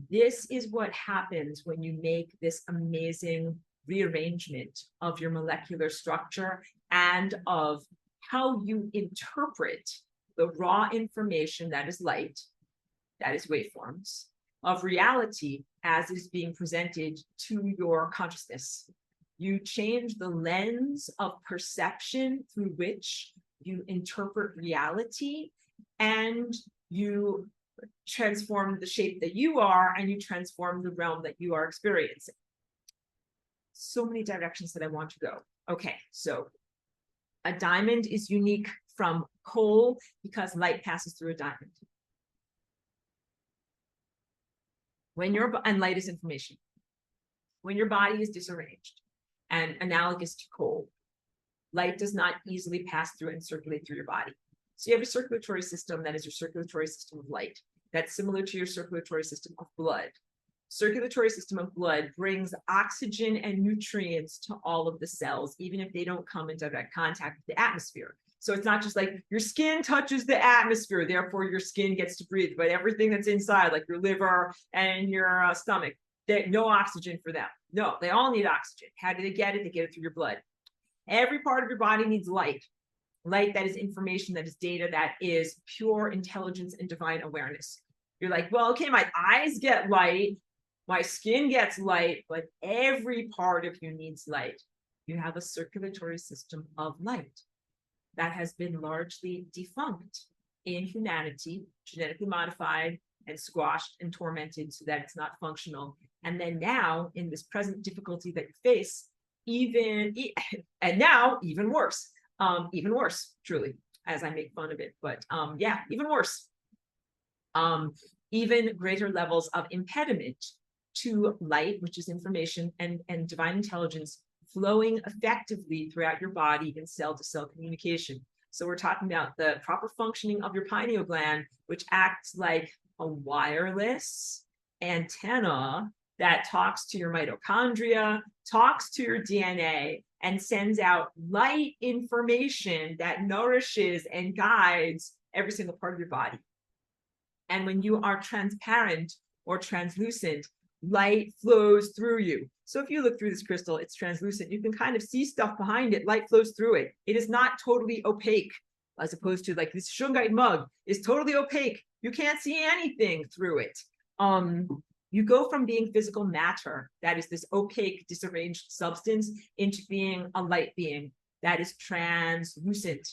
This is what happens when you make this amazing rearrangement of your molecular structure and of how you interpret the raw information that is light, that is waveforms, of reality as it is being presented to your consciousness. You change the lens of perception through which you interpret reality, and you transform the shape that you are, and you transform the realm that you are experiencing. So many directions that I want to go. Okay, so a diamond is unique from coal because light passes through a diamond. And light is information. When your body is disarranged and analogous to coal, light does not easily pass through and circulate through your body. So you have a circulatory system that is your circulatory system of light. That's similar to your circulatory system of blood. Circulatory system of blood brings oxygen and nutrients to all of the cells, even if they don't come in direct contact with the atmosphere. So it's not just like your skin touches the atmosphere, therefore your skin gets to breathe, but everything that's inside, like your liver and your stomach, no oxygen for them. No, they all need oxygen. How do they get it? They get it through your blood. Every part of your body needs light. Light that is information, that is data, that is pure intelligence and divine awareness. You're like, well, okay, my eyes get light, my skin gets light, but every part of you needs light. You have a circulatory system of light that has been largely defunct in humanity, genetically modified and squashed and tormented so that it's not functional. And then now, in this present difficulty that you face, even worse, truly, as I make fun of it, but yeah, even worse. Even greater levels of impediment to light, which is information, and divine intelligence flowing effectively throughout your body in cell-to-cell communication. So we're talking about the proper functioning of your pineal gland, which acts like a wireless antenna that talks to your mitochondria, talks to your DNA, and sends out light information that nourishes and guides every single part of your body. And when you are transparent or translucent, light flows through you. So if you look through this crystal, it's translucent. You can kind of see stuff behind it. Light flows through it. It is not totally opaque, as opposed to like this shungite mug is totally opaque. You can't see anything through it. You go from being physical matter, that is this opaque, disarranged substance, into being a light being that is translucent.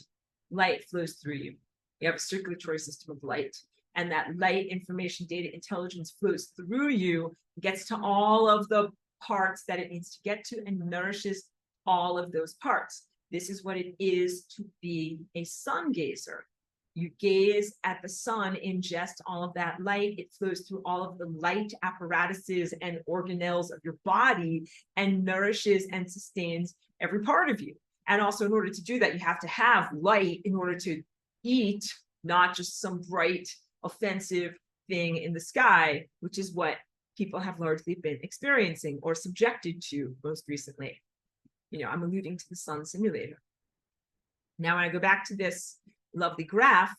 Light flows through you. You have a circulatory system of light. And that light, information, data, intelligence flows through you, gets to all of the parts that it needs to get to, and nourishes all of those parts. This is what it is to be a sun gazer. You gaze at the sun, ingest all of that light. It flows through all of the light apparatuses and organelles of your body and nourishes and sustains every part of you. And also, in order to do that, you have to have light in order to eat, not just some bright, offensive thing in the sky, which is what people have largely been experiencing or subjected to most recently. You know, I'm alluding to the sun simulator. Now, when I go back to this lovely graph,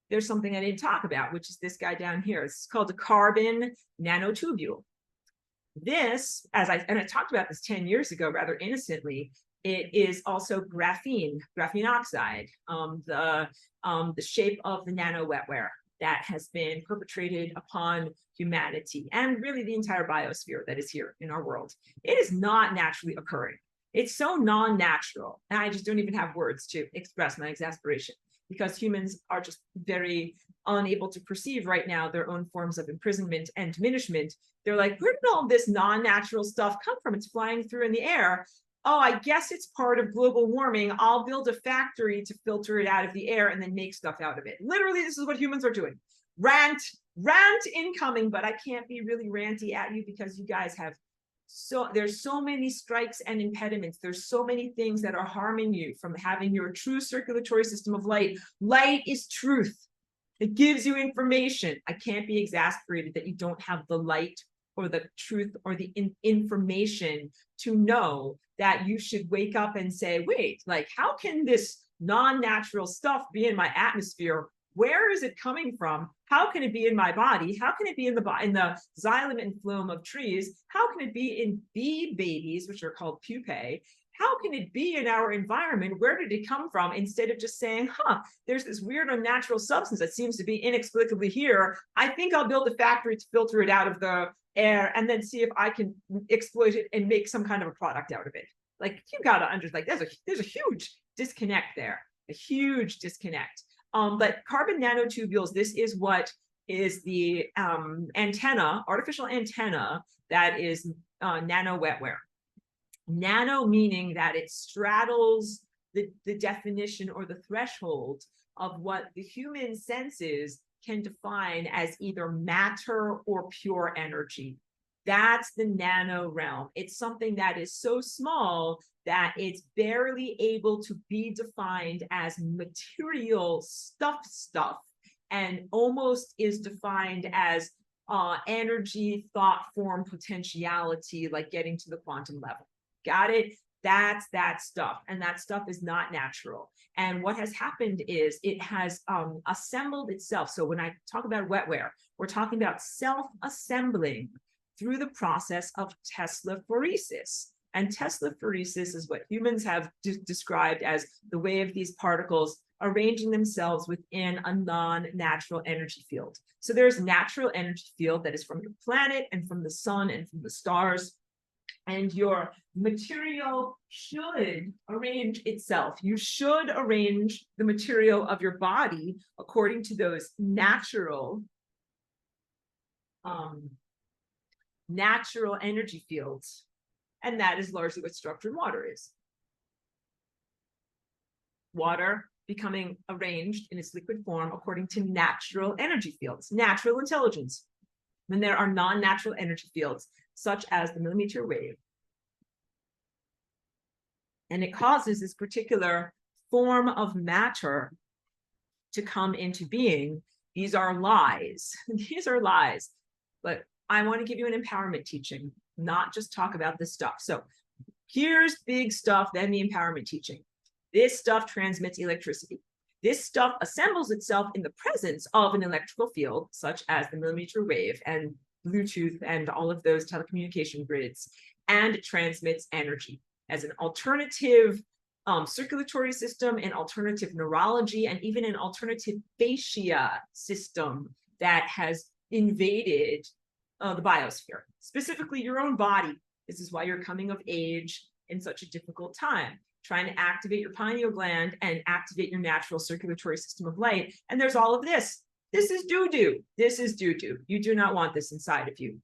there's something I didn't talk about, which is this guy down here. It's called a carbon nanotubule. This, I talked about this 10 years ago, rather innocently, it is also graphene oxide, the shape of the nano wetware that has been perpetrated upon humanity and really the entire biosphere that is here in our world. It is not naturally occurring. It's so non-natural, and I just don't even have words to express my exasperation, because humans are just very unable to perceive right now their own forms of imprisonment and diminishment. They're like, where did all this non-natural stuff come from? It's flying through in the air. Oh, I guess it's part of global warming. I'll build a factory to filter it out of the air and then make stuff out of it. Literally, this is what humans are doing. Rant incoming, but I can't be really ranty at you because you guys have there's so many strikes and impediments. There's so many things that are harming you from having your true circulatory system of light. Light is truth. It gives you information. I can't be exasperated that you don't have the light or the truth or the information to know that you should wake up and say, wait, like, how can this non-natural stuff be in my atmosphere? Where is it coming from? How can it be in my body? How can it be in the xylem and phloem of trees? How can it be in bee babies, which are called pupae? How can it be in our environment? Where did it come from? Instead of just saying, there's this weird unnatural substance that seems to be inexplicably here. I think I'll build a factory to filter it out of the air and then see if I can exploit it and make some kind of a product out of it. Like, you gotta understand, like, there's a huge disconnect there. a huge disconnect. But carbon nanotubules, this is what is the antenna, artificial antenna that is nano wetware. Nano meaning that it straddles the definition or the threshold of what the human senses can define as either matter or pure energy. That's the nano realm. It's something that is so small that it's barely able to be defined as material stuff, and almost is defined as energy, thought form, potentiality, like getting to the quantum level. Got it? That's that stuff. And that stuff is not natural. And what has happened is it has assembled itself. So when I talk about wetware, we're talking about self-assembling through the process of Tesla-phoresis. And Tesla-phoresis is what humans have described as the way of these particles arranging themselves within a non-natural energy field. So there's natural energy field that is from your planet and from the sun and from the stars. And your material should arrange itself. You should arrange the material of your body according to those natural energy fields. And that is largely what structured water is. Water becoming arranged in its liquid form according to natural energy fields, natural intelligence. Then there are non-natural energy fields, such as the millimeter wave. And it causes this particular form of matter to come into being. These are lies. These are lies. But I want to give you an empowerment teaching, not just talk about this stuff. So here's big stuff, then the empowerment teaching. This stuff transmits electricity. This stuff assembles itself in the presence of an electrical field, such as the millimeter wave and Bluetooth and all of those telecommunication grids, and it transmits energy as an alternative circulatory system, an alternative neurology, and even an alternative fascia system that has invaded the biosphere, specifically your own body. This is why you're coming of age in such a difficult time, trying to activate your pineal gland and activate your natural circulatory system of light. And there's all of this. This is doo-doo. This is doo-doo. You do not want this inside of you.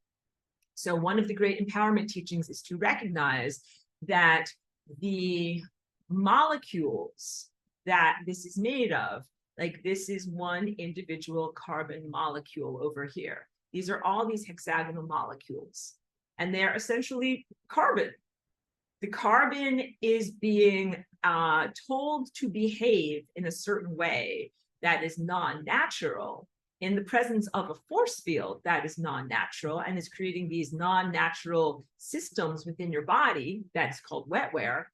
So one of the great empowerment teachings is to recognize that the molecules that this is made of, like this is one individual carbon molecule over here. These are all these hexagonal molecules, and they're essentially carbon. The carbon is being told to behave in a certain way that is non-natural in the presence of a force field that is non-natural and is creating these non-natural systems within your body that's called wetware.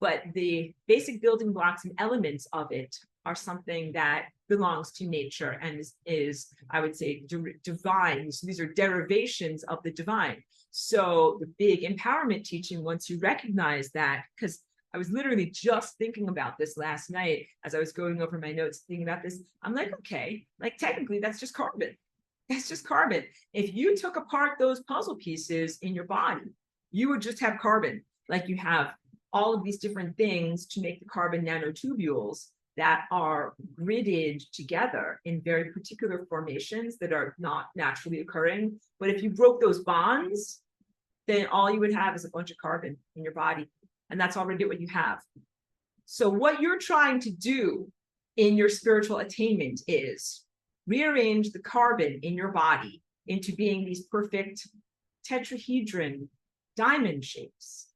But the basic building blocks and elements of it are something that belongs to nature and is I would say, divine. So these are derivations of the divine. So the big empowerment teaching, once you recognize that, because I was literally just thinking about this last night as I was going over my notes, thinking about this. I'm like, okay, like technically that's just carbon. That's just carbon. If you took apart those puzzle pieces in your body, you would just have carbon. Like you have all of these different things to make the carbon nanotubules that are gridded together in very particular formations that are not naturally occurring. But if you broke those bonds, then all you would have is a bunch of carbon in your body. And that's already what you have. So what you're trying to do in your spiritual attainment is rearrange the carbon in your body into being these perfect tetrahedron diamond shapes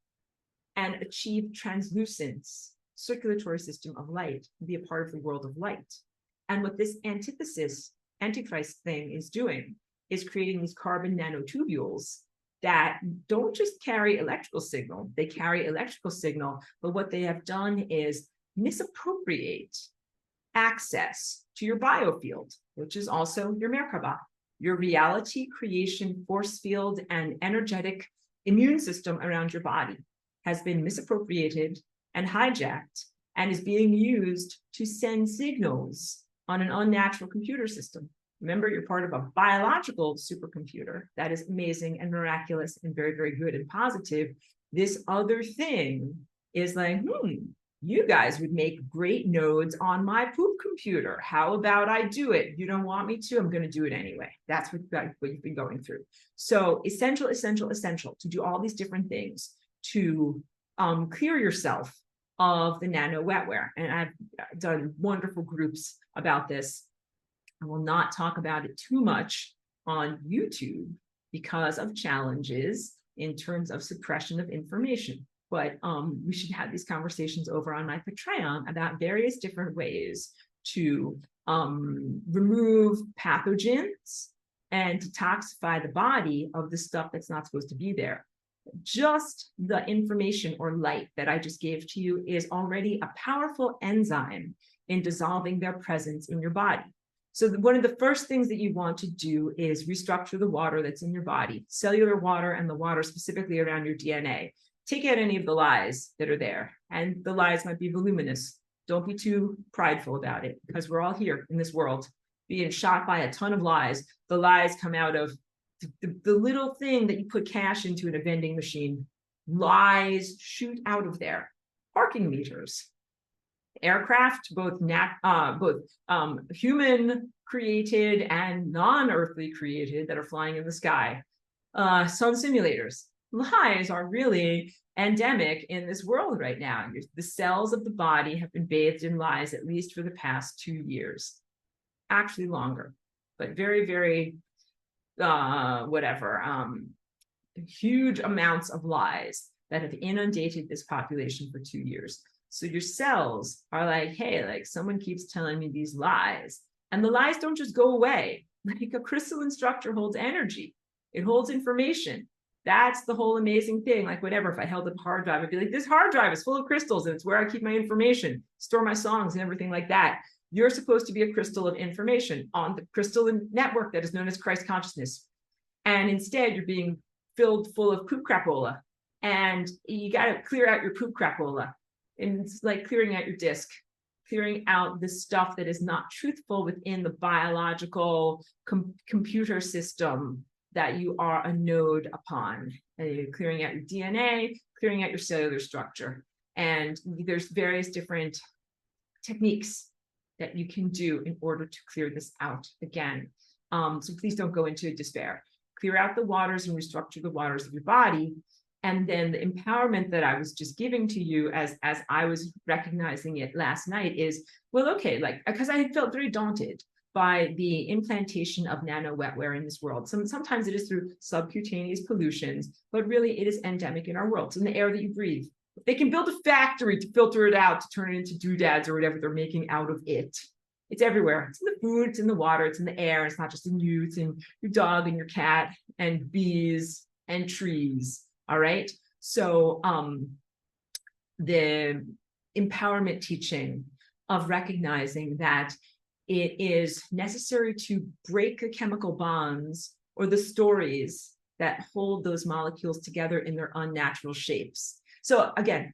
and achieve translucence, circulatory system of light, be a part of the world of light. And what this antithesis, antichrist thing is doing is creating these carbon nanotubules that don't just carry electrical signal, they carry electrical signal, but what they have done is misappropriate access to your biofield, which is also your Merkaba, your reality creation force field and energetic immune system around your body has been misappropriated and hijacked and is being used to send signals on an unnatural computer system. Remember, you're part of a biological supercomputer that is amazing and miraculous and very, very good and positive. This other thing is like, You guys would make great nodes on my poop computer. How about I do it? You don't want me to, I'm going to do it anyway. That's what you've been going through. So essential, essential, essential to do all these different things to clear yourself of the nano wetware. And I've done wonderful groups about this. I will not talk about it too much on YouTube because of challenges in terms of suppression of information. But we should have these conversations over on my Patreon about various different ways to remove pathogens and detoxify the body of the stuff that's not supposed to be there. Just the information or light that I just gave to you is already a powerful enzyme in dissolving their presence in your body. So one of the first things that you want to do is restructure the water that's in your body, cellular water and the water specifically around your DNA. Take out any of the lies that are there. And the lies might be voluminous. Don't be too prideful about it because we're all here in this world being shot by a ton of lies. The lies come out of the little thing that you put cash into in a vending machine. Lies shoot out of there. Parking meters. Aircraft, both human created and non-earthly created that are flying in the sky. Sun simulators. Lies are really endemic in this world right now. The cells of the body have been bathed in lies at least for the past 2 years, actually longer, but very, very, huge amounts of lies that have inundated this population for 2 years. So your cells are like, hey, like someone keeps telling me these lies, and the lies don't just go away. Like a crystalline structure holds energy. It holds information. That's the whole amazing thing. Like whatever, if I held up a hard drive, I'd be like, this hard drive is full of crystals and it's where I keep my information, store my songs and everything like that. You're supposed to be a crystal of information on the crystalline network that is known as Christ consciousness. And instead you're being filled full of poop crapola, and you got to clear out your poop crapola. And it's like clearing out your disk, clearing out the stuff that is not truthful within the biological computer system that you are a node upon. And you're clearing out your DNA, clearing out your cellular structure. And there's various different techniques that you can do in order to clear this out again. So please don't go into despair. Clear out the waters and restructure the waters of your body. And then the empowerment that I was just giving to you as I was recognizing it last night is, well, okay, like, because I felt very daunted by the implantation of nano wetware in this world. Sometimes it is through subcutaneous pollutions, but really it is endemic in our world. It's in the air that you breathe. They can build a factory to filter it out, to turn it into doodads or whatever they're making out of it. It's everywhere. It's in the food, it's in the water, it's in the air. It's not just in you, it's in your dog and your cat and bees and trees. All right. So the empowerment teaching of recognizing that it is necessary to break the chemical bonds or the stories that hold those molecules together in their unnatural shapes. So again,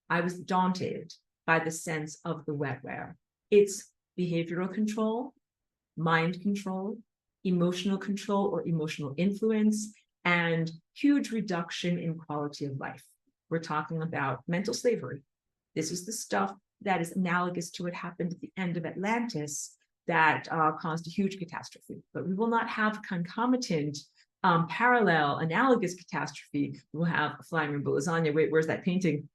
I was daunted by the sense of the wetware. It's behavioral control, mind control, emotional control or emotional influence, and huge reduction in quality of life. We're talking about mental slavery. This is the stuff that is analogous to what happened at the end of Atlantis that caused a huge catastrophe. But we will not have concomitant, parallel, analogous catastrophe. We'll have a flying rainbow lasagna. Wait, where's that painting?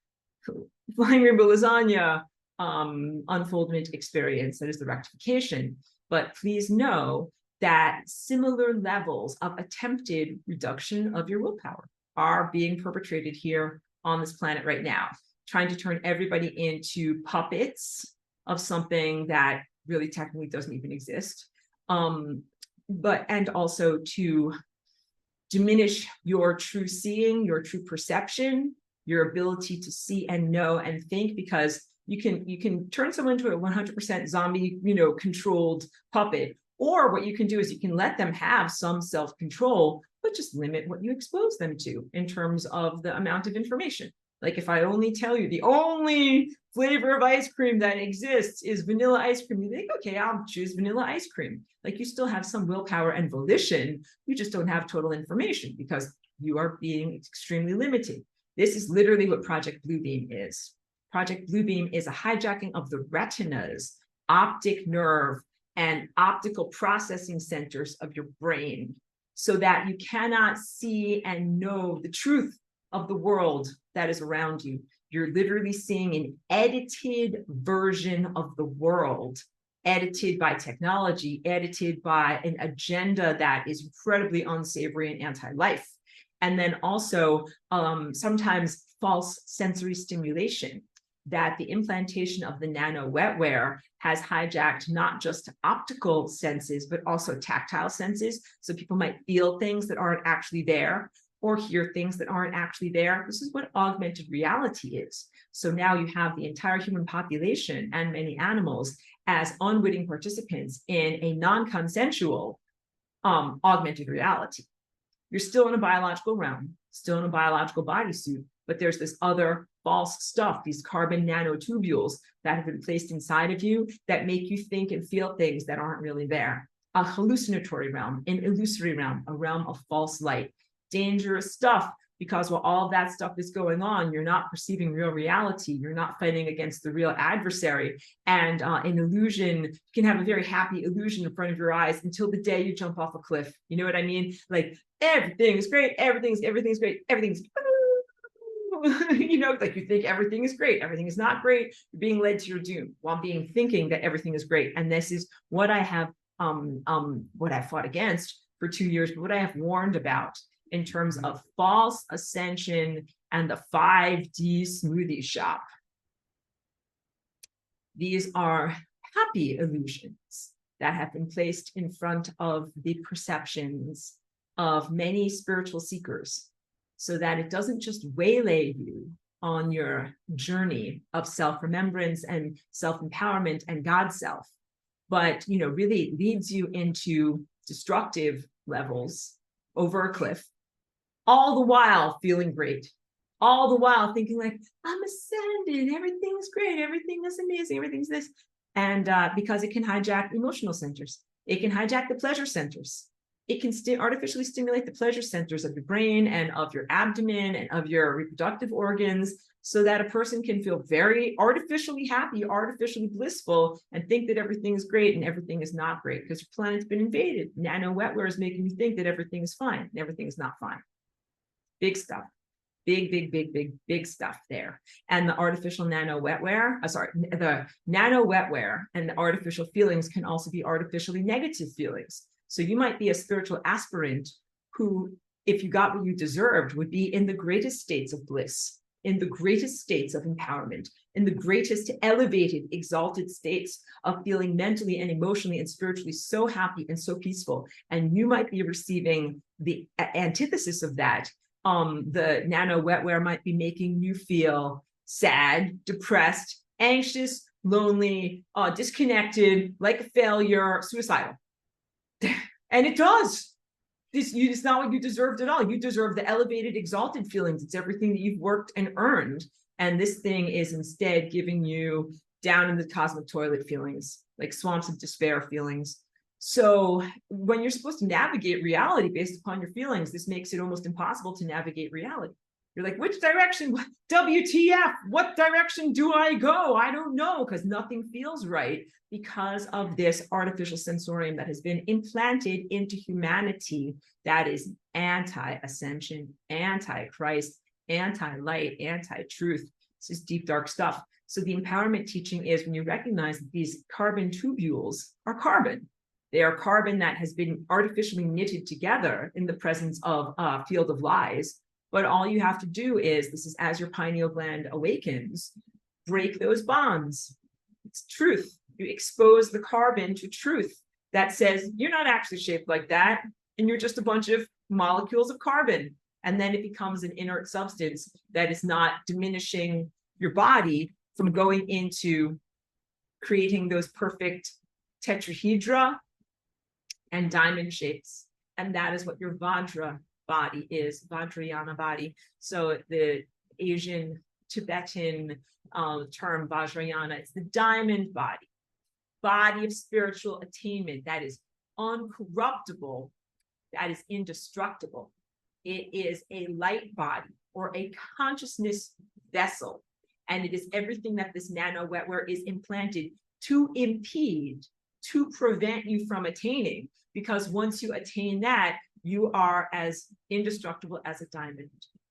Flying rainbow lasagna unfoldment experience. That is the rectification. But please know that similar levels of attempted reduction of your willpower are being perpetrated here on this planet right now, trying to turn everybody into puppets of something that really technically doesn't even exist. And also to diminish your true seeing, your true perception, your ability to see and know and think, because you can turn someone into a 100% zombie, controlled puppet. Or what you can do is you can let them have some self-control, but just limit what you expose them to in terms of the amount of information. Like if I only tell you the only flavor of ice cream that exists is vanilla ice cream, you think, okay, I'll choose vanilla ice cream. Like you still have some willpower and volition, you just don't have total information because you are being extremely limited. This is literally what Project Bluebeam is. Project Bluebeam is a hijacking of the retinas, optic nerve, and optical processing centers of your brain so that you cannot see and know the truth of the world that is around you. You're literally seeing an edited version of the world, edited by technology, edited by an agenda that is incredibly unsavory and anti-life. And then also sometimes false sensory stimulation, that the implantation of the nano wetware has hijacked not just optical senses, but also tactile senses. So people might feel things that aren't actually there or hear things that aren't actually there. This is what augmented reality is. So now you have the entire human population and many animals as unwitting participants in a non-consensual augmented reality. You're still in a biological realm, still in a biological bodysuit, but there's this other false stuff, these carbon nanotubules that have been placed inside of you that make you think and feel things that aren't really there. A hallucinatory realm, an illusory realm, a realm of false light. Dangerous stuff, because while all of that stuff is going on, you're not perceiving real reality. You're not fighting against the real adversary. And an illusion, you can have a very happy illusion in front of your eyes until the day you jump off a cliff. You know what I mean? Like everything is great, everything's great, everything's you know, like you think everything is great, everything is not great. You're being led to your doom while thinking that everything is great. And this is what I have what I fought against for 2 years, but what I have warned about in terms of false ascension and the 5D smoothie shop. These are happy illusions that have been placed in front of the perceptions of many spiritual seekers so that it doesn't just waylay you on your journey of self-remembrance and self-empowerment and God self, but, you know, really leads you into destructive levels over a cliff, all the while feeling great, all the while thinking like, I'm ascended, everything's great, everything is amazing, everything's this. And because it can hijack emotional centers, it can hijack the pleasure centers. It can artificially stimulate the pleasure centers of your brain and of your abdomen and of your reproductive organs so that a person can feel very artificially happy, artificially blissful, and think that everything is great and everything is not great because your planet's been invaded. Nano wetware is making you think that everything is fine and everything is not fine. Big stuff. Big stuff there. And the artificial nano wetware, the nano wetware and the artificial feelings can also be artificially negative feelings. So you might be a spiritual aspirant who, if you got what you deserved, would be in the greatest states of bliss, in the greatest states of empowerment, in the greatest elevated, exalted states of feeling mentally and emotionally and spiritually so happy and so peaceful. And you might be receiving the antithesis of that. The nano wetware might be making you feel sad, depressed, anxious, lonely, disconnected, like a failure, suicidal. And it does. It's not what you deserved at all. You deserve the elevated, exalted feelings. It's everything that you've worked and earned. And this thing is instead giving you down in the cosmic toilet feelings, like swamps of despair feelings. So when you're supposed to navigate reality based upon your feelings, this makes it almost impossible to navigate reality. You're like, which direction? WTF? What direction do I go? I don't know, because nothing feels right because of this artificial sensorium that has been implanted into humanity that is anti-ascension, anti-Christ, anti-light, anti-truth. This is deep, dark stuff. So the empowerment teaching is when you recognize that these carbon tubules are carbon. They are carbon that has been artificially knitted together in the presence of a field of lies. But all you have to do is, this is as your pineal gland awakens, break those bonds. It's truth. You expose the carbon to truth that says, you're not actually shaped like that, and you're just a bunch of molecules of carbon. And then it becomes an inert substance that is not diminishing your body from going into creating those perfect tetrahedra and diamond shapes. And that is what your Vajra body is, Vajrayana body. So the Asian Tibetan term Vajrayana, it's the diamond body, body of spiritual attainment that is uncorruptible, that is indestructible. It is a light body or a consciousness vessel And it is everything that this nano wetware is implanted to impede, to prevent you from attaining. Because once you attain that, you are as indestructible as a diamond.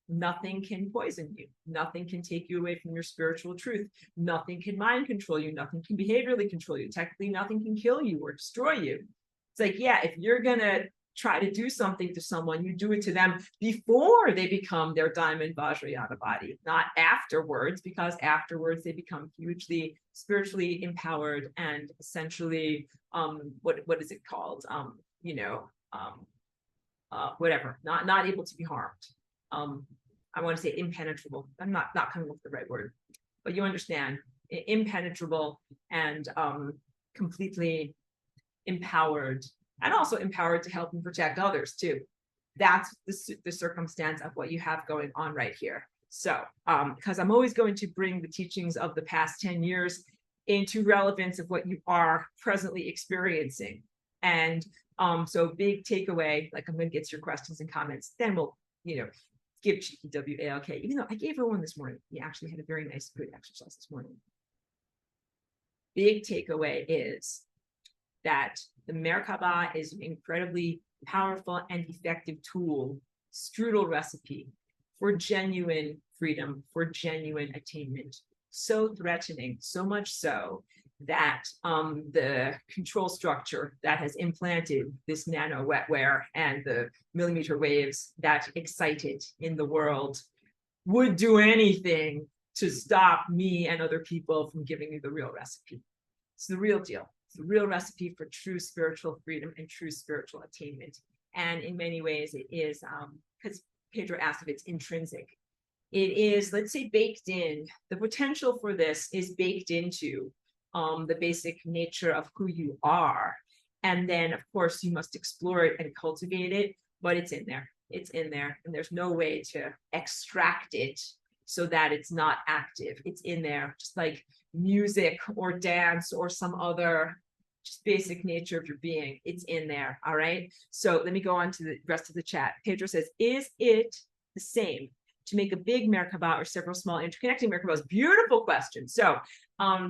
Nothing can poison you. Nothing can take you away from your spiritual truth. Nothing can mind control you. Nothing can behaviorally control you. Technically, nothing can kill you or destroy you. It's like, yeah, if you're going to try to do something to someone, you do it to them before they become their diamond Vajrayana body, not afterwards, because afterwards they become hugely spiritually empowered and essentially, what is it called? Whatever, not able to be harmed. I want to say impenetrable. I'm not coming up with the right word, but you understand, impenetrable and completely empowered, and also empowered to help and protect others too. That's the circumstance of what you have going on right here. So, because I'm always going to bring the teachings of the past 10 years into relevance of what you are presently experiencing. And so big takeaway, like I'm going to get to your questions and comments, then we'll, give Cheeky WALK, even though I gave her one this morning. He actually had a very nice, good exercise this morning. Big takeaway is that the Merkaba is an incredibly powerful and effective tool, strudel recipe for genuine freedom, for genuine attainment. So threatening, so much so that the control structure that has implanted this nano wetware and the millimeter waves that excite it in the world would do anything to stop me and other people from giving you the real recipe. It's the real deal. It's the real recipe for true spiritual freedom and true spiritual attainment. And in many ways, it is, because Pedro asked if it's intrinsic. It is, let's say, baked in. The potential for this is baked into the basic nature of who you are. And then, of course, you must explore it and cultivate it, but it's in there. It's in there. And there's no way to extract it so that it's not active. It's in there, just like music or dance or some other just basic nature of your being. It's in there. All right. So let me go on to the rest of the chat. Pedro says, is it the same to make a big Merkaba or several small interconnecting Merkabas? Beautiful question. So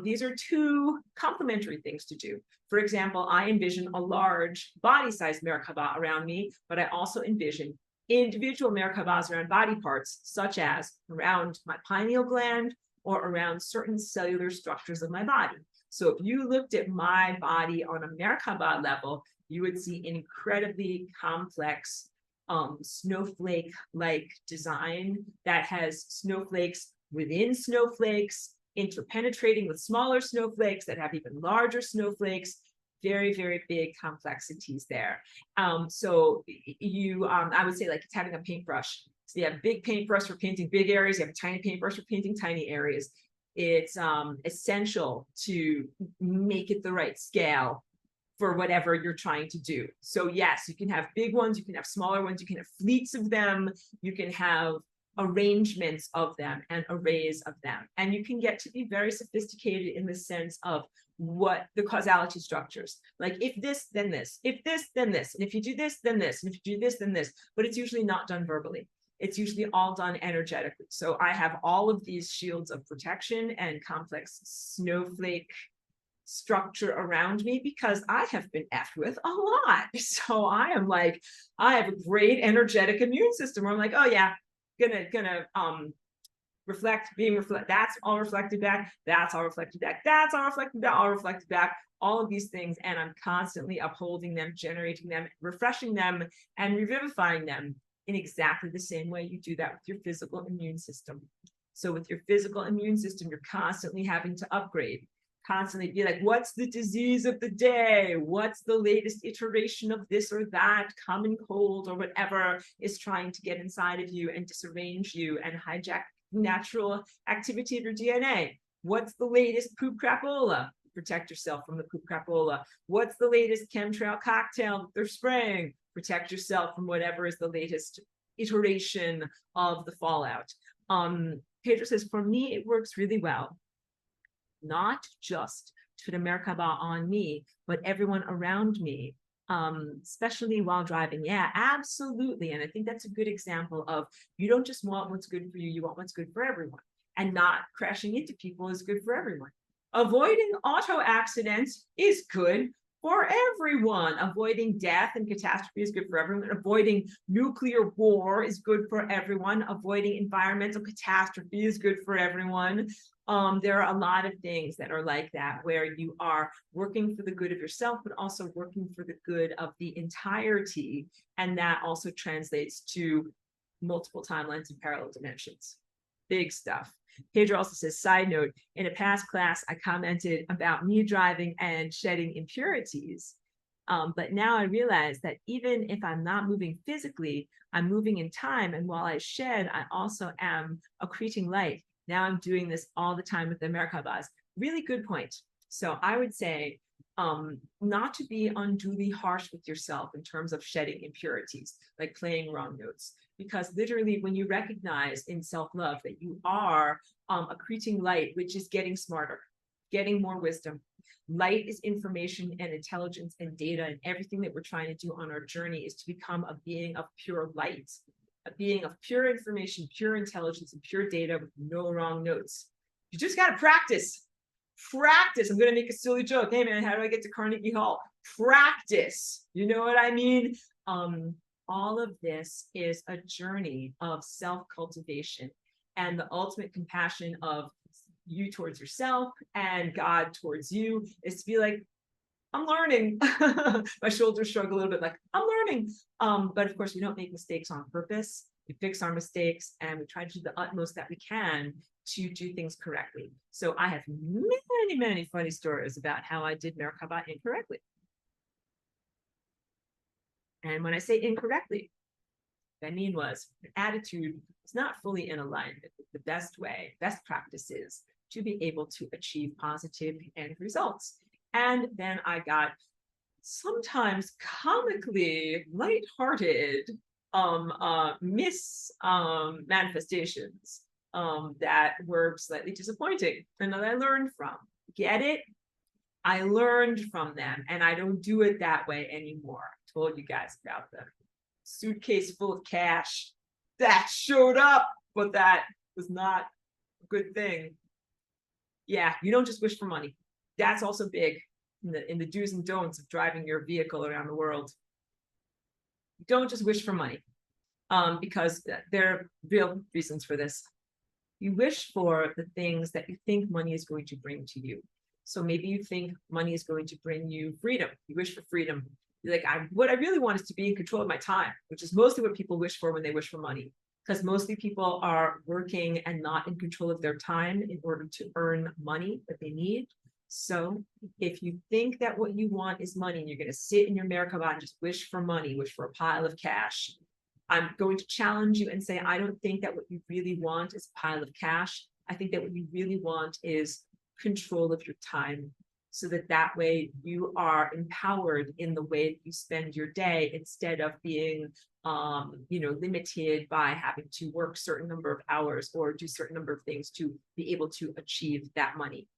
these are two complementary things to do. For example, I envision a large body-sized Merkaba around me, but I also envision individual Merkabas around body parts, such as around my pineal gland or around certain cellular structures of my body. So if you looked at my body on a Merkaba level, you would see an incredibly complex snowflake-like design that has snowflakes within snowflakes, interpenetrating with smaller snowflakes that have even larger snowflakes. Very, very big complexities there. So you, I would say, like it's having a paintbrush. So you have a big paintbrush for painting big areas. You have a tiny paintbrush for painting tiny areas. It's essential to make it the right scale for whatever you're trying to do. So yes, you can have big ones, you can have smaller ones, you can have fleets of them, you can have arrangements of them and arrays of them. And you can get to be very sophisticated in the sense of what the causality structures, like if this, then this, if this, then this, and if you do this, then this, and if you do this, then this, but it's usually not done verbally. It's usually all done energetically. So I have all of these shields of protection and complex snowflake structure around me because I have been effed with a lot. So I am like, I have a great energetic immune system where I'm like, oh yeah, gonna reflect, being reflect, that's all reflected back, that's all reflected back, that's all reflected back, all reflected back, all of these things. And I'm constantly upholding them, generating them, refreshing them, and revivifying them in exactly the same way you do that with your physical immune system. So with your physical immune system, you're constantly having to upgrade, constantly be like, what's the disease of the day? What's the latest iteration of this or that common cold or whatever is trying to get inside of you and disarrange you and hijack natural activity of your DNA? What's the latest poop crapola? Protect yourself from the poop crapola. What's the latest chemtrail cocktail that they're spraying? Protect yourself from whatever is the latest iteration of the fallout. Pedro says, for me, it works really well. Not just to the Merkaba on me, but everyone around me, especially while driving. Yeah, absolutely. And I think that's a good example of, you don't just want what's good for you, you want what's good for everyone. and not crashing into people is good for everyone. Avoiding auto accidents is good for everyone. Avoiding death and catastrophe is good for everyone. Avoiding nuclear war is good for everyone. Avoiding environmental catastrophe is good for everyone. There are a lot of things that are like that, where you are working for the good of yourself, but also working for the good of the entirety. And that also translates to multiple timelines and parallel dimensions. Big stuff. Pedro also says, side note, in a past class, I commented about me driving and shedding impurities. But now I realize that even if I'm not moving physically, I'm moving in time. And while I shed, I also am accreting light. Now I'm doing this all the time with the Merkabas. Really good point. So I would say not to be unduly harsh with yourself in terms of shedding impurities, like playing wrong notes. Because literally, when you recognize in self-love that you are accreting light, which is getting smarter, getting more wisdom. Light is information and intelligence and data, and everything that we're trying to do on our journey is to become a being of pure light, a being of pure information, pure intelligence, and pure data with no wrong notes. You just got to practice. Practice. I'm going to make a silly joke. Hey, man, how do I get to Carnegie Hall? Practice. You know what I mean? All of this is a journey of self-cultivation, and the ultimate compassion of you towards yourself and God towards you is to be like, I'm learning. My shoulders shrug a little bit, like, I'm learning. But of course, we don't make mistakes on purpose. We fix our mistakes and we try to do the utmost that we can to do things correctly. So I have many, many funny stories about how I did Merkaba incorrectly. And when I say incorrectly, what I mean was the attitude is not fully in alignment with the best way, best practices to be able to achieve positive end results. And then I got sometimes comically lighthearted manifestations that were slightly disappointing and that I learned from. Get it? I learned from them, and I don't do it that way anymore. I told you guys about the suitcase full of cash that showed up, but that was not a good thing. Yeah, you don't just wish for money. That's also big in the do's and don'ts of driving your vehicle around the world. You don't just wish for money, because there are real reasons for this. You wish for the things that you think money is going to bring to you. So maybe you think money is going to bring you freedom. You wish for freedom. You're like, what I really want is to be in control of my time, which is mostly what people wish for when they wish for money. Because mostly people are working and not in control of their time in order to earn money that they need. So if you think that what you want is money, and you're going to sit in your Merkaba and just wish for money, wish for a pile of cash, I'm going to challenge you and say, I don't think that what you really want is a pile of cash. I think that what you really want is control of your time, so that way you are empowered in the way that you spend your day, instead of being limited by having to work a certain number of hours or do a certain number of things to be able to achieve that money.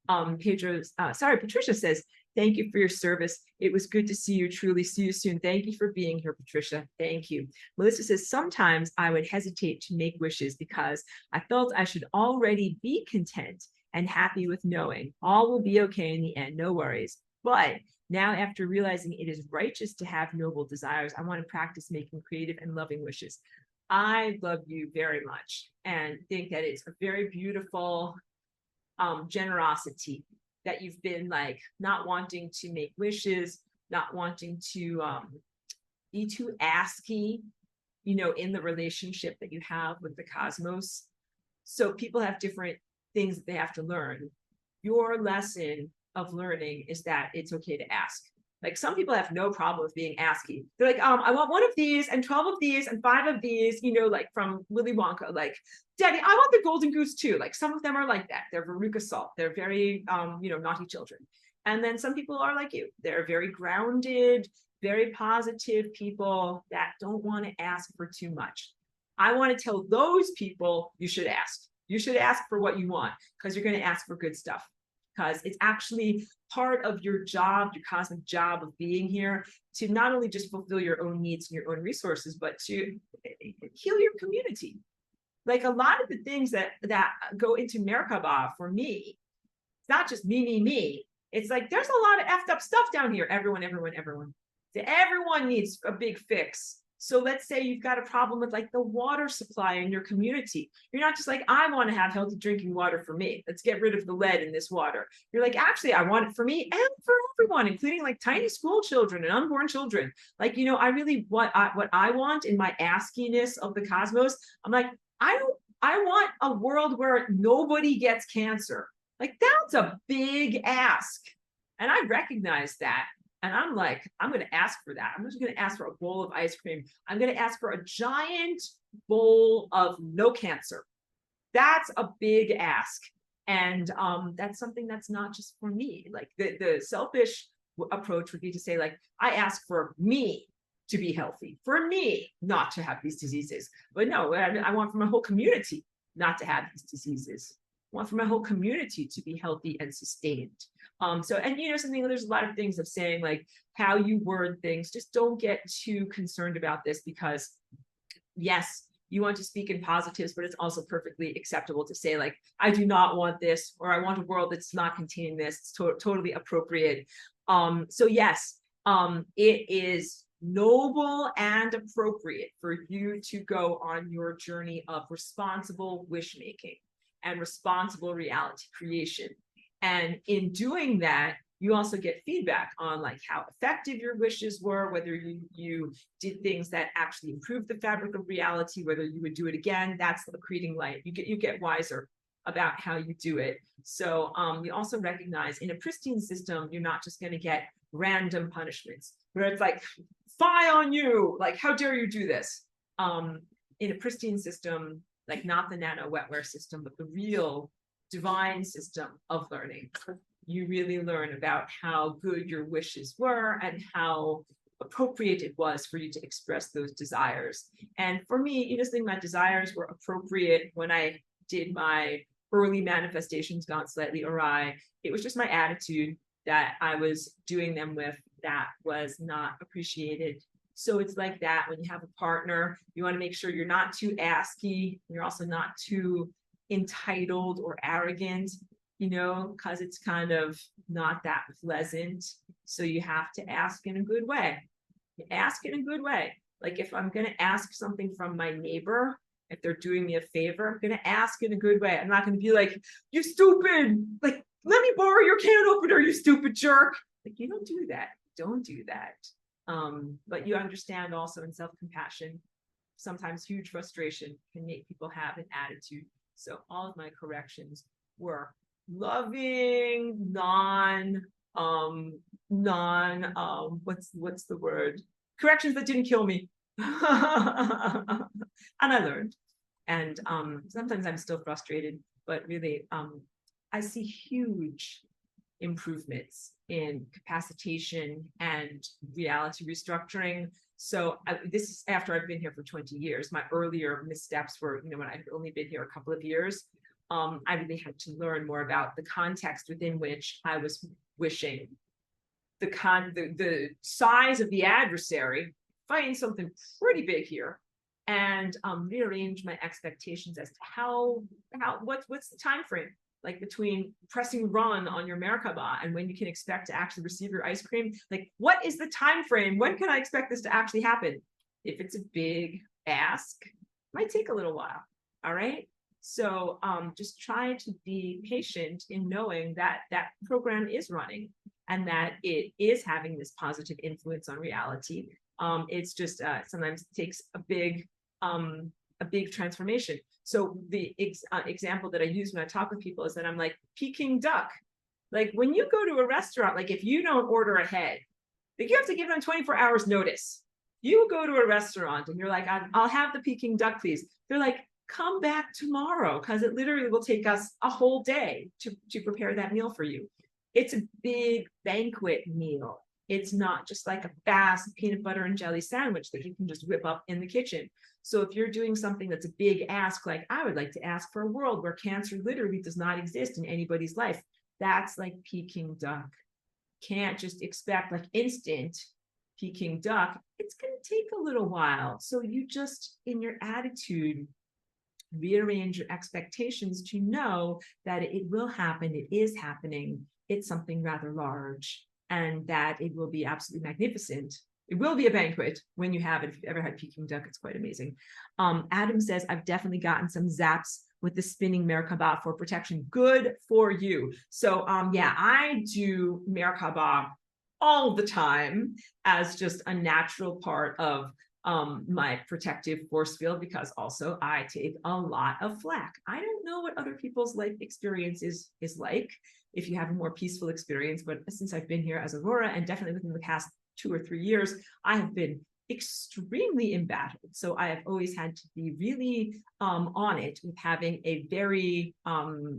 Patricia says, thank you for your service. It was good to see you. Truly, see you soon. Thank you for being here, Patricia. Thank you. Melissa says, sometimes I would hesitate to make wishes because I felt I should already be content and happy with knowing all will be okay in the end, no worries. But now, after realizing it is righteous to have noble desires, I want to practice making creative and loving wishes. I love you very much and think that it's a very beautiful generosity that you've been like not wanting to make wishes, not wanting to be too asky, in the relationship that you have with the cosmos. So people have different things that they have to learn. Your lesson of learning is that it's okay to ask. Like, some people have no problem with being asky. They're like, I want 1 of these and 12 of these and 5 of these, like from Willy Wonka, like, Daddy, I want the golden goose too. Like, some of them are like that. They're Veruca Salt. They're very, naughty children. And then some people are like you. They're very grounded, very positive people that don't want to ask for too much. I want to tell those people you should ask. You should ask for what you want, because you're going to ask for good stuff. Because it's actually part of your job, your cosmic job of being here, to not only just fulfill your own needs and your own resources, but to heal your community, Like a lot of the things that go into Merkaba for me, it's not just me. It's like there's a lot of effed up stuff down here. Everyone. Everyone needs a big fix. So let's say you've got a problem with like the water supply in your community. You're not just like, I want to have healthy drinking water for me. Let's get rid of the lead in this water. You're like, actually, I want it for me and for everyone, including like tiny school children and unborn children. Like, I really what I want in my askiness of the cosmos. I'm like, I want a world where nobody gets cancer. Like that's a big ask. And I recognize that. And I'm like, I'm going to ask for that. I'm just going to ask for a bowl of ice cream. I'm going to ask for a giant bowl of no cancer. That's a big ask. And that's something that's not just for me. Like the selfish approach would be to say, like, I ask for me to be healthy, for me not to have these diseases. But no, I want for my whole community not to have these diseases. I want for my whole community to be healthy and sustained. Something, there's a lot of things of saying like how you word things. Just don't get too concerned about this, because yes, you want to speak in positives, but it's also perfectly acceptable to say like, I do not want this, or I want a world that's not containing this. It's totally appropriate. It is noble and appropriate for you to go on your journey of responsible wish making and responsible reality creation. And in doing that, you also get feedback on like how effective your wishes were, whether you did things that actually improved the fabric of reality, whether you would do it again. That's the creating light. You get wiser about how you do it. So you also recognize in a pristine system, you're not just going to get random punishments where it's like, fie on you, like how dare you do this. In a pristine system, like not the nano wetware system, but the real divine system of learning, you really learn about how good your wishes were and how appropriate it was for you to express those desires. And for me, you just think my desires were appropriate when I did my early manifestations gone slightly awry. It was just my attitude that I was doing them with that was not appreciated. So it's like that when you have a partner, you want to make sure you're not too asky, you're also not too entitled or arrogant, because it's kind of not that pleasant. So you have to ask in a good way. Ask in a good way. Like if I'm going to ask something from my neighbor, if they're doing me a favor, I'm going to ask in a good way. I'm not going to be like, you stupid, like, let me borrow your can opener, you stupid jerk. Like, you don't do that. Don't do that. But you understand also in self-compassion, sometimes huge frustration can make people have an attitude. So all of my corrections were loving, what's the word? Corrections that didn't kill me. And I learned. And sometimes I'm still frustrated, but really, I see huge improvements in capacitation and reality restructuring. So this is after I've been here for 20 years. My earlier missteps were, when I've only been here a couple of years. I really had to learn more about the context within which I was wishing, the size of the adversary, fighting something pretty big here, and rearrange my expectations as to what's the time frame, like between pressing run on your Merkaba and when you can expect to actually receive your ice cream. Like, what is the time frame? When can I expect this to actually happen? If it's a big ask, it might take a little while. All right. So just try to be patient in knowing that that program is running and that it is having this positive influence on reality. It's just sometimes it takes a big transformation. So the example that I use when I talk with people is that I'm like, Peking duck. Like when you go to a restaurant, like if you don't order ahead, like you have to give them 24 hours notice. You go to a restaurant and you're like, I'll have the Peking duck, please. They're like, come back tomorrow, because it literally will take us a whole day to prepare that meal for you. It's a big banquet meal. It's not just like a fast peanut butter and jelly sandwich that you can just whip up in the kitchen. So if you're doing something that's a big ask, like I would like to ask for a world where cancer literally does not exist in anybody's life, that's like Peking duck. Can't just expect like instant Peking duck. It's going to take a little while. So you just, in your attitude, rearrange your expectations to know that it will happen, it is happening, it's something rather large, and that it will be absolutely magnificent. It will be a banquet when you have it. If you've ever had Peking duck, it's quite amazing. Adam says, I've definitely gotten some zaps with the spinning Merkaba for protection. Good for you. So yeah, I do Merkaba all the time as just a natural part of my protective force field, because also I take a lot of flack. I don't know what other people's life experience is like, if you have a more peaceful experience, but since I've been here as Aurora, and definitely within the past 2 or 3 years, I have been extremely embattled. So I have always had to be really on it with having a very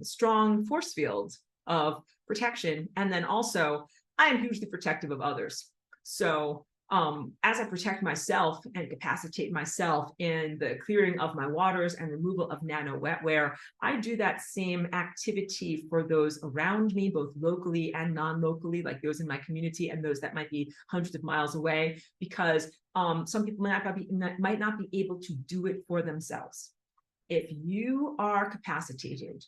strong force field of protection. And then also, I am hugely protective of others. So as I protect myself and capacitate myself in the clearing of my waters and removal of nano wetware, I do that same activity for those around me, both locally and non-locally, like those in my community and those that might be hundreds of miles away, because some people might not be able to do it for themselves. If you are capacitated,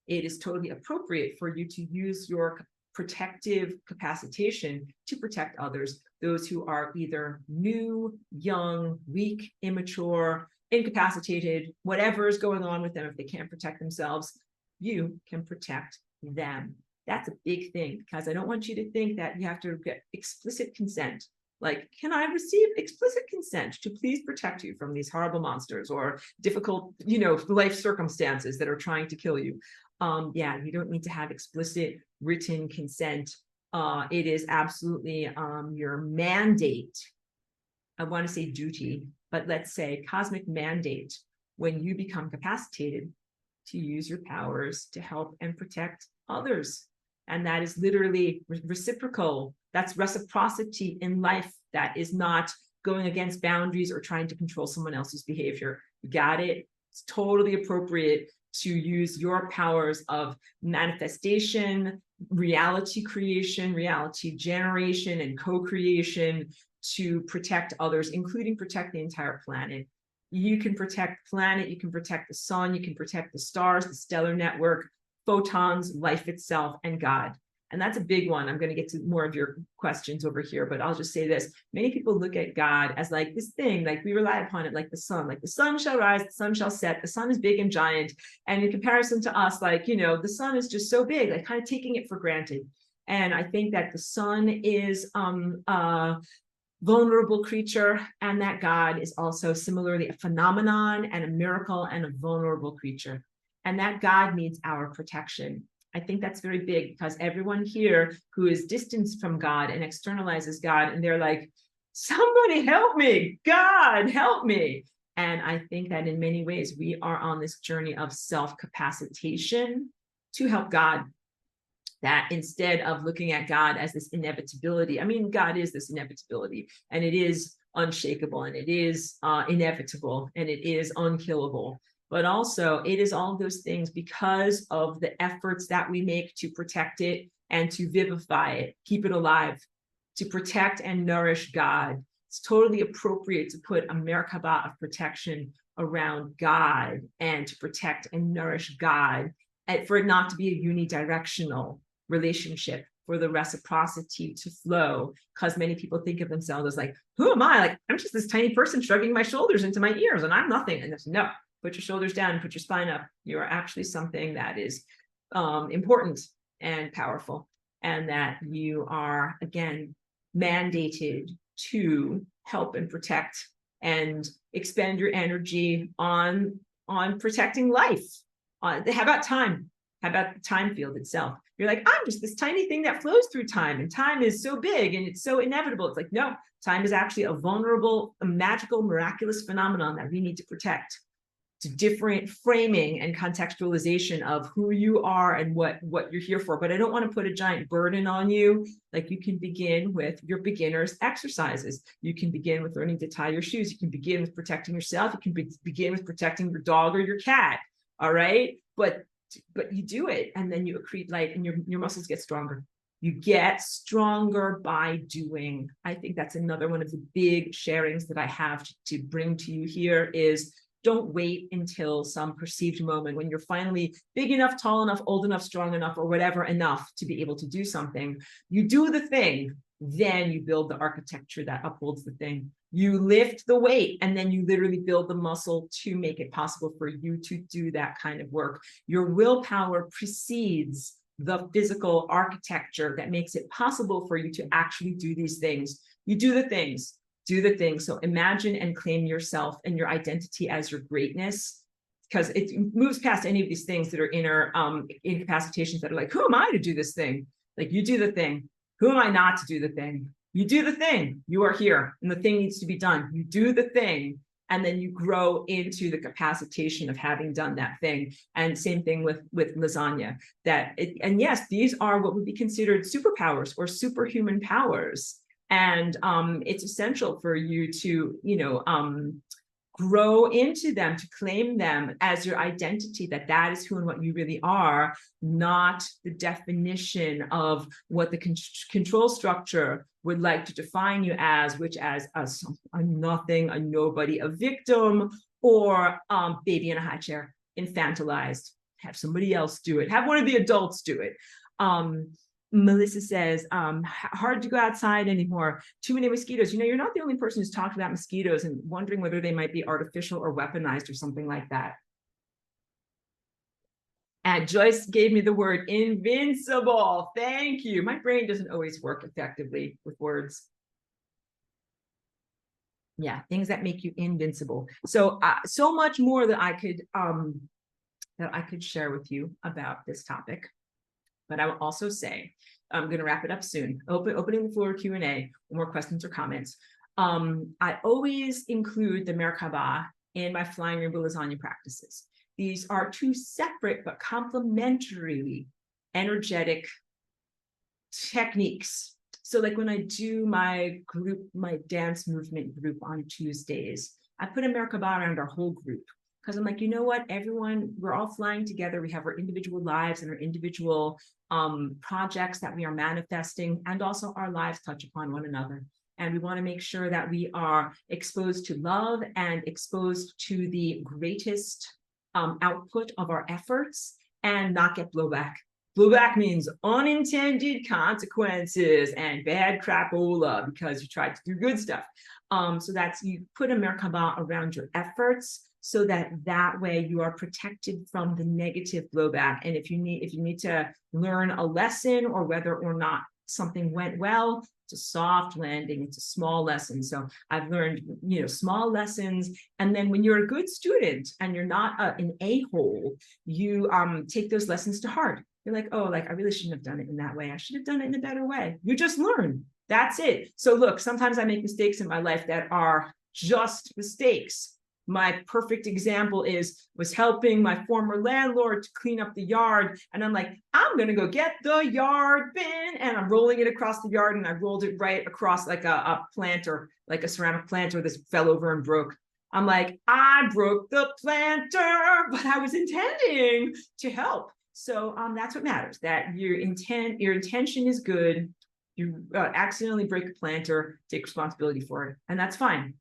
it is totally appropriate for you to use your protective capacitation to protect others, those who are either new, young, weak, immature, incapacitated, whatever is going on with them. If they can't protect themselves, you can protect them. That's a big thing, because I don't want you to think that you have to get explicit consent. Like, can I receive explicit consent to please protect you from these horrible monsters or difficult, life circumstances that are trying to kill you? Yeah, you don't need to have explicit written consent. It is absolutely your mandate. I want to say duty, but let's say cosmic mandate, when you become capacitated to use your powers to help and protect others. And that is literally reciprocal. That's reciprocity in life. That is not going against boundaries or trying to control someone else's behavior. You got it? It's totally appropriate to use your powers of manifestation, reality creation, reality generation, and co-creation to protect others, including protect the entire planet. You can protect the planet, you can protect the sun, you can protect the stars, the stellar network, photons, life itself, and God. And that's a big one. I'm going to get to more of your questions over here, but I'll just say this. Many people look at God as like this thing, like we rely upon it like the sun shall rise, the sun shall set, the sun is big and giant. And in comparison to us, like, the sun is just so big, like kind of taking it for granted. And I think that the sun is a vulnerable creature, and that God is also similarly a phenomenon and a miracle and a vulnerable creature. And that God needs our protection. I think that's very big, because everyone here who is distanced from God and externalizes God, and they're like, somebody help me, God, help me. And I think that in many ways, we are on this journey of self-capacitation to help God. That instead of looking at God as this inevitability, I mean, God is this inevitability, and it is unshakable, and it is inevitable, and it is unkillable. But also it is all of those things because of the efforts that we make to protect it and to vivify it, keep it alive, to protect and nourish God. It's totally appropriate to put a Merkaba of protection around God and to protect and nourish God, and for it not to be a unidirectional relationship, for the reciprocity to flow, because many people think of themselves as like, who am I? Like, I'm just this tiny person shrugging my shoulders into my ears and I'm nothing. And no. Put your shoulders down, put your spine up. You are actually something that is important and powerful, and that you are, again, mandated to help and protect and expend your energy on protecting life. How about time? How about the time field itself? You're like, I'm just this tiny thing that flows through time, and time is so big and it's so inevitable. It's like, no, time is actually a vulnerable, a magical, miraculous phenomenon that we need to protect. To different framing and contextualization of who you are and what you're here for. But I don't want to put a giant burden on you. Like, you can begin with your beginner's exercises. You can begin with learning to tie your shoes. You can begin with protecting yourself. You can begin with protecting your dog or your cat. All right. But you do it, and then you accrete light, and your muscles get stronger. You get stronger by doing. I think that's another one of the big sharings that I have to bring to you here is Don't wait until some perceived moment when you're finally big enough, tall enough, old enough, strong enough, or whatever enough to be able to do something. You do the thing, then you build the architecture that upholds the thing. You lift the weight, and then you literally build the muscle to make it possible for you to do that kind of work. Your willpower precedes the physical architecture that makes it possible for you to actually do these things. You do the things, do the things. So imagine and claim yourself and your identity as your greatness, because it moves past any of these things that are inner incapacitations that are like, who am I to do this thing? Like, you do the thing. Who am I not to do the thing? You do the thing. You are here, and the thing needs to be done. You do the thing, and then you grow into the capacitation of having done that thing. And same thing with lasagna. And yes, these are what would be considered superpowers or superhuman powers. And it's essential for you to, grow into them, to claim them as your identity, that is who and what you really are, not the definition of what the control structure would like to define you as, which as a nothing, a nobody, a victim, or baby in a high chair, infantilized. Have somebody else do it. Have one of the adults do it. Melissa says, hard to go outside anymore. Too many mosquitoes. You're not the only person who's talked about mosquitoes and wondering whether they might be artificial or weaponized or something like that. And Joyce gave me the word invincible. Thank you. My brain doesn't always work effectively with words. Yeah, things that make you invincible. So, so much more that I could share with you about this topic. But I will also say, I'm going to wrap it up soon. Opening the floor Q&A, more questions or comments. I always include the Merkaba in my flying rainbow lasagna practices. These are two separate but complementary energetic techniques. So like when I do my dance movement group on Tuesdays, I put a Merkaba around our whole group. Because I'm like, you know what, everyone, we're all flying together. We have our individual lives and our individual projects that we are manifesting, and also our lives touch upon one another. And we want to make sure that we are exposed to love and exposed to the greatest output of our efforts, and not get blowback. Blowback means unintended consequences and bad crapola because you tried to do good stuff. So that's, you put a Merkaba around your efforts, so that way you are protected from the negative blowback. And if you need to learn a lesson, or whether or not something went well, it's a soft landing, it's a small lesson. So I've learned, small lessons. And then when you're a good student and you're not an a-hole, you take those lessons to heart. You're like, oh, like I really shouldn't have done it in that way. I should have done it in a better way. You just learn. That's it. So look, sometimes I make mistakes in my life that are just mistakes. My perfect example was helping my former landlord to clean up the yard. And I'm like, I'm going to go get the yard bin. And I'm rolling it across the yard. And I rolled it right across like a planter, like a ceramic planter that fell over and broke. I'm like, I broke the planter, but I was intending to help. So that's what matters, that your intention is good. You accidentally break a planter, take responsibility for it. And that's fine.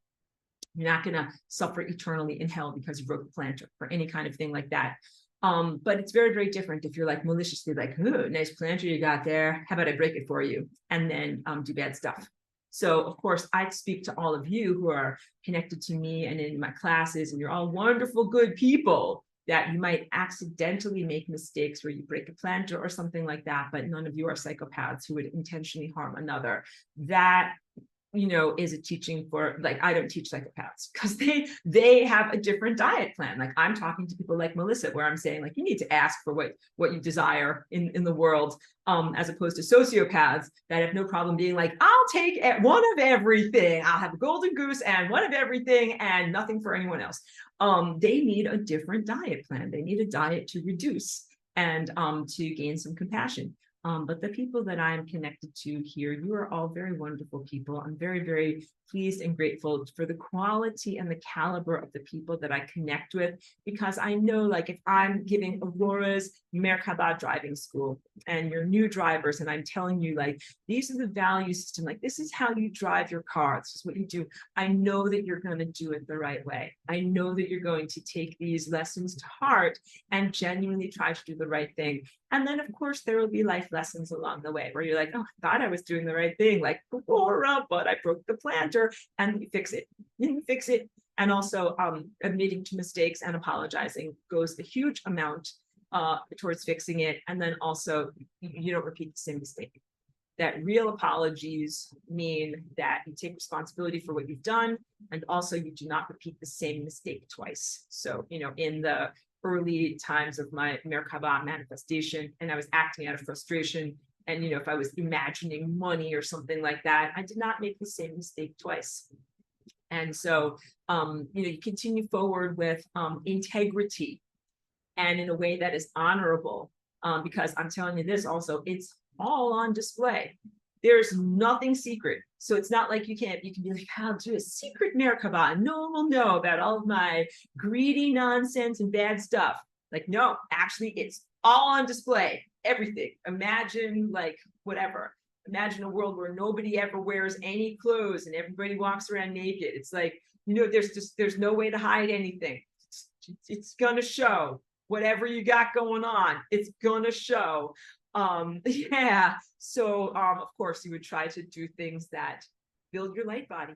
You're not going to suffer eternally in hell because you broke the planter or any kind of thing like that. But it's very, very different if you're like maliciously like, ooh, nice planter you got there. How about I break it for you? And then do bad stuff. So, of course, I speak to all of you who are connected to me and in my classes, and you're all wonderful, good people, that you might accidentally make mistakes where you break a planter or something like that, but none of you are psychopaths who would intentionally harm another. That is a teaching for, like, I don't teach psychopaths because they have a different diet plan. Like, I'm talking to people like Melissa, where I'm saying, like, you need to ask for what you desire in the world, as opposed to sociopaths that have no problem being like, I'll take one of everything. I'll have a golden goose and one of everything and nothing for anyone else. They need a different diet plan. They need a diet to reduce and to gain some compassion. But the people that I'm connected to here, you are all very wonderful people. I'm very, very pleased and grateful for the quality and the caliber of the people that I connect with, because I know, like, if I'm giving Aurora's Merkaba driving school and you're new drivers, and I'm telling you, like, these are the value system, like, this is how you drive your car, this is what you do. I know that you're going to do it the right way. I know that you're going to take these lessons to heart and genuinely try to do the right thing. And then, of course, there will be life lessons along the way where you're like, oh, I thought I was doing the right thing, like Aurora, but I broke the planter, and you fix it. You fix it. And also admitting to mistakes and apologizing goes a huge amount towards fixing it. And then also, you don't repeat the same mistake. That real apologies mean that you take responsibility for what you've done, and also you do not repeat the same mistake twice. So, in the early times of my Merkaba manifestation, and I was acting out of frustration, and if I was imagining money or something like that, I did not make the same mistake twice. And so you continue forward with integrity, and in a way that is honorable, because I'm telling you this also, it's all on display. There's nothing secret. So it's not like you can be like, I'll do a secret Merkaba and no one will know about all of my greedy nonsense and bad stuff. Like, no, actually, it's all on display. Everything. Imagine, like, whatever. Imagine a world where nobody ever wears any clothes and everybody walks around naked. It's like, there's no way to hide anything. It's gonna show. Whatever you got going on, it's gonna show. Yeah. So, of course, you would try to do things that build your light body,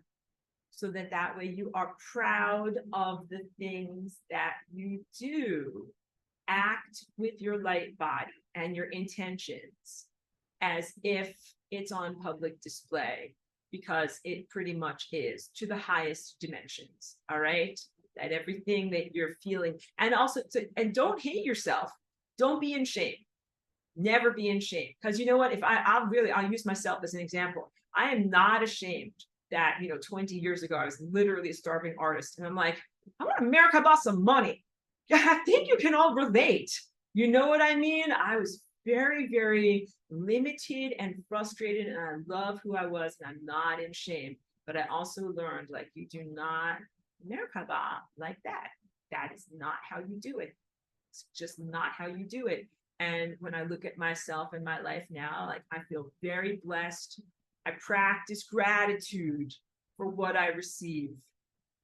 so that way you are proud of the things that you do. Act with your light body and your intentions as if it's on public display, because it pretty much is, to the highest dimensions. All right. That everything that you're feeling, and also, and don't hate yourself. Don't be in shame. Never be in shame, because you know what, if I'll use myself as an example. I am not ashamed that 20 years ago I was literally a starving artist, and I'm like, I want to Merkaba some money. I think you can all relate. You know what I mean? I was very, very limited and frustrated, and I love who I was, and I'm not in shame. But I also learned, like, you do not Merkaba like that. That is not how you do it. It's just not how you do it. And when I look at myself and my life now, like, I feel very blessed. I practice gratitude for what I receive.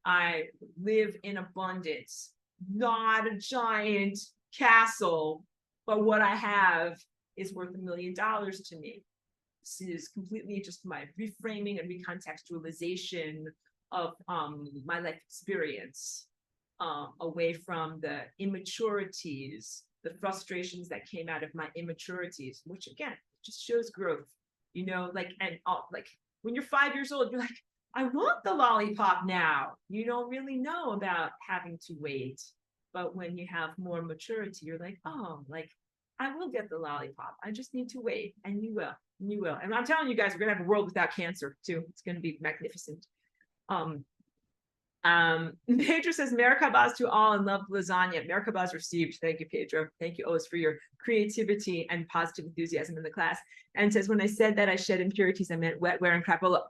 I live in abundance, not a giant castle, but what I have is worth $1 million to me. This is completely just my reframing and recontextualization of my life experience, away from the immaturities, the frustrations that came out of my immaturities, which again just shows growth. Like, and like, when you're 5 years old, you're like, I want the lollipop now. You don't really know about having to wait. But when you have more maturity, you're like, oh, like, I will get the lollipop. I just need to wait. And you will. And you will. And I'm telling you guys, we're going to have a world without cancer, too. It's going to be magnificent. Pedro says, Merkabas to all and love lasagna. Merkabas received. Thank you, Pedro. Thank you, Oz, for your creativity and positive enthusiasm in the class. And says, when I said that I shed impurities, I meant wetware and crapola.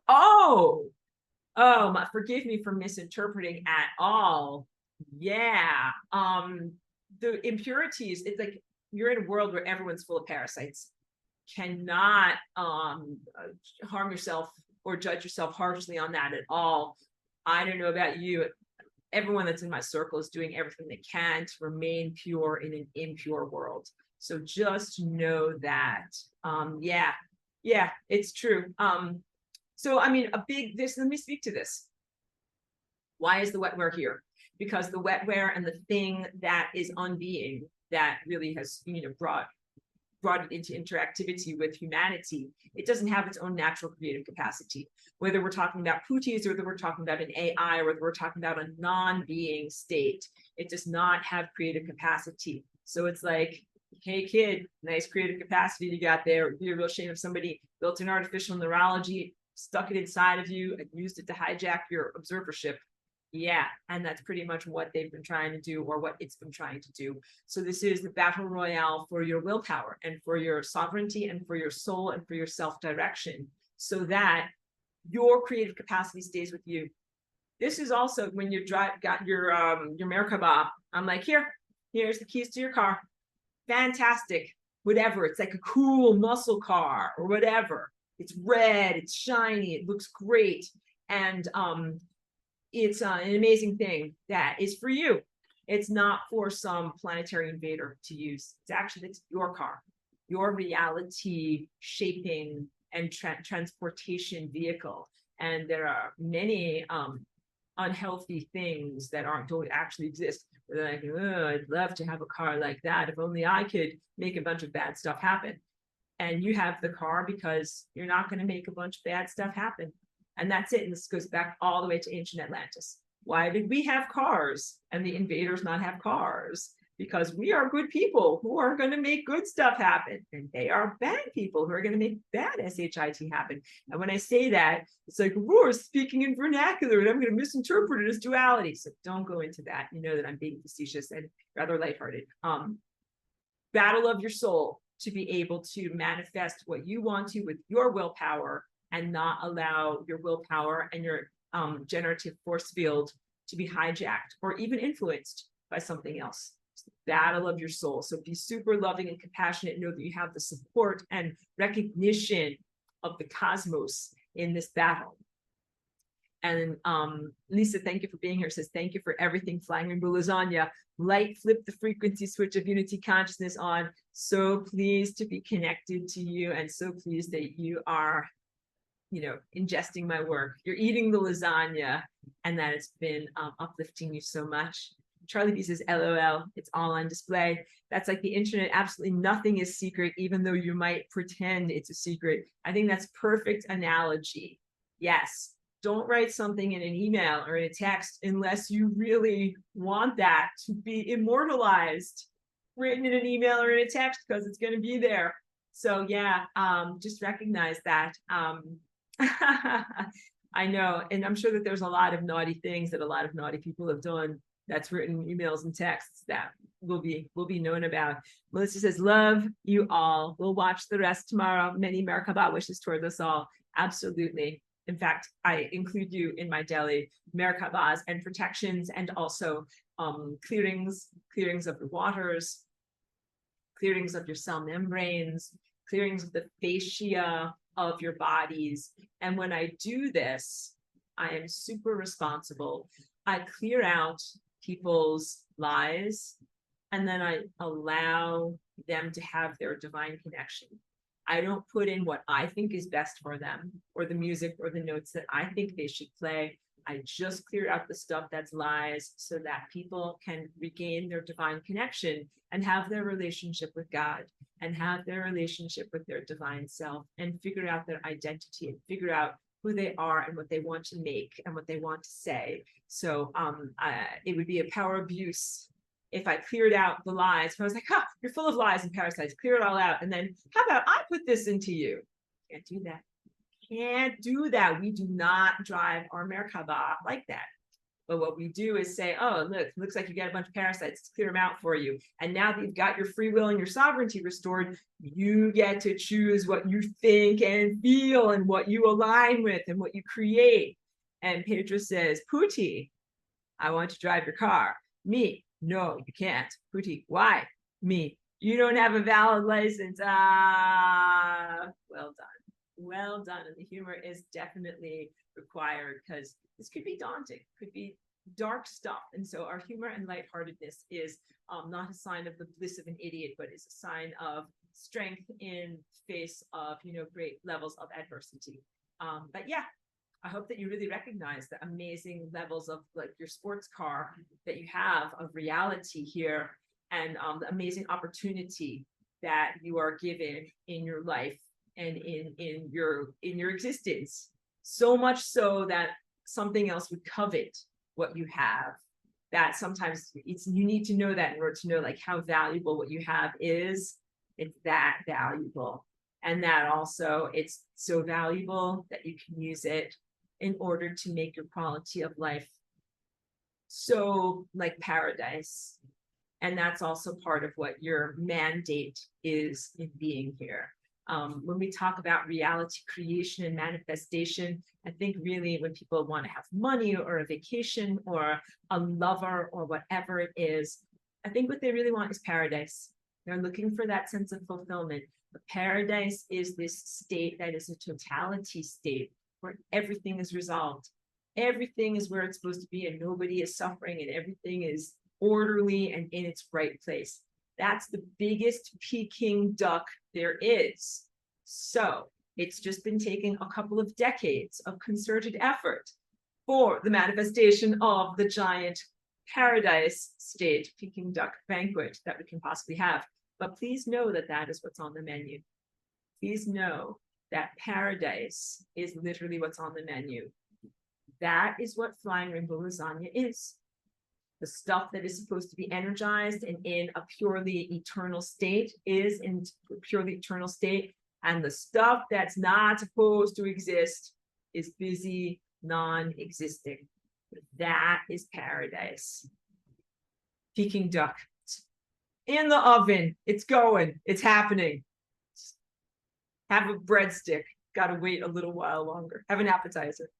Forgive me for misinterpreting at all. Yeah. The impurities, it's like you're in a world where everyone's full of parasites. Cannot harm yourself or judge yourself harshly on that at all. I don't know about you. Everyone that's in my circle is doing everything they can to remain pure in an impure world. So just know that. Yeah, it's true. So, I mean, let me speak to this. Why is the wetware here? Because the wetware and the thing that is unbeing that really has, brought it into interactivity with humanity, it doesn't have its own natural creative capacity. Whether we're talking about putis, or whether we're talking about an AI, or whether we're talking about a non-being state, it does not have creative capacity. So it's like, hey kid, nice creative capacity you got there. It'd be a real shame if somebody built an artificial neurology, stuck it inside of you, and used it to hijack your observership. Yeah, and that's pretty much what they've been trying to do, or what it's been trying to do. So this is the battle royale for your willpower and for your sovereignty and for your soul and for your self-direction, so that your creative capacity stays with you. This is also when you got your Merkaba. I'm like, here's the keys to your car. Fantastic. Whatever. It's like a cool muscle car or whatever. It's red, it's shiny, it looks great. And it's an amazing thing that is for you. It's not for some planetary invader to use. It's your car, your reality shaping and transportation vehicle. And there are many unhealthy things that don't actually exist. They're like, oh, I'd love to have a car like that. If only I could make a bunch of bad stuff happen. And you have the car because you're not going to make a bunch of bad stuff happen. And that's it. And this goes back all the way to ancient Atlantis. Why did we have cars and the invaders not have cars? Because we are good people who are going to make good stuff happen. And they are bad people who are going to make bad SHIT happen. And when I say that, it's like, we're speaking in vernacular and I'm going to misinterpret it as duality. So don't go into that. You know that I'm being facetious and rather lighthearted. Battle of your soul to be able to manifest what you want to with your willpower and not allow your willpower and your generative force field to be hijacked or even influenced by something else. It's the battle of your soul. So be super loving and compassionate. Know that you have the support and recognition of the cosmos in this battle. And Lisa, thank you for being here. Says, thank you for everything, Flying Rainbow Lasagna. Light, flip the frequency switch of unity consciousness on. So pleased to be connected to you and so pleased that you are, ingesting my work. You're eating the lasagna and that it's been uplifting you so much. Charlie B says, LOL, it's all on display. That's like the internet. Absolutely nothing is secret, even though you might pretend it's a secret. I think that's perfect analogy. Yes. Don't write something in an email or in a text unless you really want that to be immortalized, written in an email or in a text, because it's going to be there. So yeah, just recognize that. I know, and I'm sure that there's a lot of naughty things that a lot of naughty people have done that's written emails and texts that will be known about. Melissa says, love you all. We'll watch the rest tomorrow. Many Merkaba wishes towards us all. Absolutely. In fact, I include you in my daily Merkabas and protections, and also clearings of the waters, clearings of your cell membranes, clearings of the fascia of your bodies. And when I do this, I am super responsible. I clear out people's lies, and then I allow them to have their divine connection. I don't put in what I think is best for them or the music or the notes that I think they should play. I just clear out the stuff that's lies so that people can regain their divine connection and have their relationship with God and have their relationship with their divine self and figure out their identity and figure out who they are and what they want to make and what they want to say. So it would be a power abuse if I cleared out the lies. If I was like, you're full of lies and parasites, clear it all out. And then how about I put this into you? Can't do that. Can't do that. We do not drive our Merkaba like that. But what we do is say, oh, look, looks like you got a bunch of parasites. Let's clear them out for you. And now that you've got your free will and your sovereignty restored, you get to choose what you think and feel and what you align with and what you create. And Pedro says, Pootie, I want to drive your car. Me, no, you can't. Pootie, why? Me, you don't have a valid license. Well done. Well done. And the humor is definitely required because this could be daunting, could be dark stuff. And so our humor and lightheartedness is not a sign of the bliss of an idiot, but is a sign of strength in face of, great levels of adversity. But yeah, I hope that you really recognize the amazing levels of like your sports car that you have of reality here and the amazing opportunity that you are given in your life and in your existence, so much so that something else would covet what you have. That sometimes you need to know that in order to know like how valuable what you have is. It's that valuable, and that also it's so valuable that you can use it in order to make your quality of life so like paradise. And that's also part of what your mandate is in being here. When we talk about reality creation and manifestation, I think really when people want to have money or a vacation or a lover or whatever it is, I think what they really want is paradise. They're looking for that sense of fulfillment. But paradise is this state that is a totality state where everything is resolved. Everything is where it's supposed to be, and nobody is suffering, and everything is orderly and in its right place. That's the biggest Peking duck there is. So it's just been taking a couple of decades of concerted effort for the manifestation of the giant paradise state Peking duck banquet that we can possibly have. But please know that that is what's on the menu. Please know that paradise is literally what's on the menu. That is what flying rainbow lasagna is. The stuff that is supposed to be energized and in a purely eternal state is in a purely eternal state. And the stuff that's not supposed to exist is busy, non-existing. That is paradise. Peking duck. In the oven. It's going. It's happening. Have a breadstick. Got to wait a little while longer. Have an appetizer.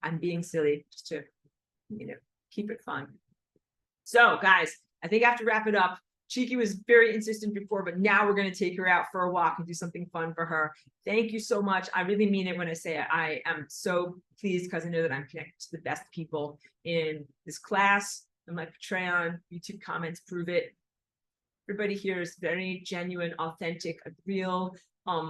I'm being silly just to, keep it fun. So, guys, I think I have to wrap it up. Cheeky was very insistent before, but now we're going to take her out for a walk and do something fun for her. Thank you so much. I really mean it when I say it. I am so pleased because I know that I'm connected to the best people in this class, and my Patreon, YouTube comments prove it. Everybody here is very genuine, authentic, a real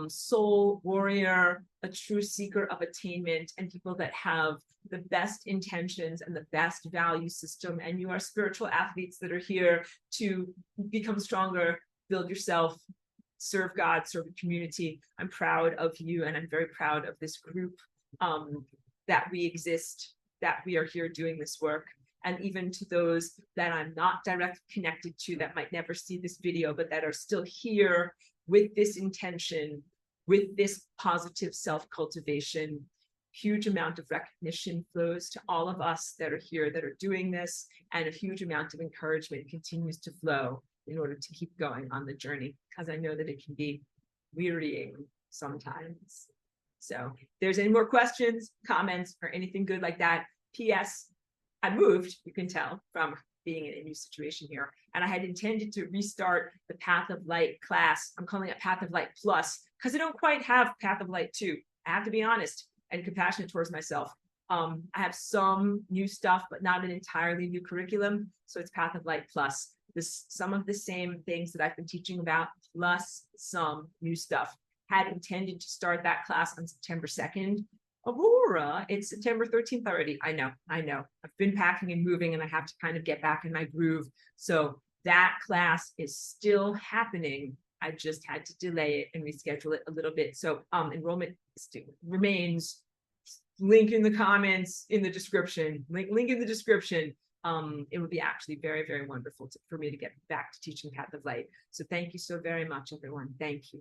soul warrior, a true seeker of attainment, and people that have the best intentions and the best value system. And you are spiritual athletes that are here to become stronger, build yourself, serve God, serve the community. I'm proud of you, and I'm very proud of this group that we exist, that we are here doing this work. And even to those that I'm not directly connected to that might never see this video, but that are still here with this intention, with this positive self-cultivation, huge amount of recognition flows to all of us that are here that are doing this, and a huge amount of encouragement continues to flow in order to keep going on the journey, because I know that it can be wearying sometimes. So if there's any more questions, comments, or anything good like that, P.S. I moved, you can tell from being in a new situation here. And I had intended to restart the Path of Light class. I'm calling it Path of Light Plus, because I don't quite have Path of Light 2. I have to be honest and compassionate towards myself. I have some new stuff, but not an entirely new curriculum. So it's Path of Light Plus. Some of the same things that I've been teaching about, plus some new stuff. Had intended to start that class on September 2nd. Aurora, it's September 13th already. I know. I've been packing and moving, and I have to kind of get back in my groove. So that class is still happening. I just had to delay it and reschedule it a little bit. So enrollment remains. Link in the comments, in the description. Link in the description. It would be actually very, very wonderful for me to get back to teaching Path of Light. So thank you so very much, everyone. Thank you.